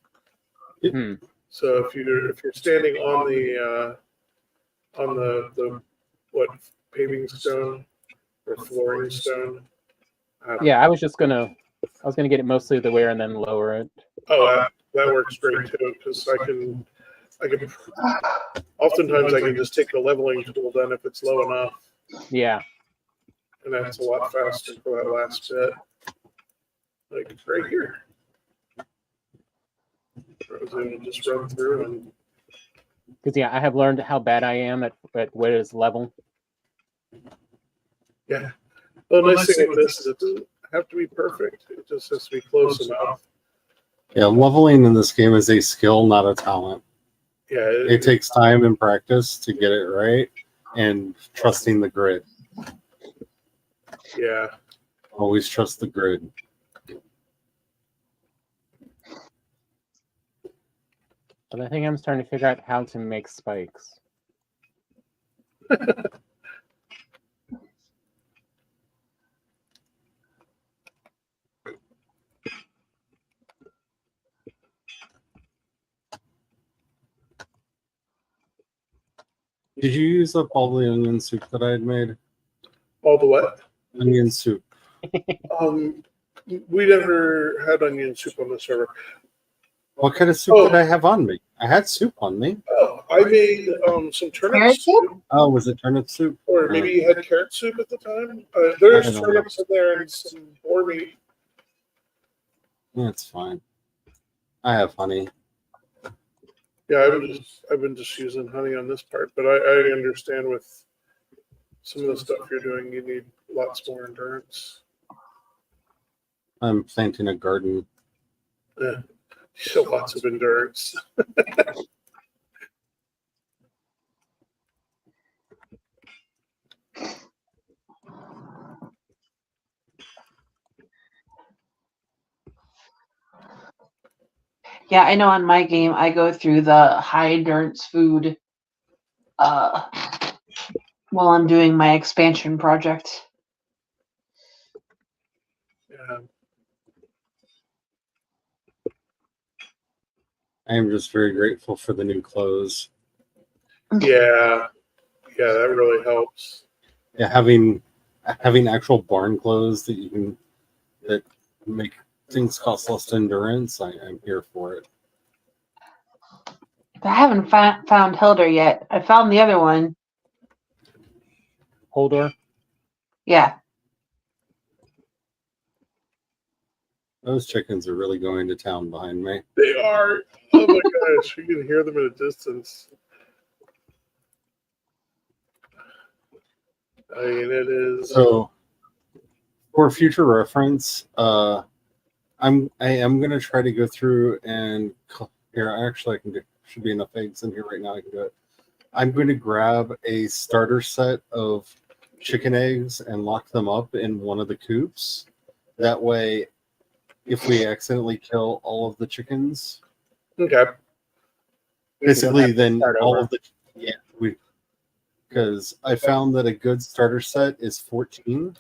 Hmm. So if you're standing on the what, paving stone or flooring stone. Yeah, I was gonna get it mostly the way and then lower it. Oh, that works great too, because I can oftentimes I can just take the leveling tool then if it's low enough, Yeah. and that's a lot faster for that last bit. Like right here. I was able to just run through and Because I have learned how bad I am at what is level. yeah. Well, the nice thing with this is it doesn't have to be perfect. It just has to be close enough. Yeah, leveling in this game is a skill, not a talent. Yeah, It takes time and practice to get it right, and trusting the grid. yeah. Always trust the grid. But I think I'm starting to figure out how to make spikes. Did you use up all the onion soup that I had made? All the what? Onion soup. We never had onion soup on the server. What kind of soup did I have on me? I had soup on me. Oh, I made some turnip Carrot soup? soup, Oh, was it turnip soup? or maybe you had carrot soup at the time. There's I don't know. turnips in there and some boar meat. That's fine. I have honey. Yeah, I've been just using honey on this part, but I understand with some of the stuff you're doing, you need lots more endurance. I'm planting a garden. Yeah. Show lots of endurance. Yeah, I know on my game I go through the high endurance food uh, while I'm doing my expansion project. Yeah. I am just very grateful for the new clothes. Yeah, that really helps. Yeah, having actual barn clothes that make things cost less endurance. I'm here for it. I haven't found Hilda yet. I found the other one. Holdor. Yeah. Those chickens are really going to town behind me. They are. Oh my gosh, you can hear them at a distance. I mean, it is. So, for future reference, I am going to try to go through and here. Actually, I can do. Should be enough eggs in here right now. I can do it. I'm going to grab a starter set of chicken eggs and lock them up in one of the coops. That way, if we accidentally kill all of the chickens, Okay. basically, then start all over. of the because I found that a good starter set is 14.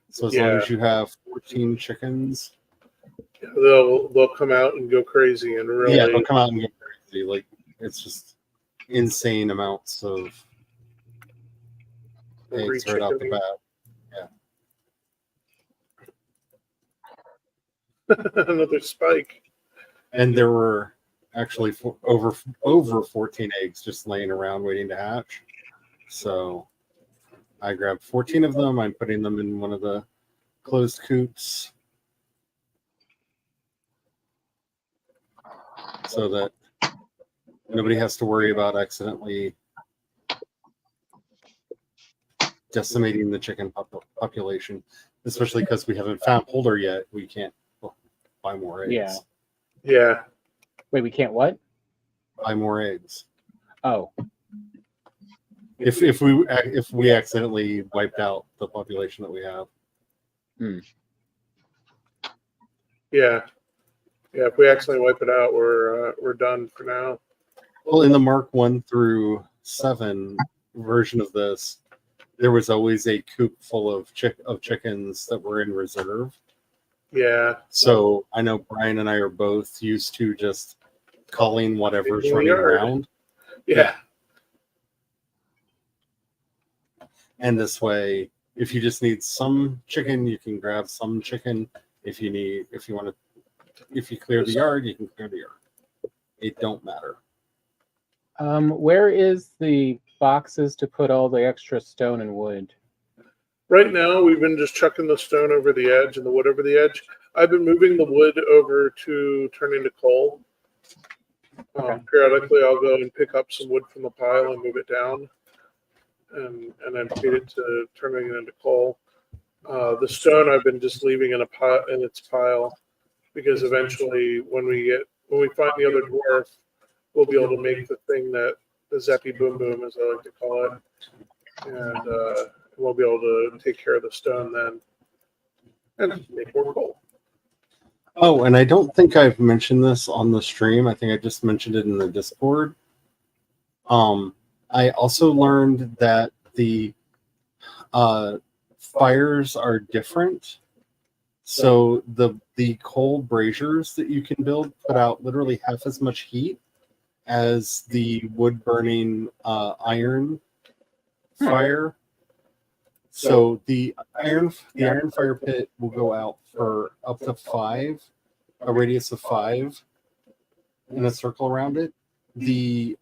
So as long Yeah. as you have 14 chickens, They'll come out and go crazy and really. yeah, they'll come out and go crazy. Like it's just insane amounts of eggs right off the bat. Another spike. And there were actually over 14 eggs just laying around waiting to hatch. So I grabbed 14 of them. I'm putting them in one of the closed coops so that nobody has to worry about accidentally decimating the chicken population, especially because we haven't found Holder yet. We can't buy more eggs. Yeah. Yeah. Wait, we can't what? Buy more eggs. Oh, If we accidentally wiped out the population that we have. Yeah. Yeah. If we accidentally wipe it out, we're done for now. Well, in the Mark 1 through 7 version of this, there was always a coop full of chickens that were in reserve. Yeah. So I know Brian and I are both used to just culling whatever's In the running yard. around. Yeah. And this way, if you just need some chicken, you can grab some chicken. If you clear the yard, you can clear the yard. It don't matter. where is the boxes to put all the extra stone and wood? Right now, we've been just chucking the stone over the edge and the wood over the edge. I've been moving the wood over to turn into coal. Okay. Periodically, I'll go and pick up some wood from the pile and move it down, and then feed it to turning it into coal. The stone I've been just leaving in its pile, because eventually, when we find the other dwarf, we'll be able to make the thing that the Zeppy Boom Boom, as I like to call it, and we'll be able to take care of the stone then and make more coal. Oh, and I don't think I've mentioned this on the stream. I think I just mentioned it in the Discord. I also learned that the fires are different. So the coal braziers that you can build put out literally half as much heat as the wood burning iron fire. So the iron fire pit will go out for up to 5, a radius of 5 in a circle around it. The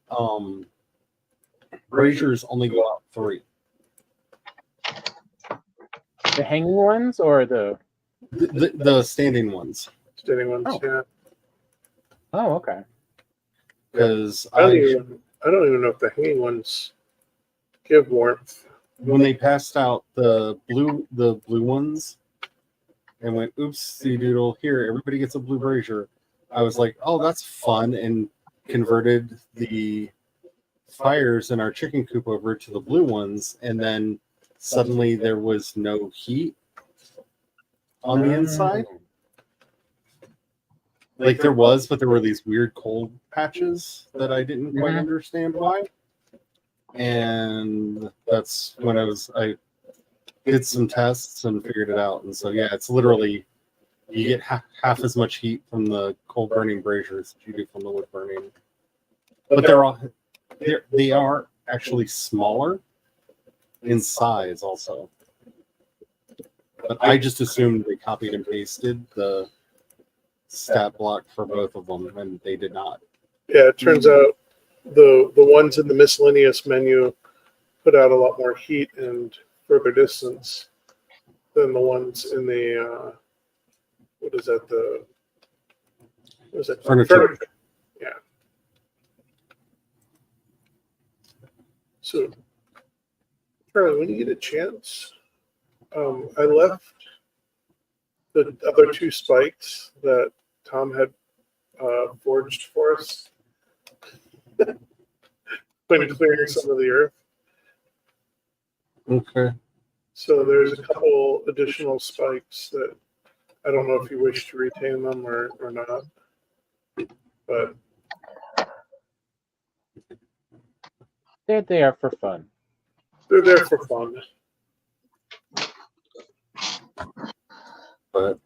braziers only go out 3. The hanging ones or the? The standing ones. Standing ones, Oh. yeah. Oh, okay. Because I don't even know if the hanging ones give warmth. when they passed out the blue ones, and went, oopsie doodle, here, everybody gets a blue brazier. I was like, oh, that's fun, and converted the fires in our chicken coop over to the blue ones, and then suddenly there was no heat on the inside. Like there was, but there were these weird cold patches that I didn't quite understand why. And that's when I did some tests and figured it out. And so yeah, it's literally you get half as much heat from the cold burning braziers that you do from the wood burning. But they are actually smaller in size also. But I just assumed they copied and pasted the stat block for both of them, and they did not. Yeah, it turns out the ones in the miscellaneous menu put out a lot more heat and further distance than the ones in the what is that? Furniture. Yeah. So, Charlie, when you get a chance, I left the other two spikes that Tom had forged for us when clearing some of the earth. Okay. So there's a couple additional spikes that I don't know if you wish to retain them or not. But They're there for fun. they're there for fun. But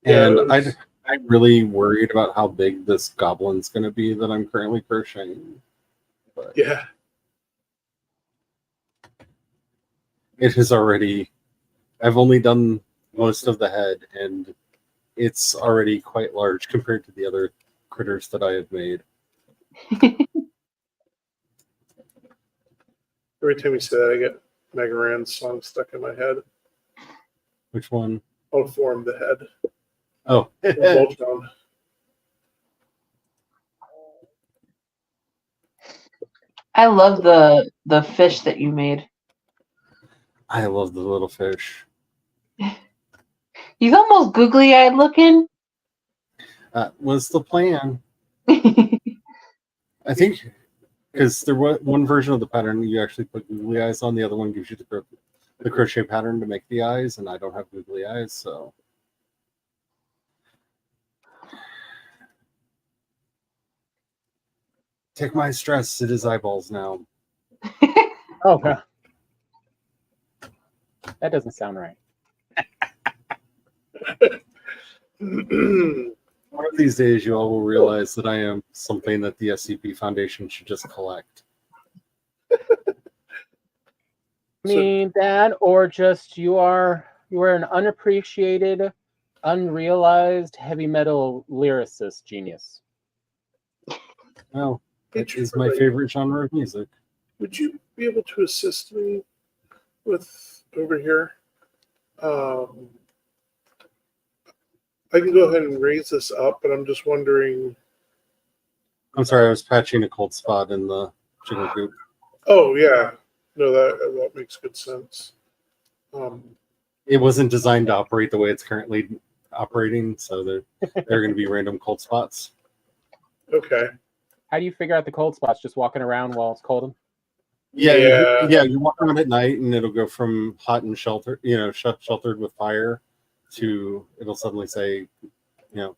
and I'm really worried about how big this goblin's going to be that I'm currently crocheting. But Yeah. it has already. I've only done most of the head, and it's already quite large compared to the other critters that I have made. Every time you say that, I get Mega Ran's song stuck in my head. Which one? I'll form the head. Oh, Voltron. I love the fish that you made. I love the little fish. He's almost googly-eyed looking. That was the plan. I think because there was one version of the pattern you actually put googly eyes on. The other one gives you the crochet pattern to make the eyes, and I don't have googly eyes, so. Take my stress. It is eyeballs now. Oh, God. That doesn't sound right. One of these days, you all will realize that I am something that the SCP Foundation should just collect. I mean that, or just you are an unappreciated, unrealized heavy metal lyricist genius. Well, it is my favorite genre of music. Would you be able to assist me with over here? I can go ahead and raise this up, but I'm just wondering. I'm sorry, I was patching a cold spot in the chicken coop. Oh yeah, no, that makes good sense. It wasn't designed to operate the way it's currently operating, so there are going to be random cold spots. Okay. How do you figure out the cold spots? Just walking around while it's cold? Yeah. You walk around at night, and it'll go from hot and sheltered, sheltered with fire, to it'll suddenly say,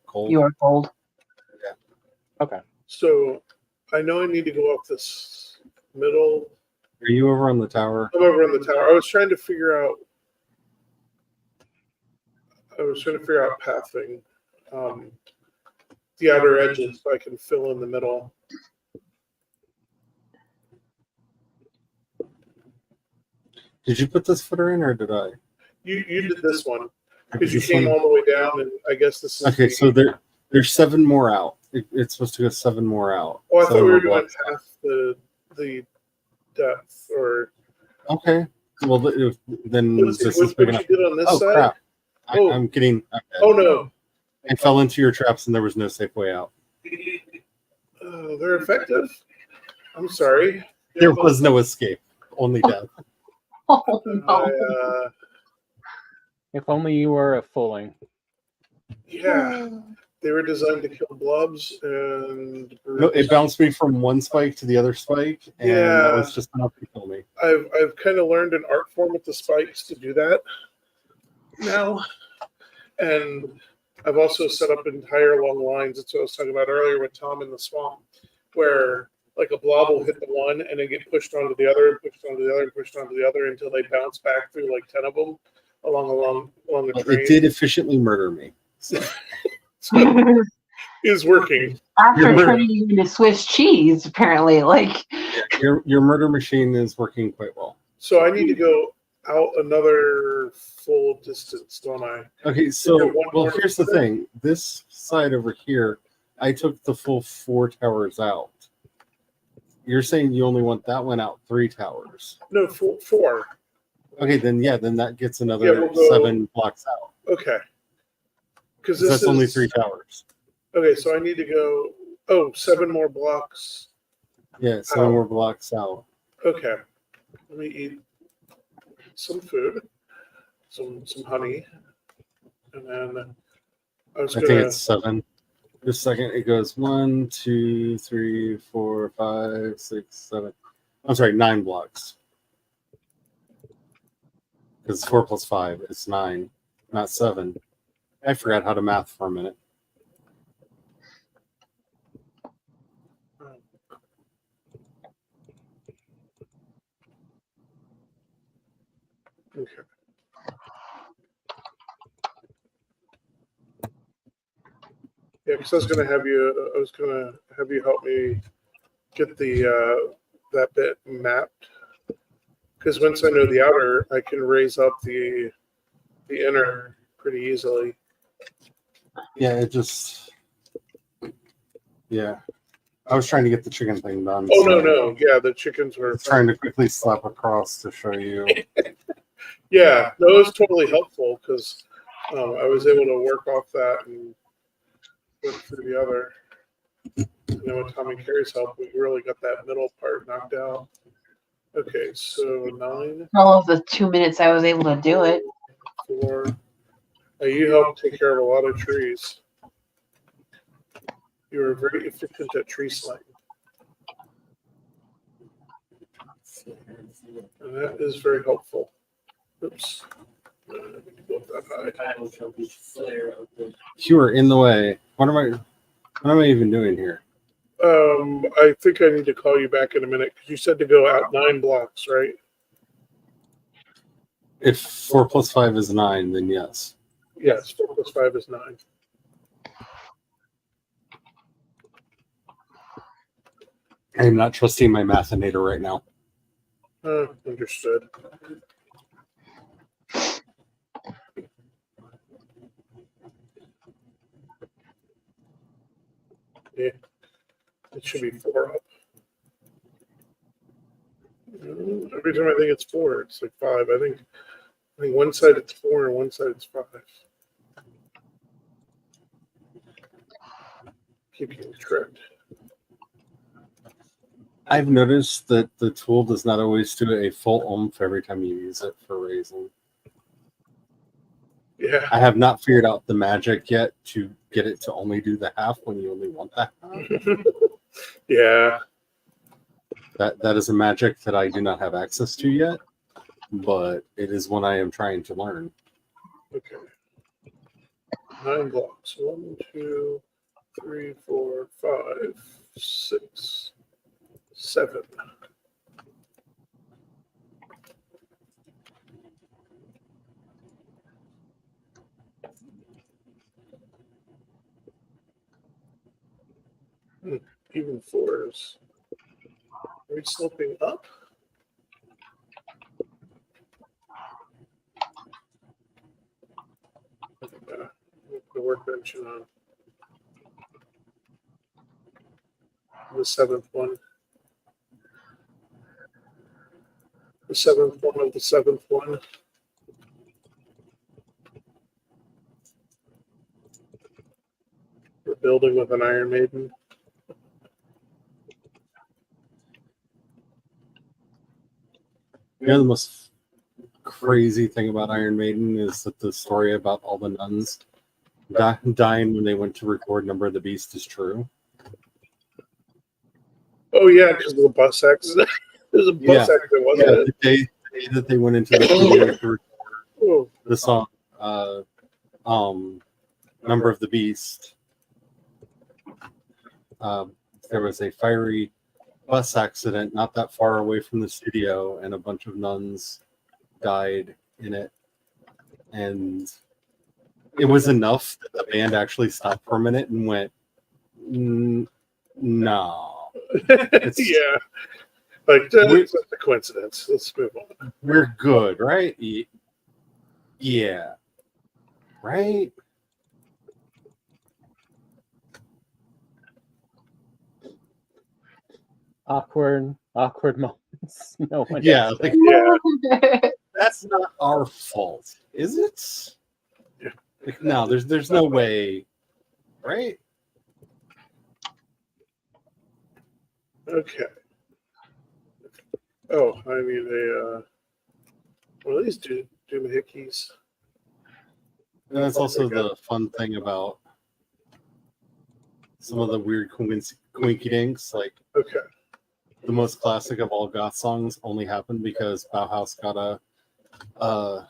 cold. You are cold. Yeah. Okay. So I know I need to go up this middle. Are you over on the tower? I'm over on the tower. I was trying to figure out pathing, the outer edges, so I can fill in the middle. Did you put this footer in, or did I? You did this one because you This came one? all the way down, and I guess this is Okay, so there's 7 more out. It's supposed to go 7 more out. Oh, I thought 7 we were more doing blocks. half the depth, or Okay. Well, then let's see this what is big you enough. did on this Oh side. crap! Oh. I'm getting. Oh no! I fell into your traps, and there was no safe way out. Oh, they're effective. I'm sorry. There was no escape, only death. Oh no. If only you were a fooling. Yeah, they were designed to kill blobs and No, it bounced me from one spike to the other spike, and that was just enough to kill me. I've kind of learned an art form with the spikes to do that now, and I've also set up entire long lines. That's what I was talking about earlier with Tom in the swamp, where like a blob will hit the one and then get pushed onto the other, and pushed onto the other, and pushed onto the other until they bounce back through like 10 of them along the But train. it did efficiently murder me. So. Is working. After You're turning you into Swiss cheese, apparently, like. Your murder machine is working quite well. So I need to go out another full distance, don't I? Okay, so well, here's the thing. This side over here, I took the full 4 towers out. You're saying you only want that one out 3 towers. No, four. Okay, then that gets another Yeah, we'll go- 7 blocks out. Okay. Because That's only 3 towers. Okay, so I need to go. 7 more blocks. Yeah, 7 more blocks out. Okay. Let me eat some food, some honey, and then I think it's 7. Just a second. It goes 1, 2, 3, 4, 5, 6, 7. I'm sorry, 9 blocks. Because it's 4 plus 5. It's 9, not 7. I forgot how to math for a minute. Okay. Yeah, because I was gonna have you help me get the that bit mapped. Because once I know the outer, I can raise up the inner pretty easily. Yeah, it just. Yeah. I was trying to get the chicken thing done. Oh, so no. Yeah, the chickens were. I was trying to quickly slap across to show you. Yeah, that was totally helpful because I was able to work off that and work through the other. And then with Tommy Carey's help, we really got that middle part knocked out. Okay, so 9, All of the 2 minutes I was able to do it. 4. You helped take care of a lot of trees. You were very efficient at tree slaying. And that is very helpful. Oops. Go up that high. You are in the way. What am I even doing here? I think I need to call you back in a minute because you said to go out 9 blocks, right? If 4 plus 5 is 9, then yes. Yes, 4 plus 5 is 9. I am not trusting my mathinator right now. Understood. Yeah, it should be 4 up. Every time I think it's 4, it's like 5. I think one side it's 4 and one side it's 5. Keep getting tricked. I've noticed that the tool does not always do a full oomph every time you use it for raising. Yeah. I have not figured out the magic yet to get it to only do the half when you only want that half. Yeah. That is a magic that I do not have access to yet, but it is one I am trying to learn. Okay. 9 blocks. 1, 2, 3, 4, 5, 6, 7. Even 4s. Are we sloping up? Yeah. The workbench on the 7th one. The 7th one of the 7th one. We're building with an Iron Maiden. You know, the most crazy thing about Iron Maiden is that the story about all the nuns dying when they went to record Number of the Beast is true. Oh yeah, because of the bus accident. There's a bus accident, wasn't it? The day that they went into the studio to record Oh, the song Number of the Beast, there was a fiery bus accident not that far away from the studio, and a bunch of nuns died in it. And it was enough that the band actually stopped for a minute and went, no. yeah. Like, it's just a coincidence. Let's move on. We're good, right? Yeah. Right? Awkward moments. No one. Yeah, like, Yeah. that's not our fault, is it? Yeah. Like, no, there's no way, right? Okay. Oh, I need a one of these doohickeys. And that's also the fun thing about some of the weird quinky dinks. Like, Okay. the most classic of all goth songs only happened because Bauhaus got a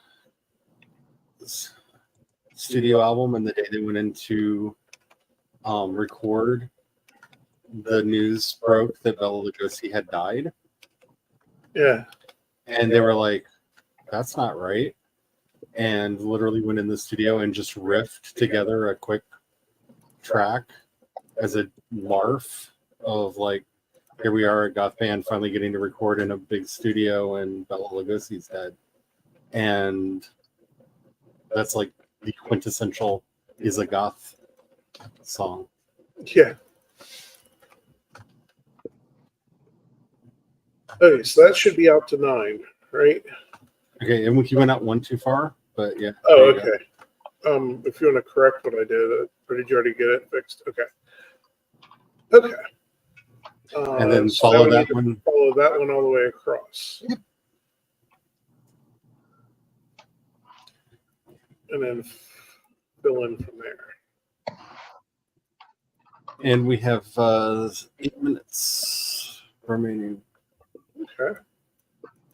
studio album, and the day they went into record, the news broke that Bela Lugosi had died, Yeah. and they were like, "That's not right," and literally went in the studio and just riffed together a quick track as a larf of like, here we are, a goth band finally getting to record in a big studio, and Bela Lugosi's dead. And that's like the quintessential is a goth song. Yeah. Okay, so that should be out to 9, right? Okay, and we went out one too far, but yeah. Oh, there you okay. If you want to correct what I did, or did you already get it fixed? Okay. Okay. go. And then so now follow we that need to one. Follow that one all the way across. Yep. And then fill in from there. And we have 8 minutes remaining. Okay.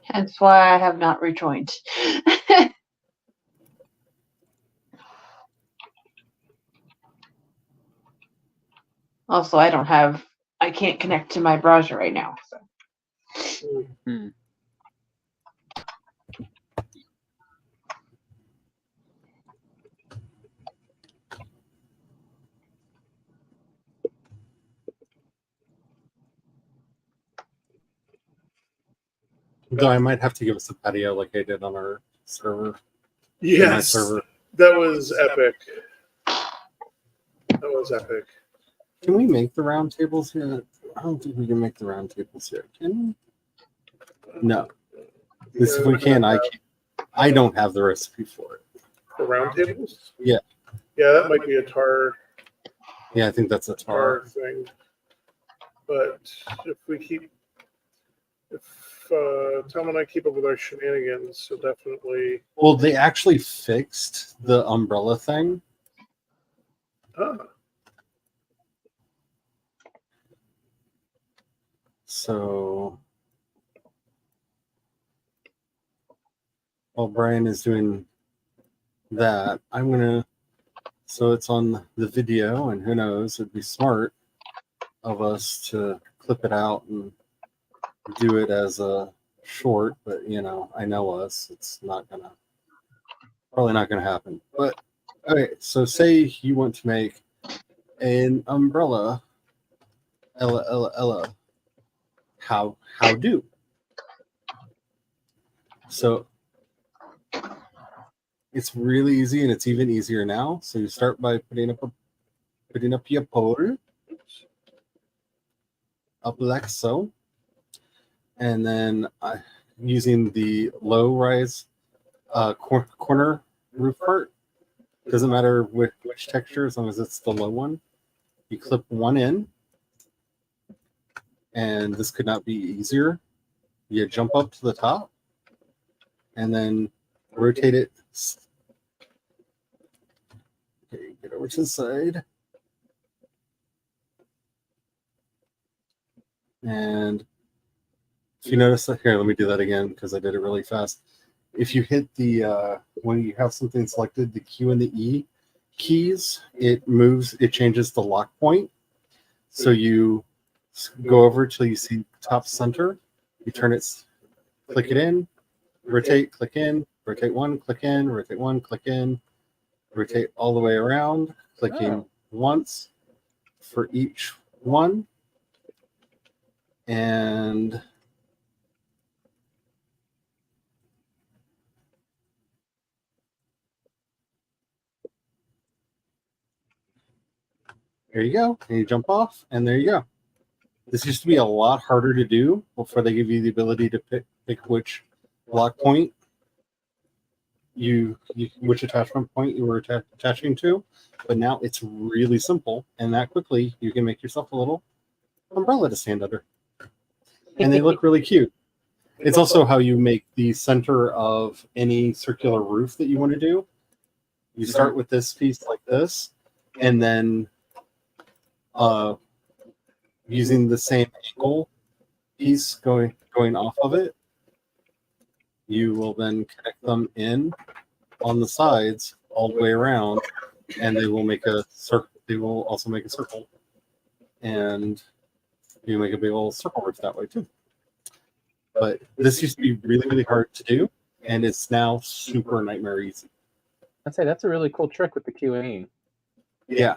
Hence why I have not rejoined. Also, I can't connect to my browser right now. So. Hmm. Though I might have to give us a patio like I did on our server. Yes. My server. That was epic. That was epic. Can we make the round tables here? I don't think we can make the round tables here. Can we? No. This, if we can, I don't have the recipe for it. For round tables? Yeah. Yeah, that might be a tar Yeah, I think that's a tar. thing. But if we keep, if Tom and I keep up with our shenanigans, so definitely. Well, they actually fixed the umbrella thing. Ah, So while Brian is doing that, I'm gonna. So it's on the video, and who knows? It'd be smart of us to clip it out and do it as a short. But you know, I know us; it's probably not gonna happen. But okay, so say you want to make an umbrella, Ella. How do? So it's really easy, and it's even easier now. So you start by putting up your pole up like so, and then using the low rise corner roof part. Doesn't matter which texture, as long as it's the low one. You clip one in, and this could not be easier. You jump up to the top, and then rotate it. Okay, get over to the side. And if you notice that here, let me do that again because I did it really fast. If you hit the, when you have something selected, the Q and the E keys, it changes the lock point. So you go over till you see top center, you turn it, click it in, rotate, click in, rotate one, click in, rotate one, click in, rotate all the way around, clicking once for each one. And there you go. And you jump off, and there you go. This used to be a lot harder to do before they give you the ability to pick which lock point which attachment point you were attaching to. But now it's really simple, and that quickly you can make yourself a little umbrella to stand under. And they look really cute. It's also how you make the center of any circular roof that you want to do. You start with this piece like this, and then using the same angle piece going off of it, you will then connect them in on the sides all the way around, and they will make a circle. They will also make a circle, and you make a big old circle roof that way too. But this used to be really, really hard to do, and it's now super nightmare easy. I'd say that's a really cool trick with the Q&E. Yeah.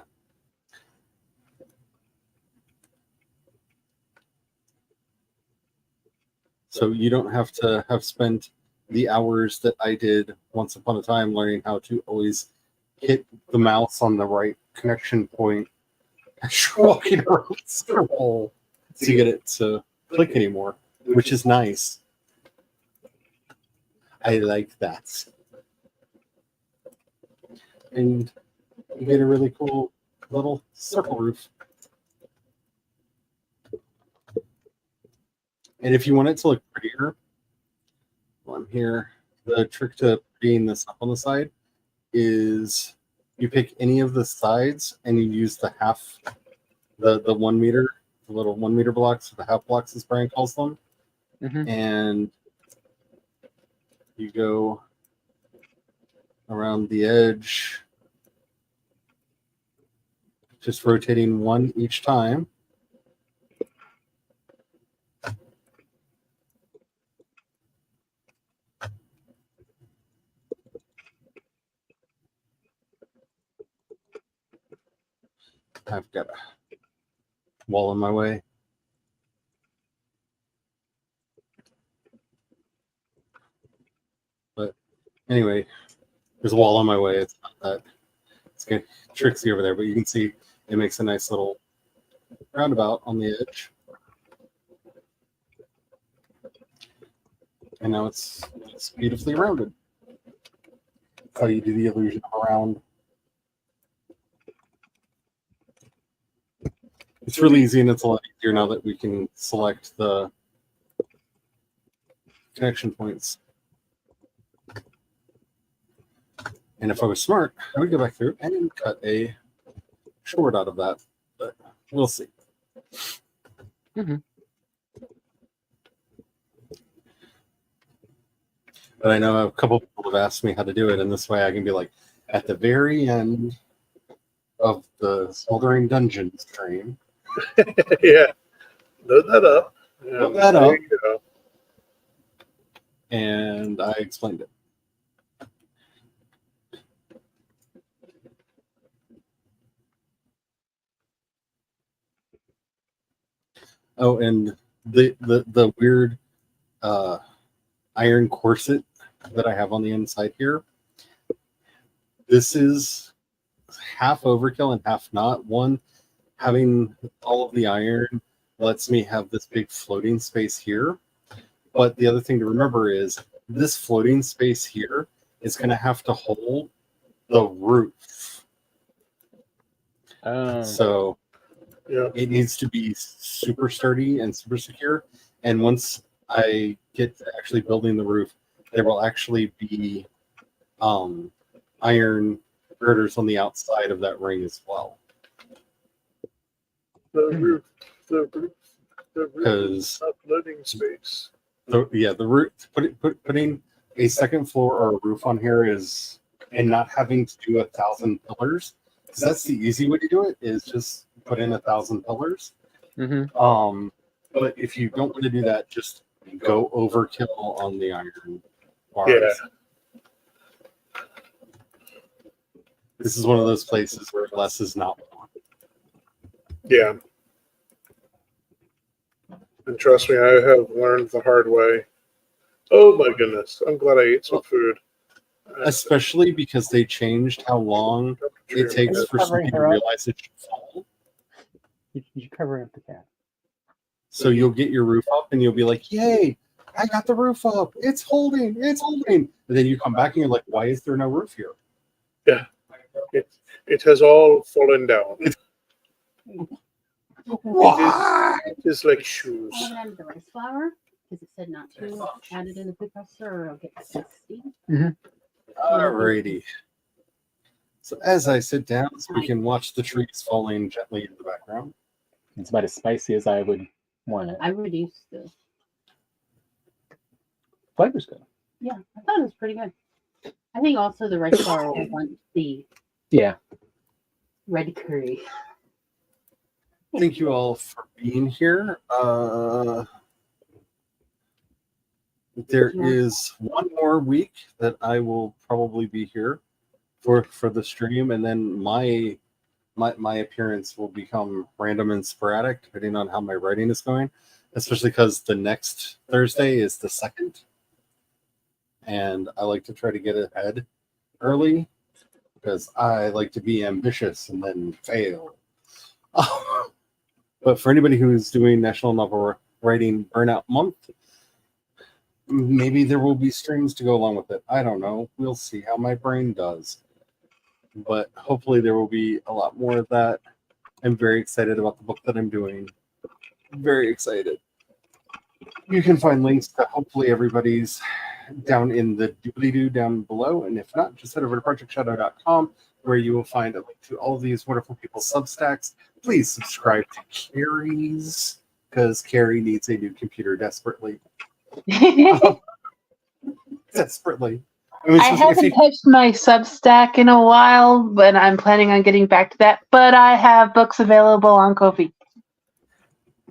So you don't have to have spent the hours that I did once upon a time learning how to always hit the mouse on the right connection point as you're walking around the circle to get it to click anymore, which is nice. I like that. And you get a really cool little circle roof. And if you want it to look prettier, while I'm here, the trick to being this up on the side is you pick any of the sides and you use the half, the 1 meter, the little 1 meter blocks, or the half blocks as Brian calls them. Mm-hmm. And you go around the edge, just rotating one each time. I've got a wall in my way. But anyway, there's a wall on my way. It's not that it's kind of tricksy over there, but you can see it makes a nice little roundabout on the edge. And now it's beautifully rounded. That's how you do the illusion of a round. It's really easy, and it's a lot easier now that we can select the connection points. And if I was smart, I would go back through and cut a short out of that, but we'll see. Mm-hmm. But I know a couple people have asked me how to do it, and this way I can be like, at the very end of the Smoldering Dungeon stream. Yeah. Load that up. Yeah, Load that there up. you go. And I explained it. Oh, and the weird iron corset that I have on the inside here. This is half overkill and half not. One, having all of the iron lets me have this big floating space here. But the other thing to remember is this floating space here is going to have to hold the roof. So Yeah. it needs to be super sturdy and super secure. And once I get to actually building the roof, there will actually be iron girders on the outside of that ring as well. The roof, the roof, the roof Because of living space. the roof putting a second floor or a roof on here is, and not having to do 1,000 pillars, because that's the easy way to do it, is just put in 1,000 pillars. Mm-hmm. But if you don't want to do that, just go overkill on the iron bars. Yeah. This is one of those places where less is not more. Yeah. And trust me, I have learned the hard way. Oh my goodness. I'm glad I ate some food. Especially because they changed how long it takes for something to realize it should fall. You cover up the cat. So you'll get your roof up and you'll be like, yay, I got the roof up. It's holding. And then you come back and you're like, why is there no roof here? Yeah. It has all fallen down. Why? It is like shoes. I haven't added the rice flour because it said not to add it in the food processor or I'll get nasty. Alrighty. So as I sit down, so we can watch the trees falling gently in the background. It's about as spicy as I would want it. I reduced the. Flavor's good. Yeah, I thought it was pretty good. I think also the rice flour will want the Yeah. red curry. Thank you all for being here. There is one more week that I will probably be here for the stream, and then my appearance will become random and sporadic depending on how my writing is going, especially because the next Thursday is the 2nd, and I like to try to get ahead early because I like to be ambitious and then fail. But for anybody who's doing National Novel Writing Burnout Month, maybe there will be streams to go along with it. I don't know. We'll see how my brain does. But hopefully there will be a lot more of that. I'm very excited about the book that I'm doing. Very excited. You can find links to hopefully everybody's down in the doobly-doo down below. And if not, just head over to projectshadow.com where you will find a link to all of these wonderful people's Substacks. Please subscribe to Carrie's, because Carrie needs a new computer desperately. Desperately. I mean, I haven't touched my Substack in a while, but I'm planning on getting back to that. But I have books available on Ko-fi.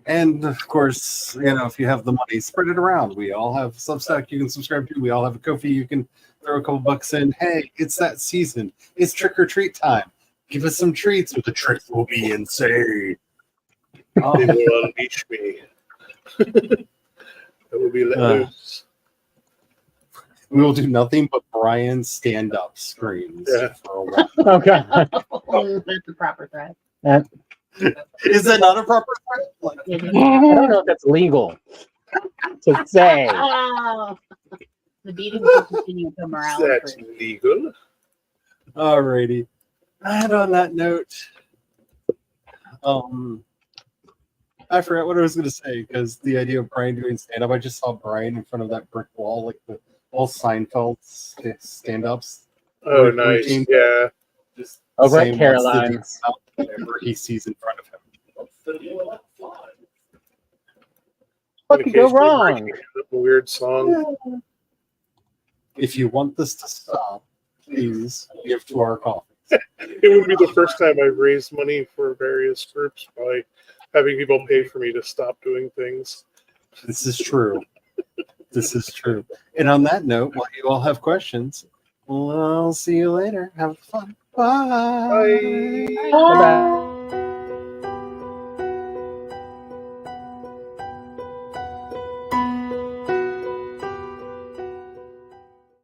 And of course, if you have the money, spread it around. We all have Substack you can subscribe to. We all have a Ko-fi you can throw a couple bucks in. Hey, it's that season. It's trick or treat time. Give us some treats, or the trick will be insane. They will unleash me. It will be let loose. We will do nothing but Brian's stand-up screams for a while. Oh god. That's the proper threat. Is that not a proper threat? Like, I don't know if that's legal to say. Oh, the beating will continue until morale That's improves. legal. alrighty. And on that note, I forgot what I was going to say, because the idea of Brian doing stand-up, I just saw Brian in front of that brick wall, like the all Seinfeld stand-ups. Oh, Where nice. routine- Yeah. Just Over at saying what's the Caroline's. deal about whatever he sees in front of him. What could go wrong? A weird song. If you want this to stop, please give to our coffee. It would be the first time I've raised money for various groups by having people pay for me to stop doing things. This is true. This is true. And on that note, while you all have questions, well, I'll see you later. Have fun. Bye. Bye. Bye-bye.